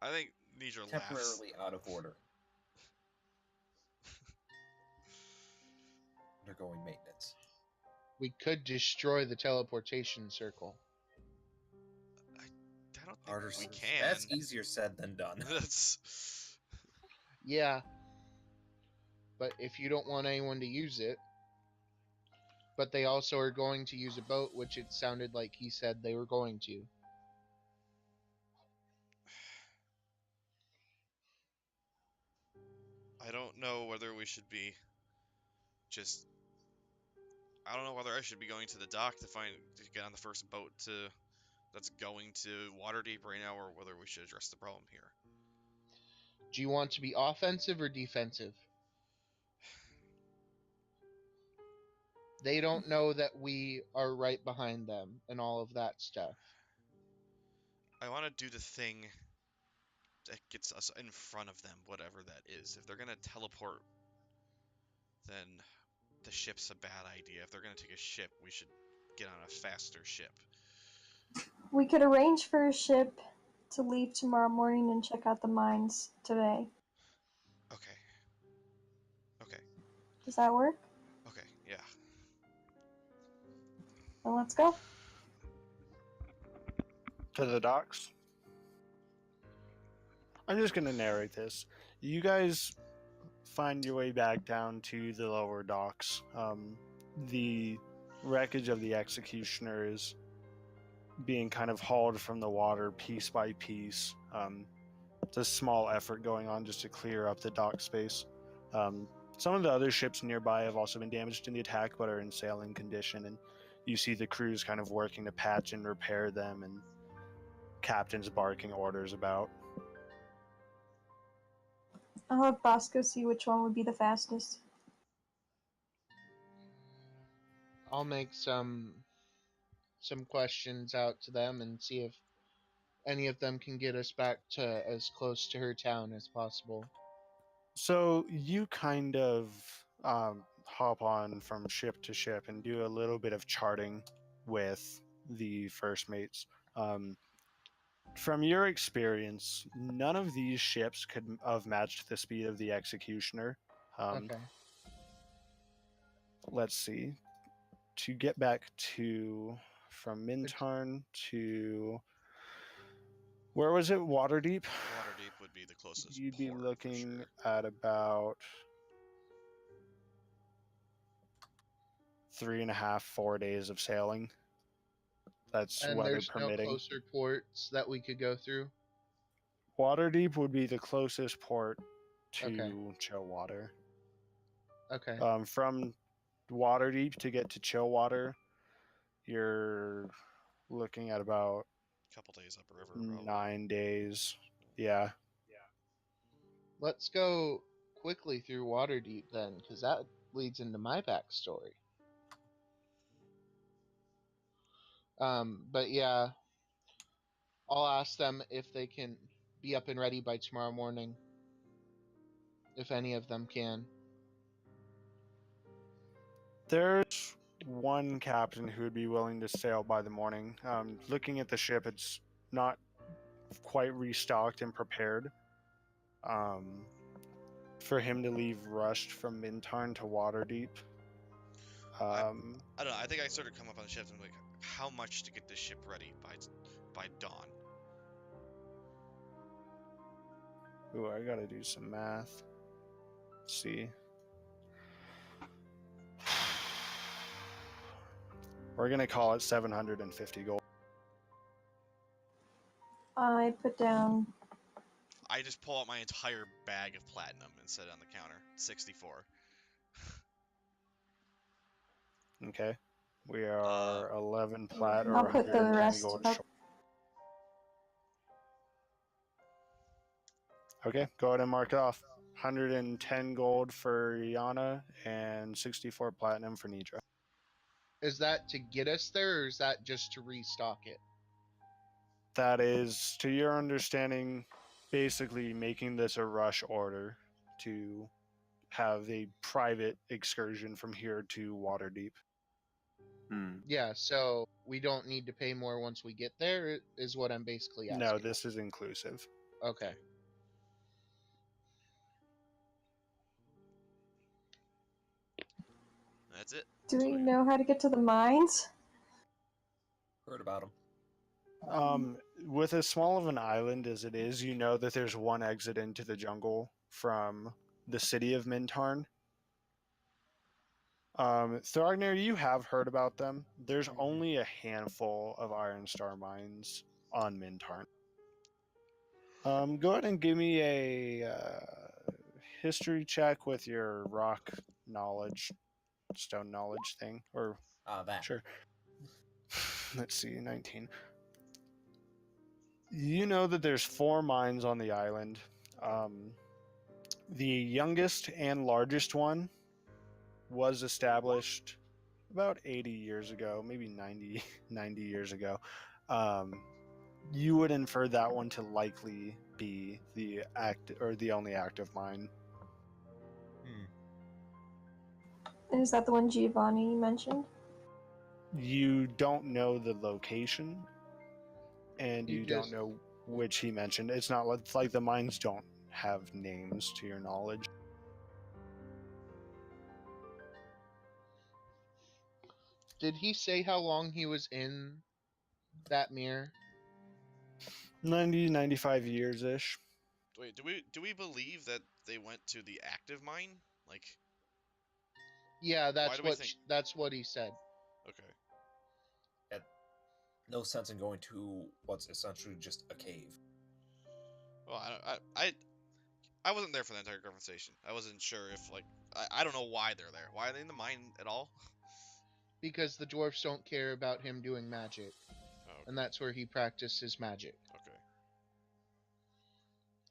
I think Neidra laughs. Temporarily out of order. Undergoing maintenance. We could destroy the teleportation circle. I don't think Harder we said- can. That's easier said than done. That's Yeah. But if you don't want anyone to use it, but they also are going to use a boat, which it sounded like he said they were going to. I don't know whether we should be just. I don't know whether I should be going to the dock to get on the first boat that's going to Waterdeep right now, or whether we should address the problem here. Do you want to be offensive or defensive? They don't know that we are right behind them and all of that stuff. I want to do the thing that gets us in front of them, whatever that is. If they're gonna teleport, then the ship's a bad idea. If they're gonna take a ship, we should get on a faster ship. We could arrange for a ship to leave tomorrow morning and check out the mines today. Okay. Okay. Does that work? Okay. Yeah. Then let's go. To the docks. I'm just going to narrate this. You guys find your way back down to the lower docks. The wreckage of the executioner is being kind of hauled from the water piece by piece. It's a small effort going on just to clear up the dock space. Some of the other ships nearby have also been damaged in the attack but are in sailing condition, and you see the crews kind of working to patch and repair them, and captains barking orders about. I'll have Bosco see which one would be the fastest. I'll make some questions out to them and see if any of them can get us back to as close to her town as possible. So you kind of hop on from ship to ship and do a little bit of charting with the first mates. From your experience, none of these ships could have matched the speed of the executioner. Okay. Let's see. To get back from Mintarn to, where was it? Waterdeep? Waterdeep would be the closest. You'd be port, for looking sure. at about 3.5, 4 days of sailing. That's And weather there's permitting. no closer ports that we could go through? Waterdeep would be the closest port to Okay. Chillwater. Okay. From Waterdeep to get to Chillwater, you're looking at about Couple days upriver. Probably. 9 days. Yeah. Let's go quickly through Waterdeep then, because that leads into my backstory. But yeah, I'll ask them if they can be up and ready by tomorrow morning. If any of them can. There's one captain who would be willing to sail by the morning. Looking at the ship, it's not quite restocked and prepared. For him to leave rushed from Mintarn to Waterdeep. I don't know. I think I sort of come up on the ship and I'm like, how much to get this ship ready by dawn? Ooh, I gotta do some math. Let's see. We're gonna call it 750 gold. I put down. I just pull out my entire bag of platinum and set it on the counter. 64. Okay. We are 11 plat or I'll put the 110 rest gold up. short. Okay, go ahead and mark it off. 110 gold for Yana and 64 platinum for Neidra. Is that to get us there, or is that just to restock it? That is, to your understanding, basically making this a rush order to have a private excursion from here to Waterdeep. Hmm. Yeah, so we don't need to pay more once we get there, is what I'm basically asking. No, this is inclusive. Okay. That's it. Do That's we all I got. know how to get to the mines? Heard about them. With as small of an island as it is, you know that there's one exit into the jungle from the city of Mintarn. Throgner, you have heard about them. There's only a handful of Iron Star mines on Mintarn. Go ahead and give me a history check with your rock knowledge, stone knowledge thing, or That. sure. Let's see, 19. You know that there's 4 mines on the island. The youngest and largest one was established about 80 years ago, maybe 90 years ago. You would infer that one to likely be the only active mine. And is that the one Giovanni mentioned? You don't know the location, and You you don't just- know which he mentioned. It's not like the mines don't have names to your knowledge. Did he say how long he was in that mirror? 95 years ish. Wait, do we believe that they went to the active mine? Like, Yeah, do we that's what he said. okay. No sense in going to what's essentially just a cave. Well, I wasn't there for the entire conversation. I wasn't sure if I don't know why they're there. Why are they in the mine at all? Because the dwarfs don't care about him doing magic, Oh, okay. and that's where he practiced his magic. Okay.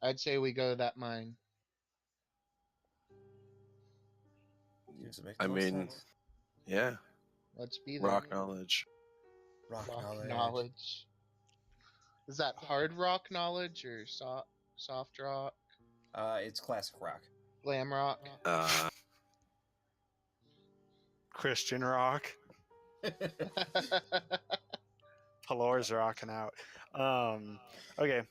I'd say we go to that mine. Seems to make I the most mean, sense. yeah, Let's be there. rock knowledge. Rock Rock knowledge. Is that hard rock knowledge or soft rock? It's classic rock. Glam rock? Christian rock. Palor's rocking out. Okay,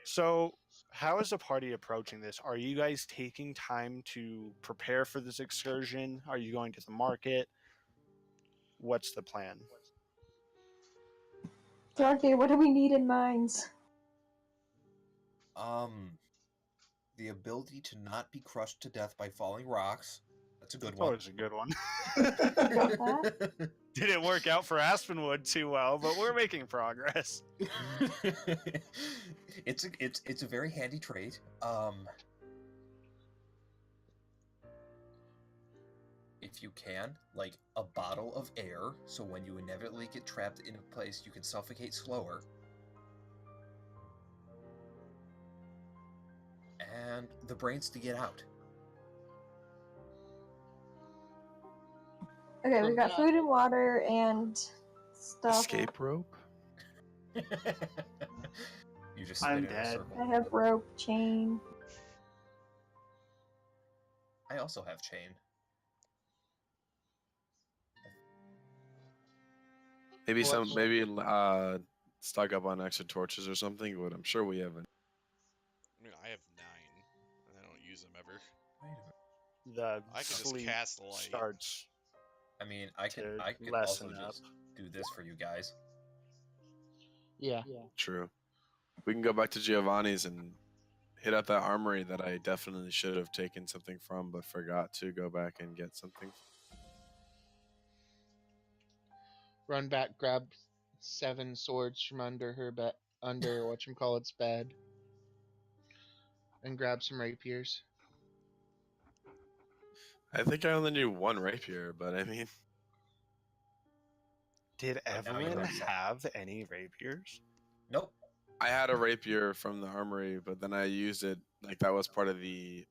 so how is the party approaching this? Are you guys taking time to prepare for this excursion? Are you going to the market? What's the plan? Dorothy, what do we need in mines? The ability to not be crushed to death by falling rocks. That's a good Oh, one. it's a good one. that? Didn't work out for Aspenwood too well, but we're making progress. It's a very handy trait. If you can, like a bottle of air, so when you inevitably get trapped in a place, you can suffocate slower. And the brains to get out. Okay, we got food and water and stuff. Escape rope? You just I'm spin in a dead. circle. I have rope, chain. I also have chain. Maybe Well, stock up on extra torches or something, but I'm sure we haven't. I mean, I have 9, and I don't use them ever. Wait a minute. The I can just sleep cast light. starts. I mean, I could To also lessen up. just do this for you guys. Yeah. True. We can go back to Giovanni's and hit up that armory that I definitely should have taken something from, but forgot to go back and get something. Run back, grab 7 swords from under her under whatchamacallit's bed. And grab some rapiers. I think I only need 1 rapier, but I mean, Did But now you Evelyn have some. have any rapiers? Nope. I had a rapier from the armory, but then I used it like that was part of the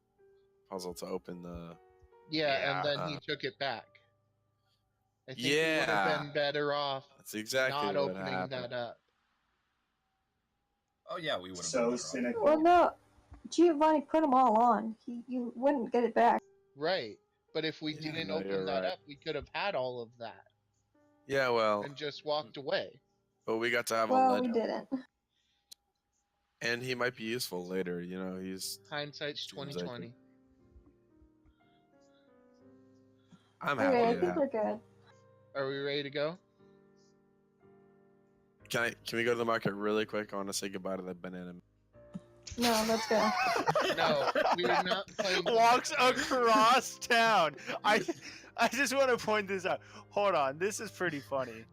puzzle to open the. Yeah, and then he took it back. I think he would Yeah. have been better off That's exactly not what opening happened. that up. Oh yeah, we would have. So been better off. cynical. Well, no. Giovanni put them all on. You wouldn't get it back. Right. But if we Yeah, didn't no, open you're that right. up, we could have had all of that. Yeah, well, and just walked away. but we got to have a Well, legend, we didn't. and he might be useful later. You know, he's. Hindsight's Seems like 2020. I'm Okay, happy. I to think have- we're good. Are we ready to go? Can we go to the market really quick? I want to say goodbye to the banana. No, let's go. No, we're not playing. Walks across town. I just want to point this out. Hold on, this is pretty funny.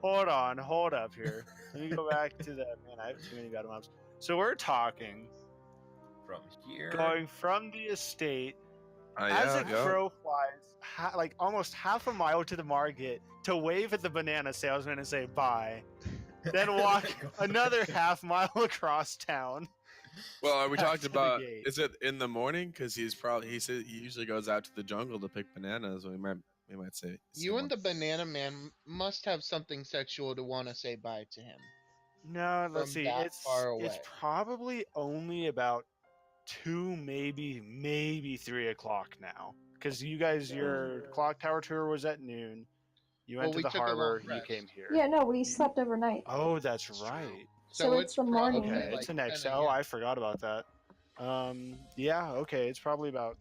Hold up here. Let me go back to the man. I have too many bad maps. So we're talking From here. going from the estate Oh as yeah, a go. crow flies, like almost half a mile to the market to wave at the banana salesman and say bye. Then walk another half mile across town. Well, are we back talking to the about? gate. Is it in the morning? Because he said he usually goes out to the jungle to pick bananas. We might say. You and the banana man must have something sexual to want to say bye to him. No, let's From see. that It's far away. probably only about 2, maybe 3 o'clock now. Because you guys, your clock tower tour was at noon. You went Well, to we the took a long harbor. You rest. came here. Yeah, no, we slept overnight. Oh, that's That's true. right. So it's the morning. probably Okay, like it's the next. 10 Oh, a.m. I forgot about that. Yeah. Okay, it's probably about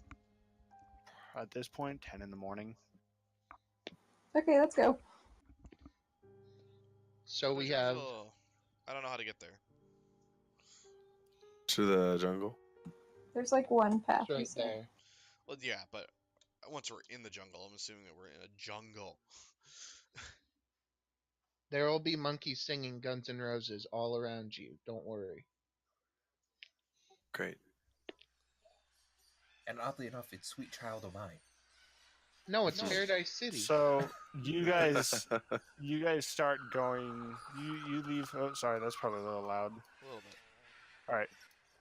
at this point 10 in the morning. Okay, let's go. So we There's have. also- I don't know how to get there. To the jungle. There's like one path. It's right we said. there. Well, yeah, but once we're in the jungle, I'm assuming that we're in a jungle. There will be monkeys singing Guns N' Roses all around you. Don't worry. Great. And oddly enough, it's Sweet Child of Mine. No, it's No. Paradise City. So you guys start going. You leave. Oh, sorry, that's probably a little loud. A little bit. All right.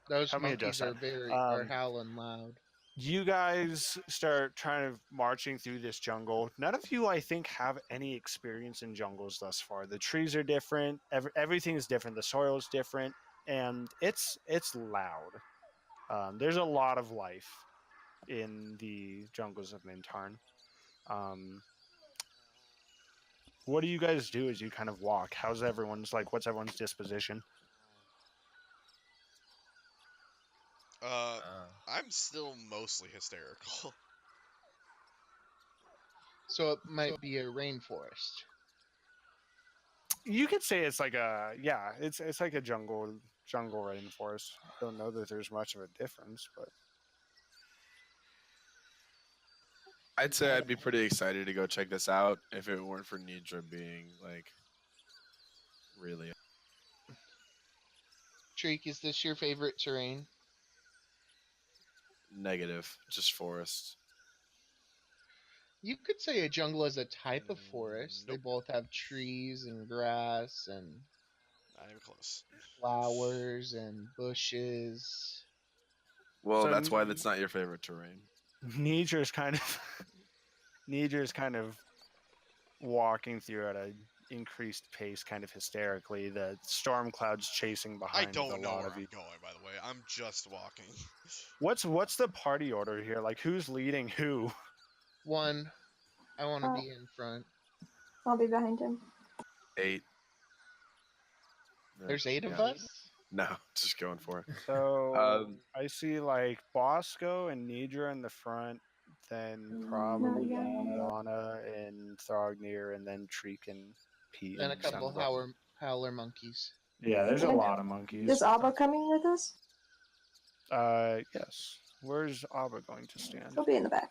Those help me adjust monkeys that. are howling loud. You guys start trying to marching through this jungle. None of you, I think, have any experience in jungles thus far. The trees are different. Everything is different. The soil is different, and it's loud. There's a lot of life in the jungles of Mintarn. What do you guys do as you kind of walk? What's everyone's disposition? I'm still mostly hysterical. So it might be a rainforest. You could say it's like it's like a jungle rainforest. I don't know that there's much of a difference, but I'd say I'd be pretty excited to go check this out if it weren't for Neidra being like really. Treek, is this your favorite terrain? Negative, just forest. You could say a jungle is a type of forest. They Nope. both have trees and grass and Not even close. flowers and bushes. Well, So that's why that's not your favorite terrain. Neidra's kind of walking through at an increased pace, kind of hysterically. The storm clouds chasing I behind don't a know lot where of I'm you. going, by the way. I'm just walking. What's the party order here? Like, who's leading who? One, I want to Oh. be in front. I'll be behind him. 8. No, There's 8 of yeah. us? No, just going for it. So I see like Bosco and Neidra in the front, then probably yeah. Yana and Thrognir, and then Treek and Pete. And a couple sounds like- howler monkeys. Yeah, there's a And lot of monkeys. Is Abba coming with us? Yes. Where's Abba going to stand? He'll be in the back.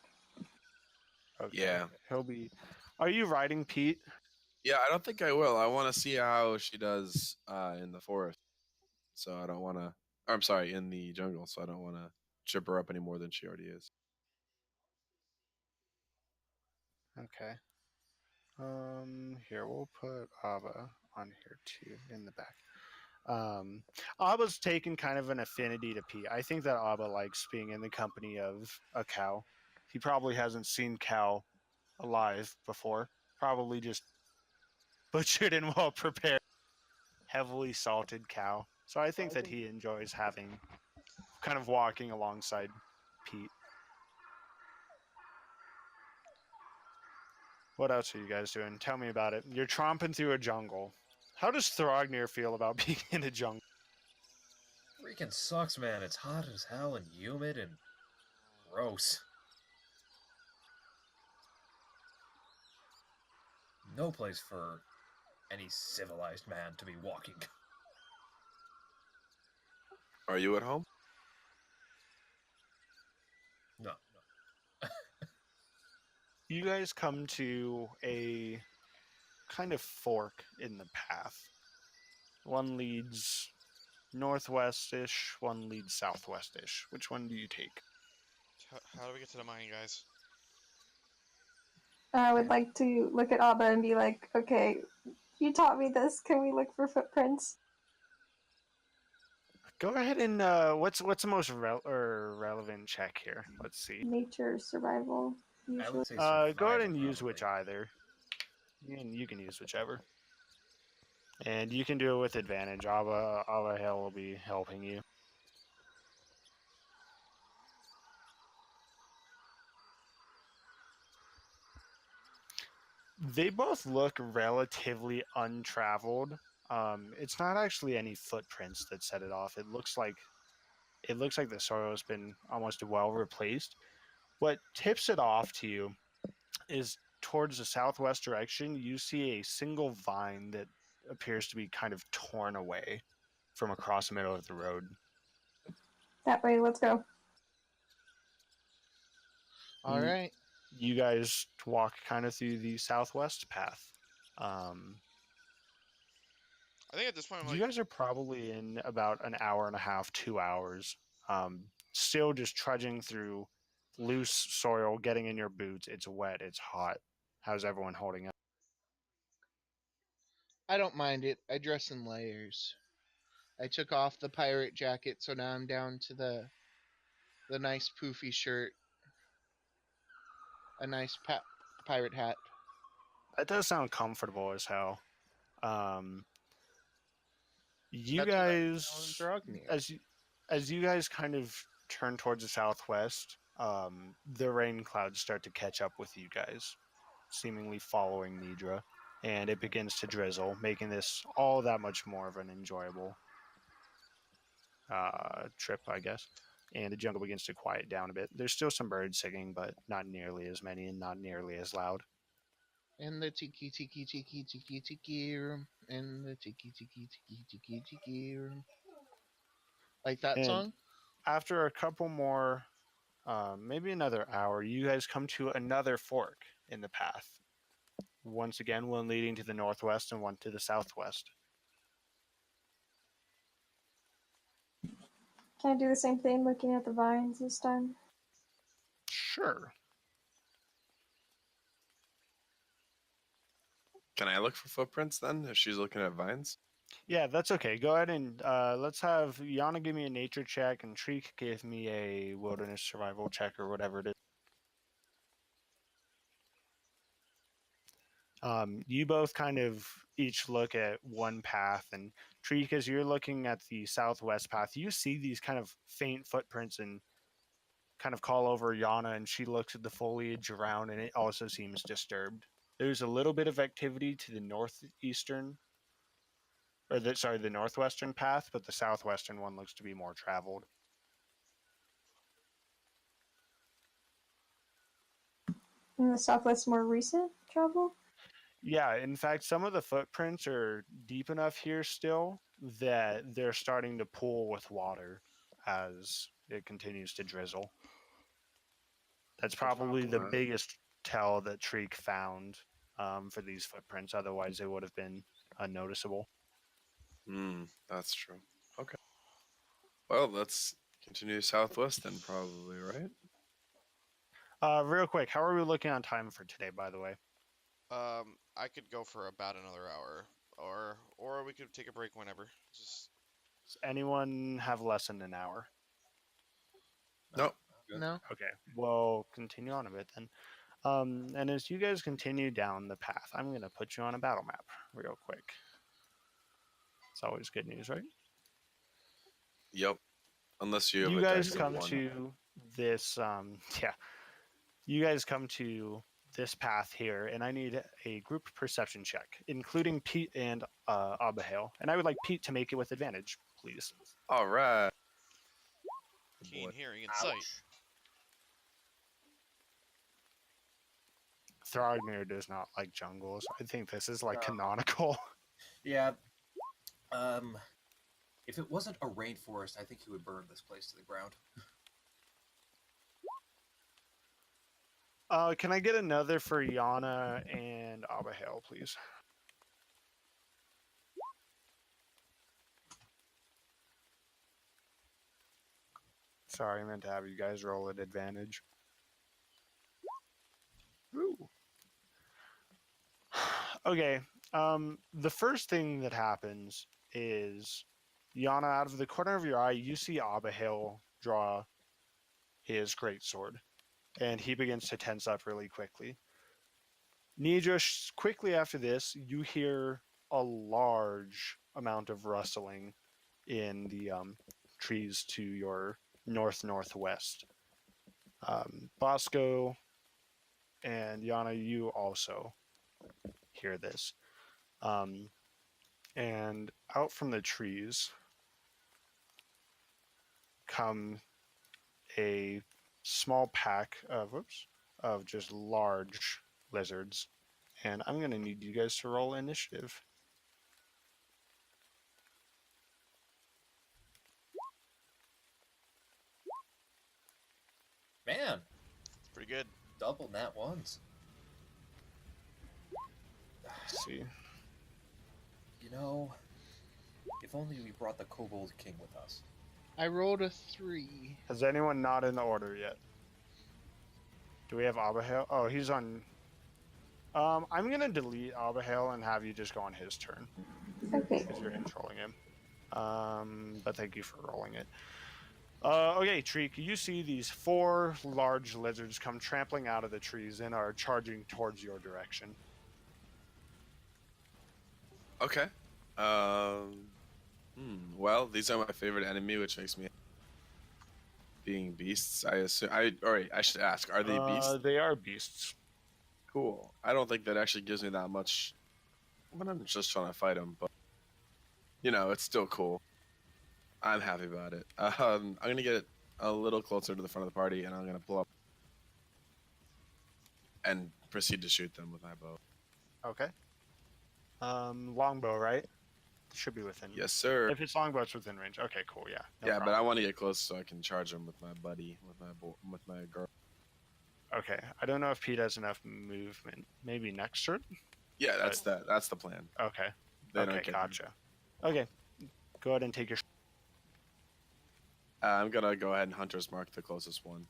Okay. Yeah. He'll be. Are you riding Pete? Yeah, I don't think I will. I want to see how she does in the forest. So I don't want to. I'm sorry, in the jungle. So I don't want to chip her up any more than she already is. Okay. Here we'll put Abba on here too in the back. Abba's taken kind of an affinity to Pete. I think that Abba likes being in the company of a cow. He probably hasn't seen cow alive before. Probably just butchered and well prepared, heavily salted cow. So I think that he enjoys kind of walking alongside Pete. What else are you guys doing? Tell me about it. You're tromping through a jungle. How does Thrognir feel about being in a jungle? Freaking sucks, man. It's hot as hell and humid and gross. No place for any civilized man to be walking. Are you at home? No. You guys come to a kind of fork in the path. One leads northwest-ish, one leads southwest-ish. Which one do you take? How do we get to the mine, guys? I would like to look at Abba and be like, okay, you taught me this. Can we look for footprints? Go ahead and what's the most relevant check here? Let's see. Nature, survival, I usually. would say Go ahead survival, and use probably. which either. You can use whichever. And you can do it with advantage. Abba Hell will be helping you. They both look relatively untraveled. It's not actually any footprints that set it off. It looks like the soil has been almost well replaced. What tips it off to you is towards the southwest direction, you see a single vine that appears to be kind of torn away from across the middle of the road. That way, let's go. All right. You guys walk kind of through the southwest path. I think at this point, I'm You like, guys are probably in about an hour and a half, 2 hours. Still just trudging through loose soil, getting in your boots. It's wet. It's hot. How's everyone holding up? I don't mind it. I dress in layers. I took off the pirate jacket, so now I'm down to the nice poofy shirt, a nice pirate hat. That does sound comfortable as hell. You That's what I guys, tell Dragnir. as you guys kind of turn towards the southwest, the rain clouds start to catch up with you guys, seemingly following Neidra, and it begins to drizzle, making this all that much more of an enjoyable trip, I guess. And the jungle begins to quiet down a bit. There's still some birds singing, but not nearly as many and not nearly as loud. In the tiki tiki tiki tiki tiki room. In the tiki tiki tiki tiki tiki room. Like that And song? after a couple more, maybe another hour, you guys come to another fork in the path. Once again, one leading to the northwest and one to the southwest. Can I do the same thing, looking at the vines this time? Sure. Can I look for footprints then if she's looking at vines? Yeah, that's okay. Go ahead and let's have Yana give me a nature check and Treek give me a wilderness survival check or whatever it is. You both kind of each look at one path, and Treek, as you're looking at the southwest path, you see these kind of faint footprints and kind of call over Yana, and she looks at the foliage around, and it also seems disturbed. There's a little bit of activity to the northwestern path, but the southwestern one looks to be more traveled. In the southwest, more recent travel? Yeah, in fact, some of the footprints are deep enough here still that they're starting to pool with water as it continues to drizzle. That's probably the biggest tell that Treek found for these footprints. Otherwise, they would have been unnoticeable. That's true. Okay. Well, let's continue southwest then, probably, right? Real quick, how are we looking on time for today, by the way? I could go for about another hour, or we could take a break whenever. Just Does anyone have less than an hour? No. No. Okay, we'll continue on a bit then. And as you guys continue down the path, I'm going to put you on a battle map real quick. It's always good news, right? Yep. Unless you have You a guys deck of come one. to this, You guys come to this path here, and I need a group perception check, including Pete and Abihail. And I would like Pete to make it with advantage, please. All right. Keen hearing and sight. Ouch. Throgmir does not like jungles. I think this is like No. canonical. Yeah. If it wasn't a rainforest, I think he would burn this place to the ground. Can I get another for Yana and Abihail, please? Sorry, I meant to have you guys roll at advantage. Ooh. Okay. The first thing that happens is Yana, out of the corner of your eye, you see Abihail draw his greatsword, and he begins to tense up really quickly. Neidra, quickly after this, you hear a large amount of rustling in the trees to your northwest. Bosco and Yana, you also hear this. And out from the trees come a small pack of just large lizards. And I'm going to need you guys to roll initiative. Man, Pretty good. double nat ones. Let's see. You know, if only we brought the Kobold King with us. I rolled a 3. Has anyone not in the order yet? Do we have Abihail? Oh, he's on. I'm going to delete Abihail and have you just go on his turn. Okay. Because you're controlling him. But thank you for rolling it. Okay, Treek, you see these 4 large lizards come trampling out of the trees and are charging towards your direction. Okay. Well, these are my favorite enemy, which makes me being beasts. I assume. I should ask. Are they beasts? They are beasts. Cool. I don't think that actually gives me that much. But I'm just trying to fight them. But it's still cool. I'm happy about it. I'm gonna get a little closer to the front of the party, and I'm gonna pull up and proceed to shoot them with my bow. Okay. Longbow, right? Should be within. Yes, sir. If it's longbow, it's within range. Okay, cool. Yeah. No Yeah, but problem. I want to get close so I can charge them with my buddy, with my girl. Okay. I don't know if Pete has enough movement. Maybe next turn. Yeah, that's the plan. Okay. They don't Okay, get gotcha. Okay. Go ahead and take your. I'm gonna go ahead and hunter's mark the closest one.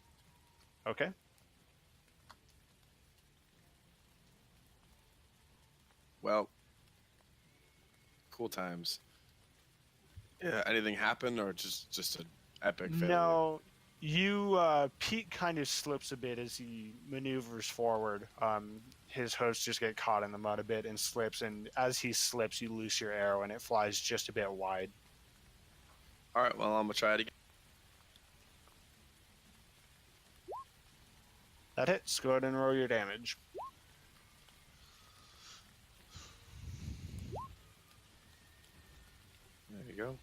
Okay. Well, cool times. Yeah. Anything happen or just an epic failure? No, Pete kind of slips a bit as he maneuvers forward. His hosts just get caught in the mud a bit and slips, and as he slips, you loose your arrow and it flies just a bit wide. All right. Well, I'm gonna try it again. That hits. Go ahead and roll your damage. There you go.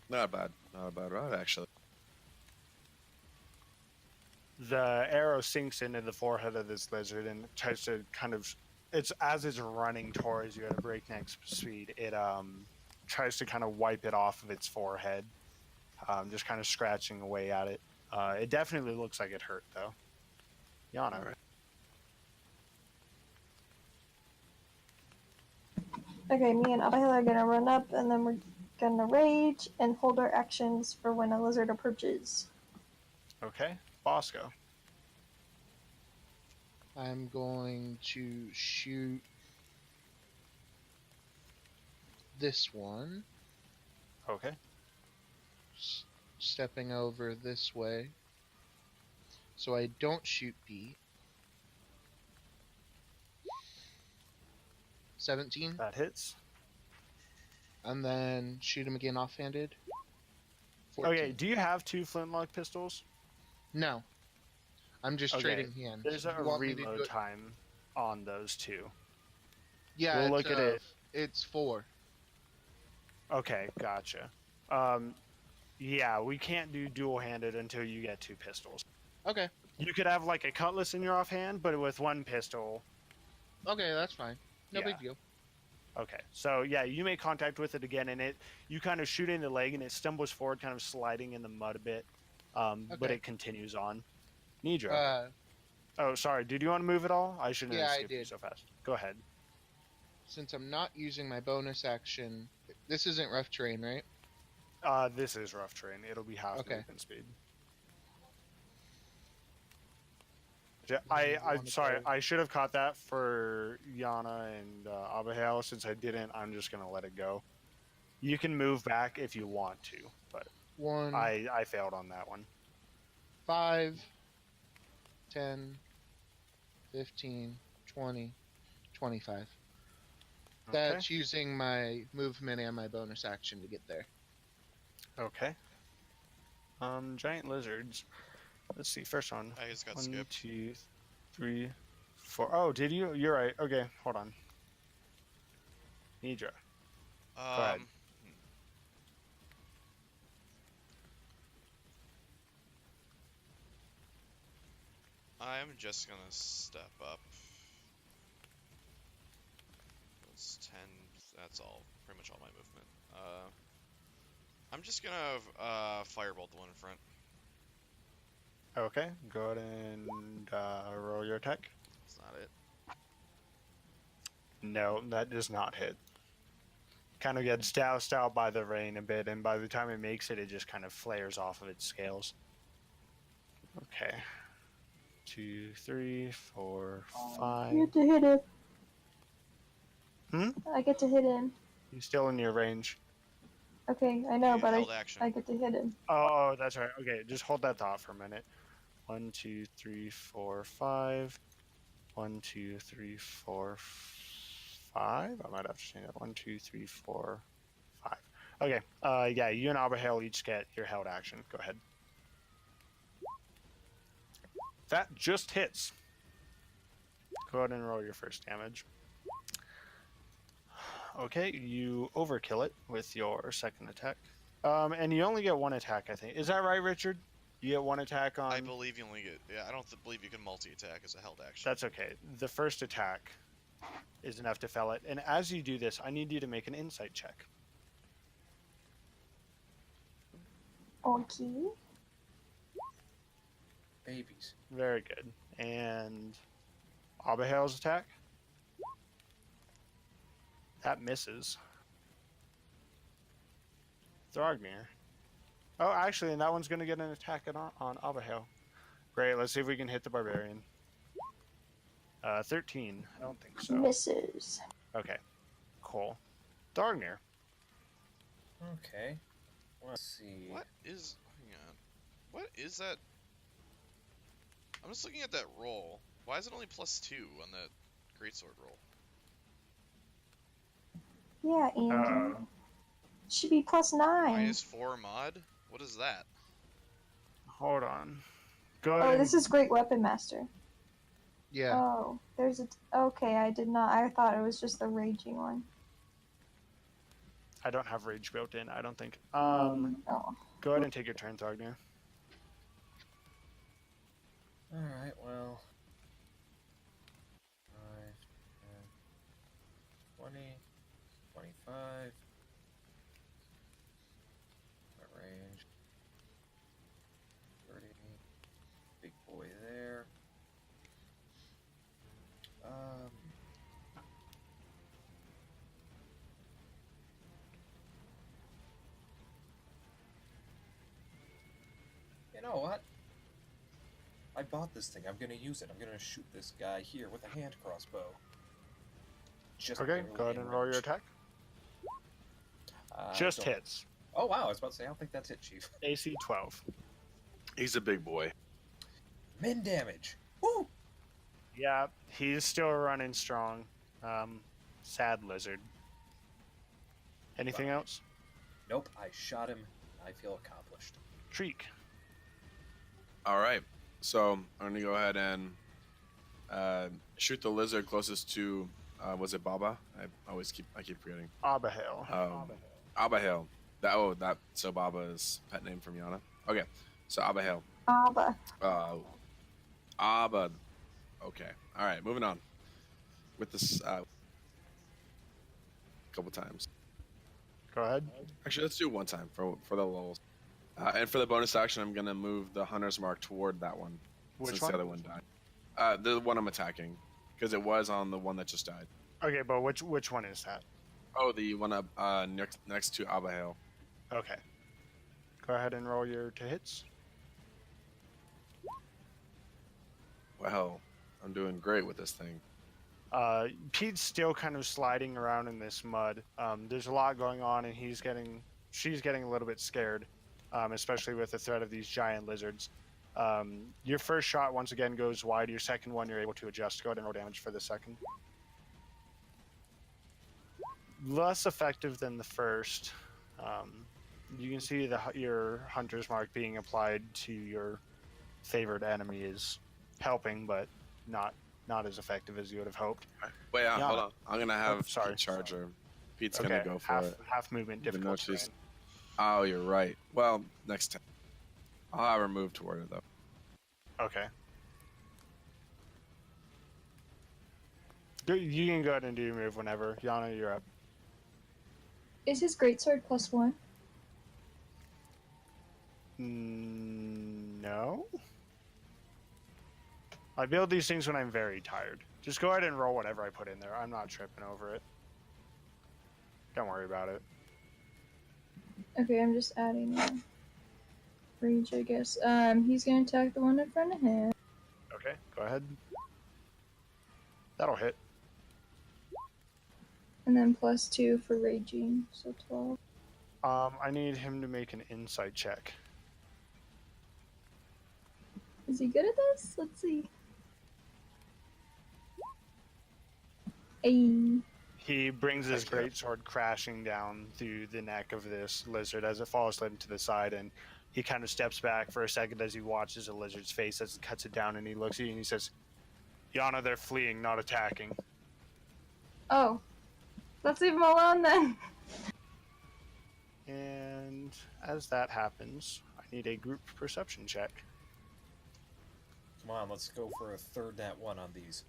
Not bad. Not a bad round, actually. The arrow sinks into the forehead of this lizard and tries to kind of. It's as it's running towards you at a breakneck speed. It tries to kind of wipe it off of its forehead, just kind of scratching away at it. It definitely looks like it hurt, though. Yana. All right. Okay, me and Abihail are gonna run up, and then we're gonna rage and hold our actions for when a lizard approaches. Okay. Bosco. I'm going to shoot this one, Okay. stepping over this way. So I don't shoot Pete. 17, That hits. and then shoot him again offhanded. 14. Okay, do you have 2 flintlock pistols? No. I'm just Okay, trading hands. There's a You want me to do reload it? time on those two. Yeah, We'll it's, look at it. It's 4. Okay, gotcha. Yeah, we can't do dual-handed until you get 2 pistols. Okay. You could have like a cutlass in your offhand, but with 1 pistol. Okay, that's fine. No Yeah. big deal. Okay, so yeah, you make contact with it again, and you kind of shoot in the leg, and it stumbles forward, kind of sliding in the mud a bit, but Okay. it continues on. Neidra. Uh, Sorry, did you want to move at all? I shouldn't Yeah, have I skipped you did. so fast. Go ahead. since I'm not using my bonus action, this isn't rough terrain, right? This is rough terrain. It'll be half Okay. movement speed. I'm sorry. I should have caught that for Yana and Abigail. Since I didn't, I'm just gonna let it go. You can move back if you want to, but 1, I failed on that one. 5, 10, 15, 20, 25. Okay. That's using my movement and my bonus action to get there. Okay. Giant lizards. Let's see. First one. I just got 1, skipped. 2, 3, 4. Oh, did you? You're right. Okay, hold on. Neidra. ahead. I'm just gonna step up. That's 10. That's all. Pretty much all my movement. I'm just gonna firebolt the one in front. Okay, go ahead and roll your attack. That's not it. No, that does not hit. Kind of gets doused out by the rain a bit, and by the time it makes it, it just kind of flares off of its scales. Okay. 2, 3, 4, 5. You get to hit him. Hmm? I get to hit him. He's still in your range. Okay, I know, You but held action. I get to hit him. Oh, that's right. Okay, just hold that thought for a minute. 1, 2, 3, 4, 5. 1, 2, 3, 4, 5. I might have to change that. 1, 2, 3, 4, 5. Okay. Yeah, you and Abigail each get your held action. Go ahead. That just hits. Go ahead and roll your first damage. Okay, you overkill it with your second attack. And you only get 1 attack, I think. Is that right, Richard? You get 1 attack on... I believe you only get. Yeah, I don't believe you can multi-attack as a held action. That's okay. The first attack is enough to fell it. And as you do this, I need you to make an insight check. Okay. Babies. Very good. And Abigail's attack? That misses. Throgmir. Oh, actually, and that one's going to get an attack on Abigail. Great, let's see if we can hit the barbarian. 13. I don't think so. Misses. Okay, cool. Throgmir. Okay. Let's see. What is? Hang on. What is that? I'm just looking at that roll. Why is it only +2 on that greatsword roll? Yeah, Andrew. Should be +9. -4 mod. What is that? Hold on. Go Oh, ahead. this is Great Weapon Master. Yeah. Oh, there's a. Okay, I did not. I thought it was just the raging one. I don't have rage built in, I don't think. Oh. Go ahead and take your turn, Throgmir. Alright, well. 5, 10, 20, 25. My range. 30. Big boy there. You know what? I bought this thing. I'm gonna use it. I'm gonna shoot this guy here with a hand crossbow. Just Okay, barely go ahead in and roll your range. attack. I Just don't- hits. Oh wow, I was about to say I don't think that's it, Chief. AC 12. He's a big boy. Min damage. Woo! Yeah, he's still running strong. Sad lizard. Anything else? Nope, I shot him. I feel accomplished. Treek. All right. So I'm gonna go ahead and shoot the lizard closest to. Was it Baba? I keep forgetting. Abihail. Abihail. So Baba is pet name from Yana. Okay, so Abihail. Abba. Abba. Okay. All right. Moving on. With this, couple times. Go ahead. Actually, let's do it one time for the lulls. And for the bonus action, I'm gonna move the hunter's mark toward that one. Which since one? the other one died. The one I'm attacking, because it was on the one that just died. Okay, but which one is that? Oh, the one up next to Abihail. Okay. Go ahead and roll your to hits. Well, I'm doing great with this thing. Pete's still kind of sliding around in this mud. There's a lot going on, and she's getting a little bit scared, especially with the threat of these giant lizards. Your first shot once again goes wide. Your second one, you're able to adjust. Go ahead and roll damage for the second. Less effective than the first. You can see your hunter's mark being applied to your favorite enemy is helping, but not as effective as you would have hoped. Wait, Yana. hold on. I'm gonna have sorry. Pete charge her. Pete's Okay, gonna go for it. half movement Even though difficult she's- terrain. Oh, you're right. Well, next time. I'll have her move toward it, though. Okay. You can go ahead and do your move whenever. Yana, you're up. Is his greatsword +1? No. I build these things when I'm very tired. Just go ahead and roll whatever I put in there. I'm not tripping over it. Don't worry about it. Okay, I'm just adding range, I guess. He's gonna attack the one in front of him. Okay, go ahead. That'll hit. And then +2 for raging, so 12. I need him to make an insight check. Is he good at this? Let's see. Ayy. He brings his Heck yeah. greatsword crashing down through the neck of this lizard as it falls limp to the side, and he kind of steps back for a second as he watches the lizard's face as it cuts it down, and he looks at you and he says, Yana, they're fleeing, not attacking. Oh. Let's leave him alone then. And as that happens, I need a group perception check. Come on, let's go for a third nat 1 on these.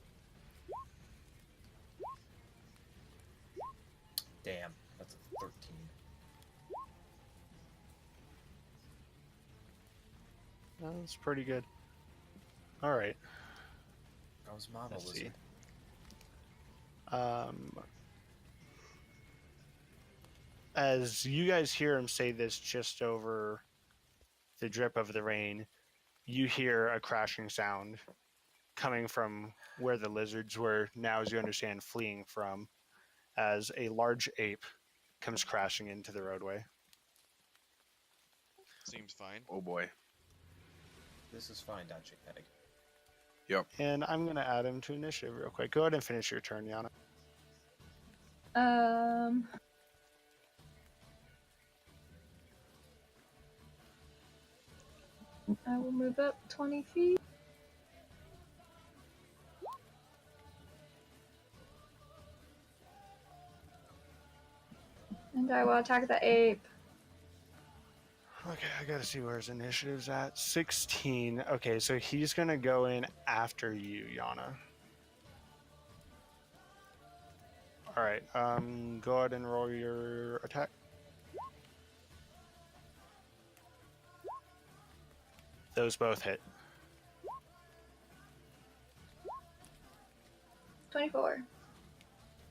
Damn, that's a 13. That's pretty good. Alright. How's Mama Let's Lizard? see. As you guys hear him say this just over the drip of the rain, you hear a crashing sound coming from where the lizards were, now as you understand, fleeing from, as a large ape comes crashing into the roadway. Seems fine. Oh boy. This is fine, Dodgy Peg. Yep. And I'm going to add him to initiative real quick. Go ahead and finish your turn, Yana. I will move up 20 feet. And I will attack the ape. Okay, I gotta see where his initiative's at. 16. Okay, so he's gonna go in after you, Yana. Alright, go ahead and roll your attack. Those both hit. 24.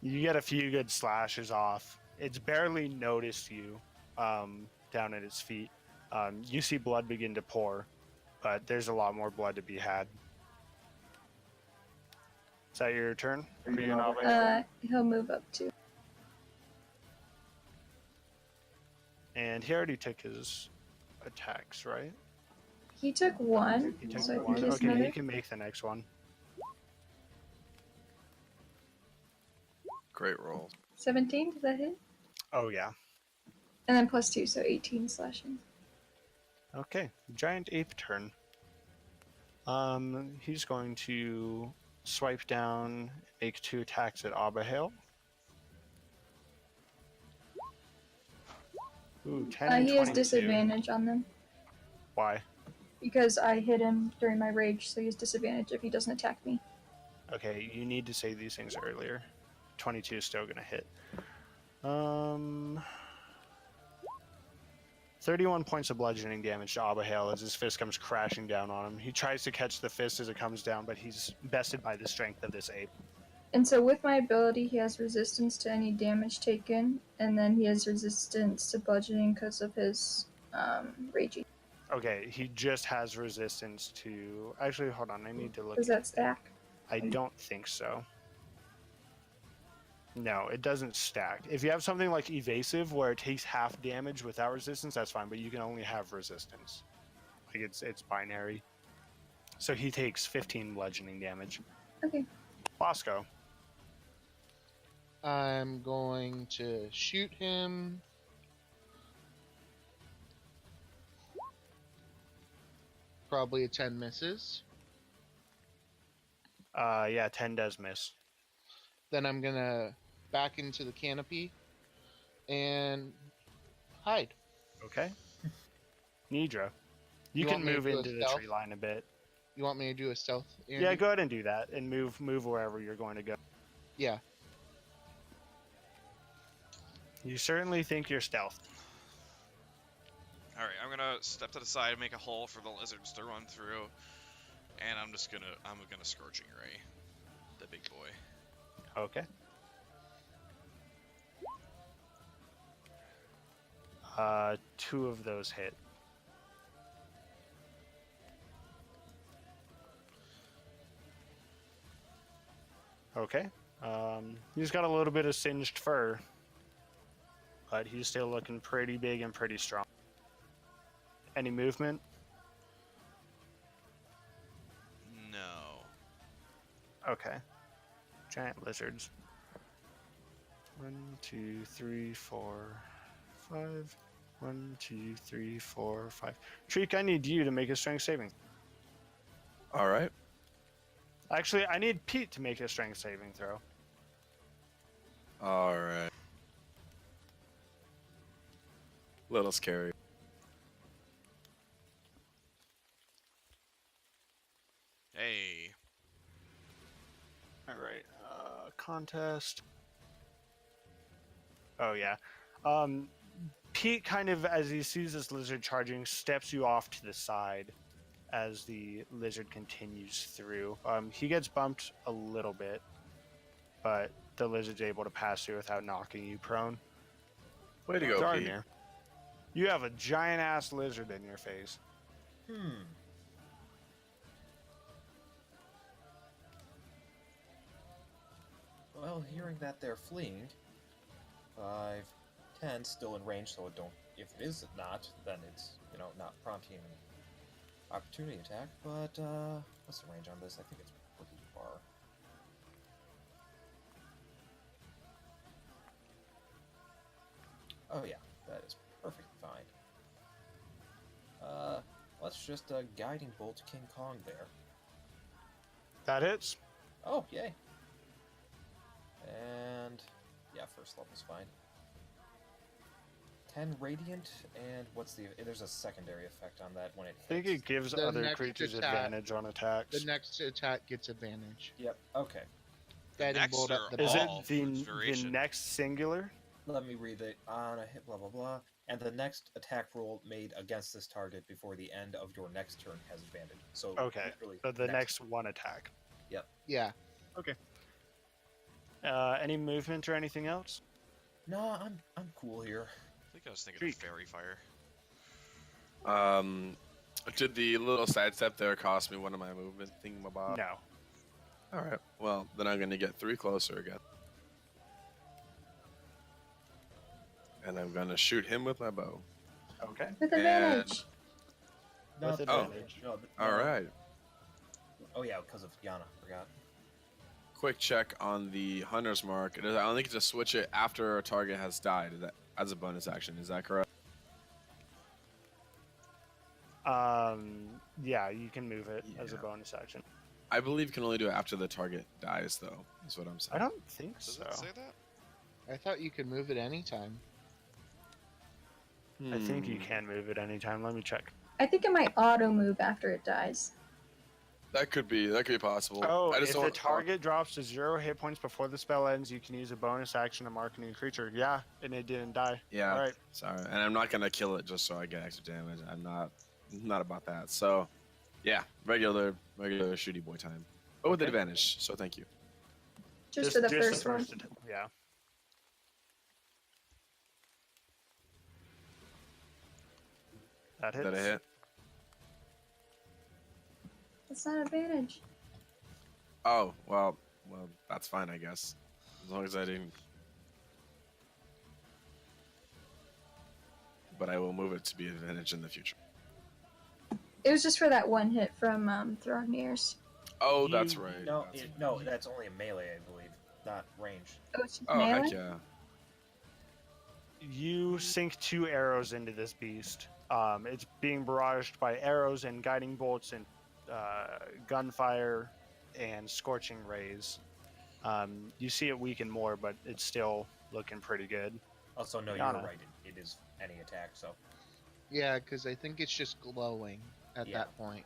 You get a few good slashes off. It's barely noticed you down at its feet. You see blood begin to pour, but there's a lot more blood to be had. Is that your turn? He'll move up too. And he already took his attacks, right? He took one, He took so I one. think he has Okay, another. he can make the next one. Great roll. 17, does that hit? Oh, yeah. And then +2, so 18 slashing. Okay, giant ape turn. He's going to swipe down, make 2 attacks at Abihail. Ooh, 10 and He has 22. disadvantage on them Why? because I hit him during my rage, so he has disadvantage if he doesn't attack me. Okay, you need to say these things earlier. 22 is still gonna hit. 31 points of bludgeoning damage to Abihail as his fist comes crashing down on him. He tries to catch the fist as it comes down, but he's bested by the strength of this ape. And so with my ability, he has resistance to any damage taken, and then he has resistance to bludgeoning because of his raging. Okay, he just has resistance to... Actually, hold on, I need to look... Does that stack? I don't think so. No, it doesn't stack. If you have something like evasive where it takes half damage without resistance, that's fine, but you can only have resistance. Like it's binary. So he takes 15 bludgeoning damage. Okay. Bosco. I'm going to shoot him. Probably a 10 misses. Yeah, 10 does miss. Then I'm gonna back into the canopy and hide. Okay. Neidra. You You can want me to move do a into the stealth? tree line a bit. You want me to do a stealth? Andy? Yeah, go ahead and do that, and move wherever you're going to go. Yeah. You certainly think you're stealth. All right, I'm gonna step to the side and make a hole for the lizards to run through, and I'm gonna scorching ray the big boy. Okay. 2 of those hit. Okay. He's got a little bit of singed fur, but he's still looking pretty big and pretty strong. Any movement? No. Okay. Giant lizards. 1, 2, 3, 4, 5. 1, 2, 3, 4, 5. Treek, I need you to make a strength saving. All right. Actually, I need Pete to make a strength saving throw. All right. Little scary. Hey. All right. Contest. Oh yeah. Pete kind of, as he sees this lizard charging, steps you off to the side as the lizard continues through. He gets bumped a little bit, but the lizard's able to pass through without knocking you prone. Way to go, Pete. Darnir, you have a giant ass lizard in your face. Well, hearing that they're fleeing, 5, 10 still in range, so it don't. If it is not, then it's not prompting an opportunity attack. But what's the range on this? I think it's pretty far. Oh yeah, that is perfectly fine. Let's just guiding bolt King Kong there. That hits. Oh yay! And yeah, first level's fine. 10 radiant, and there's a secondary effect on that when it hits. I think it gives The other next creatures attack- advantage on attacks. The next attack gets advantage. Yep, okay. Guiding Next bolt or at the Is all it for its the duration. next singular? Let me read it. On a hit, blah blah blah. And the next attack roll made against this target before the end of your next turn has advantage. So Okay, literally so the next one attack. Yeah. Any movement or anything else? No, I'm cool here. I think I was thinking Treek. of fairy fire. Did the little sidestep there cost me one of my movement thingamabob? No. All right. Well, then I'm gonna get 3 closer again, and I'm gonna shoot him with my bow. Okay. With advantage. No, With no, advantage. no, All right. Oh yeah, because of Yana. Forgot. Quick check on the hunter's mark. I only get to switch it after a target has died. Is that as a bonus action? Is that correct? Yeah, you can move it as a Yeah. bonus action. I believe you can only do it after the target dies, though. Is what I'm saying. I don't think Does so. it say that? I thought you could move it anytime. I think you Hmm. can move it anytime. Let me check. I think it might auto move after it dies. That could be possible. Oh, I just if don't the want to talk. target drops to 0 hit points before the spell ends, you can use a bonus action to mark a new creature. Yeah, and it didn't die. Yeah. All right. Sorry, and I'm not gonna kill it just so I get extra damage. I'm not about that. So, yeah, regular shooty boy time, but with Okay. advantage. So thank you. Just for the first one. attempt. Yeah. That Is hits. that a hit? That's not advantage. Oh well, that's fine, I guess, as long as I didn't. But I will move it to be advantage in the future. It was just for that one hit from Thrognir's. Oh, that's You- right. No, that's no, that's only a melee, I believe, not ranged. Oh, it's just Oh melee? heck yeah! You sink 2 arrows into this beast. It's being barraged by arrows and guiding bolts and gunfire and scorching rays. You see it weaken more, but it's still looking pretty good. Also, no, Yana. you're right. It is any attack, so Yeah, because I think it's just glowing at Yeah. that point.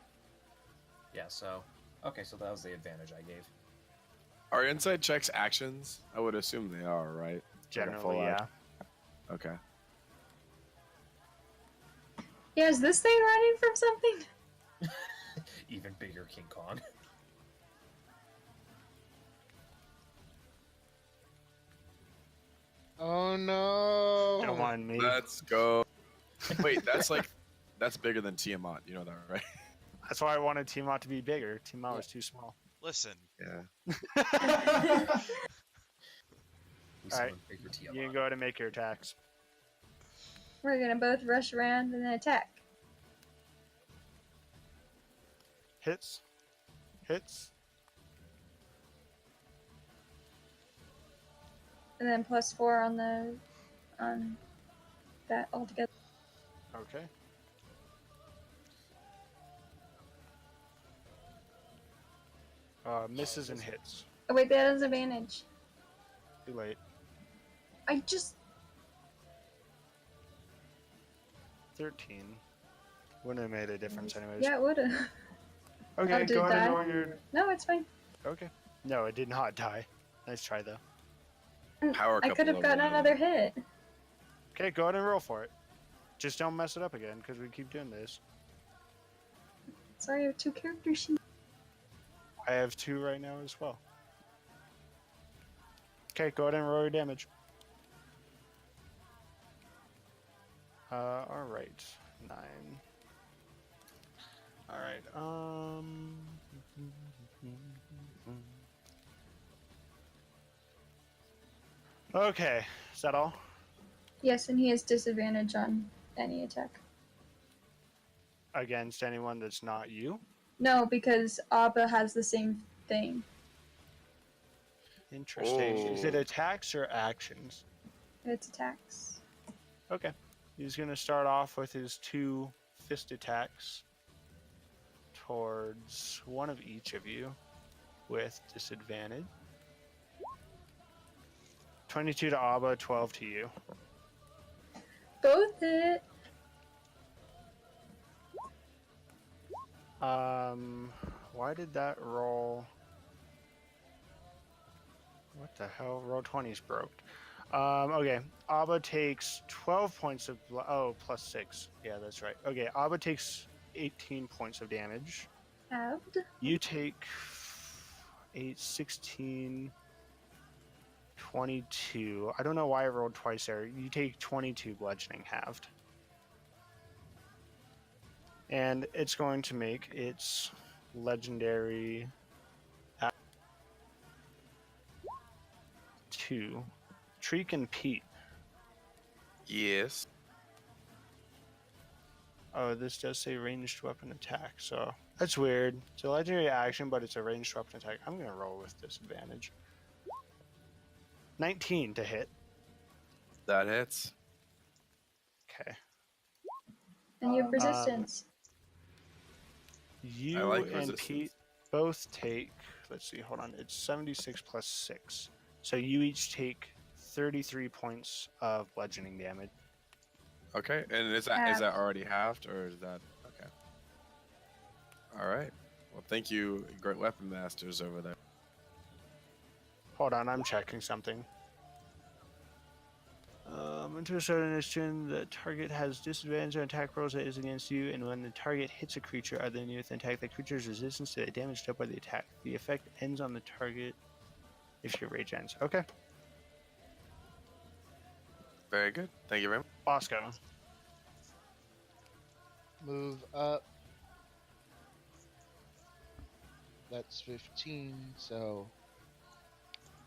yeah. So okay, so that was the advantage I gave. Are inside checks actions? I would assume they are, right? Like a Generally, full yeah. act- Okay. Yeah, is this thing running from something? Even bigger King Kong. Oh no! Don't mind me. Let's go. Wait, that's bigger than Tiamat. You know that, right? That's why I wanted Tiamat to be bigger. Tiamat was too small. Listen, Yeah. We Alright, summon bigger Tiamat. You can go ahead and make your attacks. We're gonna both rush around and then attack. Hits. Hits. And then +4 on that altogether. Okay. Misses and hits. Oh wait, that is advantage. Too late. I just 13. Wouldn't have made a difference anyways. yeah, it would've. Okay, Oh, did go it ahead and die? roll your... No, it's fine. Okay. No, it did not die. Nice try, though. Power I couple could have over gotten there. another hit. Okay, go ahead and roll for it. Just don't mess it up again, because we keep doing this. Sorry, I have 2 character sheets. I have 2 right now as well. Okay, go ahead and roll your damage. Alright. 9. Alright, Okay, is that all? Yes, and he has disadvantage on any attack. Against anyone that's not you? No, because Abba has the same thing. Interesting. Is it Oh. attacks or actions? It's attacks. Okay. He's going to start off with his 2 fist attacks towards one of each of you with disadvantage. 22 to Abba, 12 to you. Both hit. Why did that roll? What the hell? Roll 20's broke. Okay. Abba takes 12 points of plus 6. Yeah, that's right. Okay, Abba takes 18 points of damage. Halved. You take 8, 16, 22. I don't know why I rolled twice there. You take 22 bludgeoning halved. And it's going to make its legendary 2. Treek and Pete. Yes. Oh, this does say ranged weapon attack, so that's weird. It's a legendary action, but it's a ranged weapon attack. I'm gonna roll with disadvantage. 19 to hit. That hits. Okay. And you have resistance. You like and resistance. Pete both take, let's see, hold on, it's 76 plus 6. So you each take 33 points of bludgeoning damage. Okay, and is that already halved or is that okay? All right. Well, thank you, great weapon masters over there. Hold on, I'm checking something. Until a certain instant, the target has disadvantage on attack rolls that is against you, and when the target hits a creature other than you with an attack, the creature's resistance to the damage dealt by the attack. The effect ends on the target if your rage ends. Okay. Very good. Thank you very much. Bosco. Move up. That's 15, so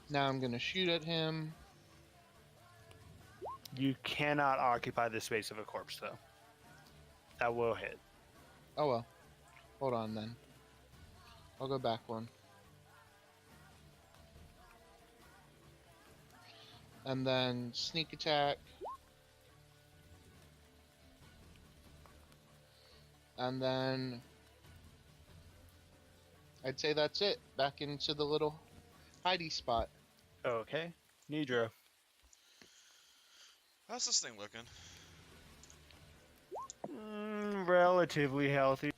now I'm gonna shoot at him. You cannot occupy the space of a corpse, though. That will hit. Oh well. Hold on then. I'll go back one. And then sneak attack. And then I'd say that's it. Back into the little hidey spot. Okay. Neidra. How's this thing looking? Relatively healthy.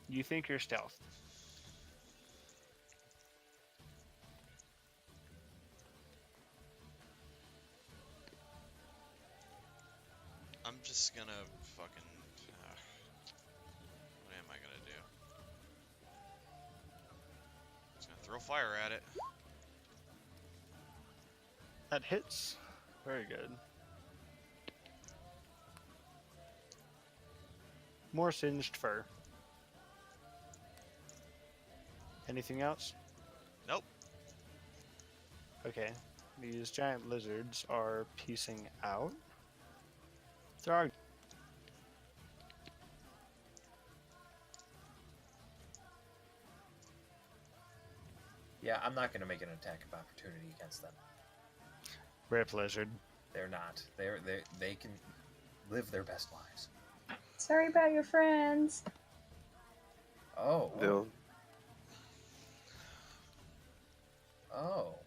You think you're stealth. I'm just gonna fucking. What am I gonna do? Just gonna throw fire at it. That hits. Very good. More singed fur. Anything else? Nope. Okay. These giant lizards are piecing out. Throg. Yeah, I'm not going to make an attack of opportunity against them. Rip lizard. They're not. They can live their best lives. Sorry about your friends. Oh. Bill. Oh.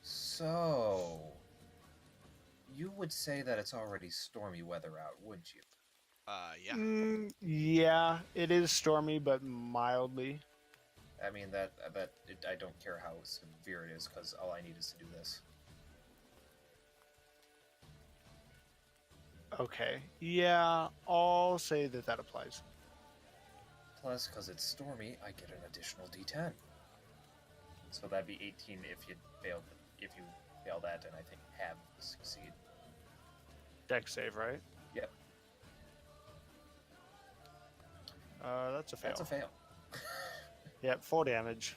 So, you would say that it's already stormy weather out, wouldn't you? Yeah. Yeah, it is stormy, but mildly. I mean I don't care how severe it is, because all I need is to do this. Okay. Yeah, I'll say that that applies. Plus, because it's stormy, I get an additional D10. So that'd be 18 if you failed. If you fail that, and I think have succeed. Dex save, right? Yep. That's a fail. That's a fail. Yep, full damage.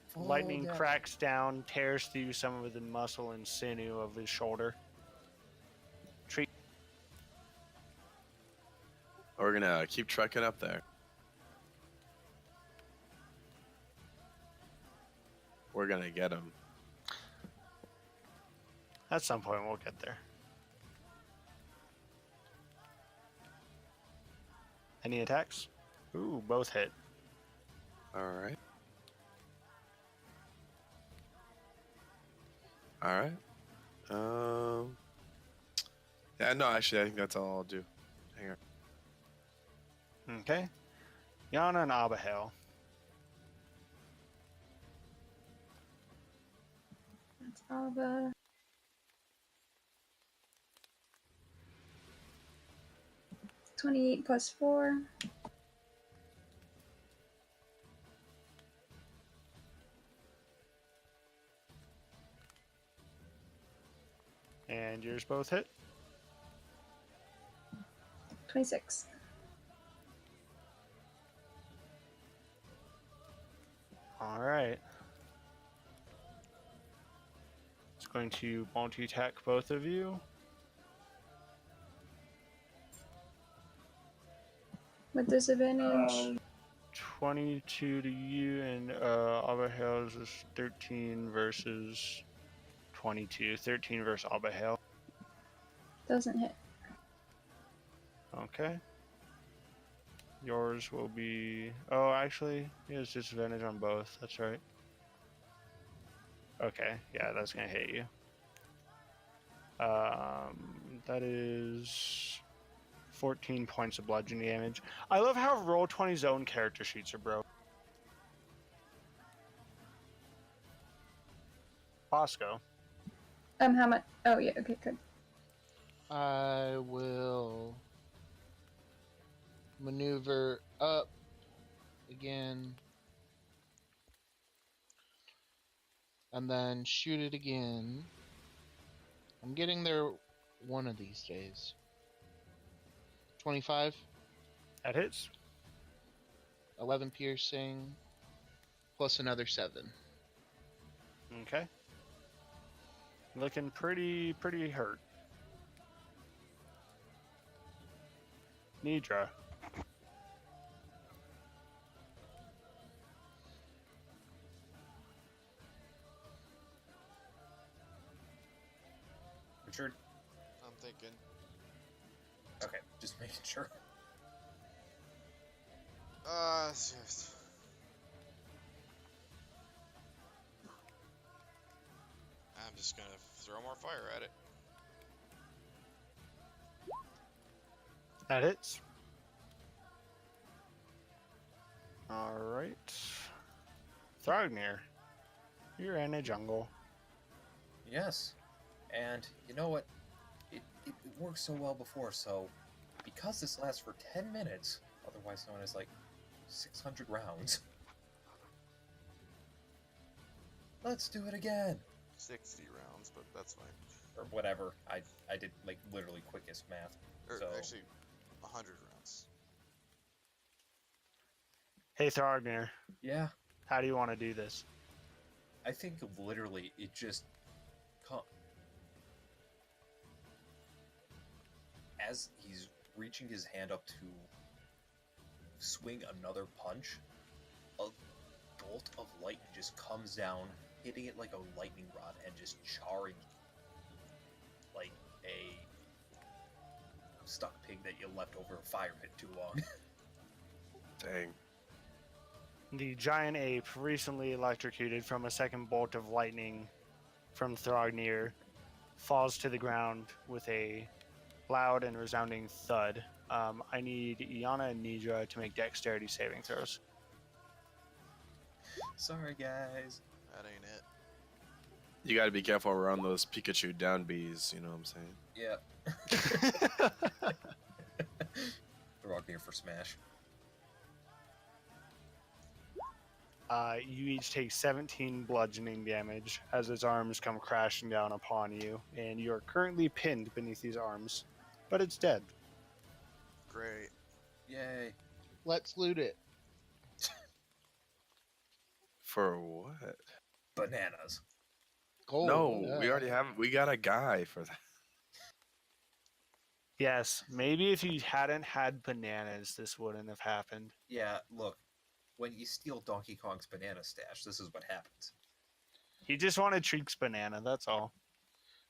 Full Lightning damage. cracks down, tears through some of the muscle and sinew of his shoulder. We're gonna keep trekking up there. We're gonna get him. At some point, we'll get there. Any attacks? Ooh, both hit. All right. All right. Yeah, no, actually, I think that's all I'll do. Hang on. Okay. Yana and Abihail. That's Alba. $28 plus 4. And yours both hit. 26. All right. It's going to multi-attack both of you. With disadvantage. 22 to you, and Abihail's is 13 versus 22. 13 versus Abigail. Doesn't hit. Okay. Yours will be... Oh, actually, he has disadvantage on both. That's right. Okay, yeah, that's going to hit you. That is 14 points of bludgeoning damage. I love how Roll20's own character sheets are broke. Bosco. How much? Oh, yeah, okay, good. I will maneuver up again. And then shoot it again. I'm getting there one of these days. 25, That hits. 11 piercing, plus another 7. Okay. Looking pretty hurt. Neidra. Richard? I'm thinking. Okay, just making sure. It's just... I'm just gonna throw more fire at it. That hits. Alright. Thrognir. You're in a jungle. Yes. And you know what? It worked so well before, so because this lasts for 10 minutes, otherwise known as like 600 rounds, let's do it again. 60 rounds, but that's fine. Or whatever. I did like literally quickest math. Or So actually, 100 rounds. Hey Thrognir, yeah, how do you want to do this? I think literally it just as he's reaching his hand up to swing another punch, a bolt of lightning just comes down, hitting it like a lightning rod and just charring like a stuck pig that you left over a fire pit too long. Dang. The giant ape, recently electrocuted from a second bolt of lightning from Thrognir, falls to the ground with a loud and resounding thud. I need Yana and Neidra to make dexterity saving throws. Sorry, guys. That ain't it. You gotta be careful around those Pikachu down bees, you know what I'm saying? Yeah. Thrognir for smash. You each take 17 bludgeoning damage as its arms come crashing down upon you, and you are currently pinned beneath these arms, but it's dead. Great. Yay. Let's loot it. For what? Bananas. Gold. No, we already have. We got a guy for that. Yes, maybe if you hadn't had bananas, this wouldn't have happened. Yeah, look. When you steal Donkey Kong's banana stash, this is what happens. He just wanted Treek's banana, that's all.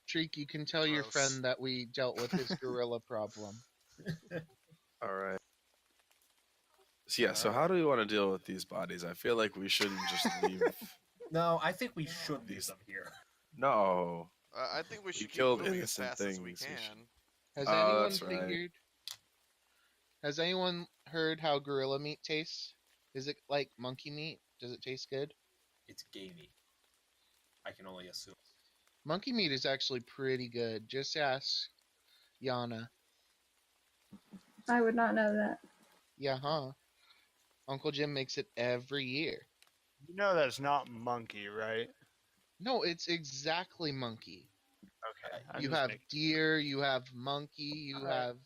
Treek, you can tell your Gross. friend that we dealt with his gorilla problem. All right. So yeah. So how do we want to deal with these bodies? I feel like we shouldn't just leave. No, I think we should leave them here. No. I think we should keep killed moving as innocent fast as we things. We can. should- Has Oh, anyone that's right. figured? Has anyone heard how gorilla meat tastes? Is it like monkey meat? Does it taste good? It's gamey. I can only assume. Monkey meat is actually pretty good. Just ask Yana. I would not know that. Yeah, huh? Uncle Jim makes it every year. You know that's not monkey, right? No, it's exactly monkey. Okay. I'm You just have making- deer, you have monkey, you Alright. have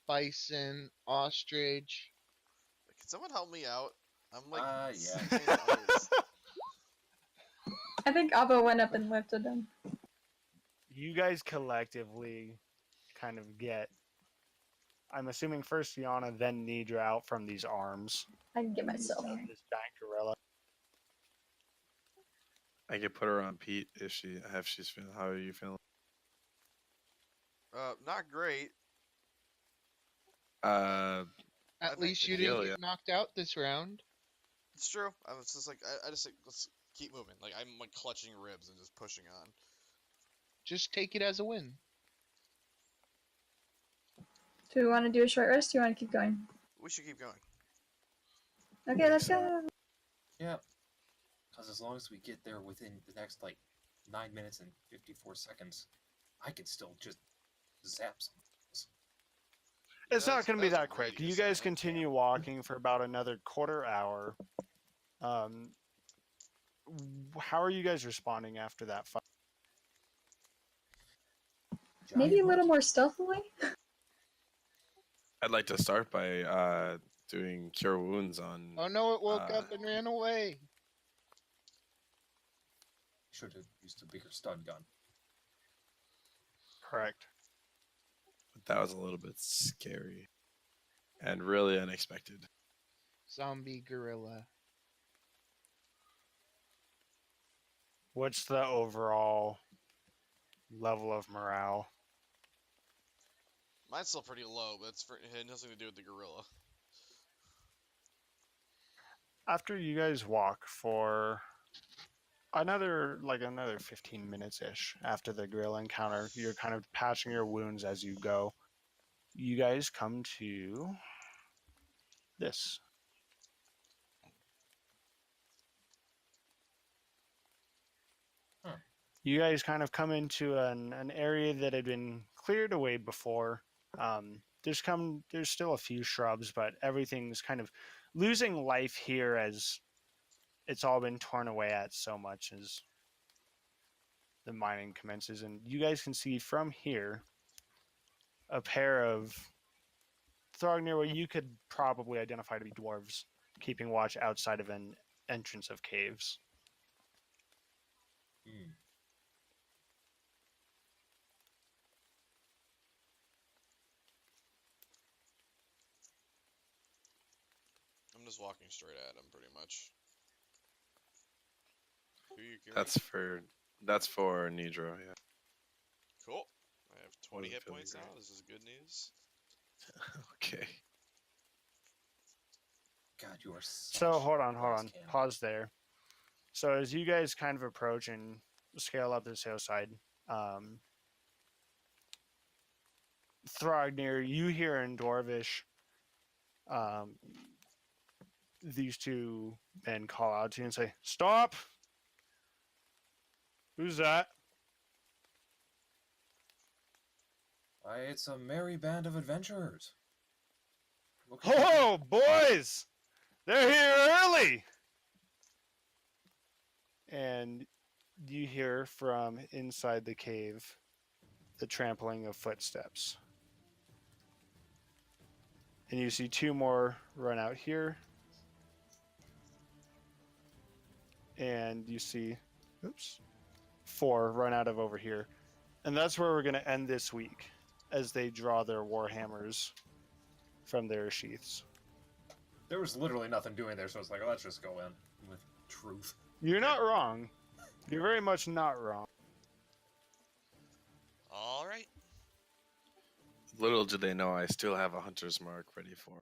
bison, ostrich. Can someone help me out? I'm like, Yeah. sinking in ice. I think Abba went up and lifted him. You guys collectively kind of get, I'm assuming first Yana, then Neidra out from these arms I can get myself. of this giant gorilla. I could put her on Pete if she's feeling. How are you feeling? Not great. Uh, I At think least you heal didn't ya. get knocked out this round. it's true. I was just like, I just like, let's keep moving. Like I'm like clutching ribs and just pushing on. Just take it as a win. Do we want to do a short rest? Do you want to keep going? We should keep going. Okay, let's go. Yeah. Because as long as we get there within the next, like, 9 minutes and 54 seconds, I could still just zap some. It's not going to be That was that a quick. You radius, guys isn't it? continue walking for about another quarter hour. How are you guys responding after that fight? Maybe a Giant little monkey. more stealthily? I'd like to start by doing cure wounds on. Oh no, it woke up and ran away. Should have used a bigger stun gun. Correct. That was a little bit scary and really unexpected. Zombie gorilla. What's the overall level of morale? Mine's still pretty low, but it has nothing to do with the gorilla. After you guys walk for another 15 minutes ish after the gorilla encounter, you're kind of patching your wounds as you go. You guys come to this. Huh. You guys kind of come into an area that had been cleared away before. There's still a few shrubs, but everything's kind of losing life here as it's all been torn away at so much as the mining commences. And you guys can see from here a pair of Throgner what you could probably identify to be dwarves keeping watch outside of an entrance of caves. Hmm. I'm just walking straight at him, pretty much. Who you curing? That's for Neidra. Yeah. Cool. I have 20 Wasn't hit feeling points now. great. This is good news. Okay. God, you are such So hold a on. glass cannon. Pause there. So as you guys kind of approach and scale up this hillside, Throgner, you hear in Dwarvish, these two men call out to you and say, "Stop! Who's that?" Why, it's a merry band of adventurers. Look at "Oh, boys! They're here early!" And you hear from inside the cave the trampling of footsteps. And you see two more run out here. And you see, four run out of over here. And that's where we're going to end this week as they draw their war hammers from their sheaths. There was literally nothing doing there, so it's like, let's just go in with truth. You're not wrong. You're very much not wrong. All right. Little do they know I still have a hunter's mark ready for 'em.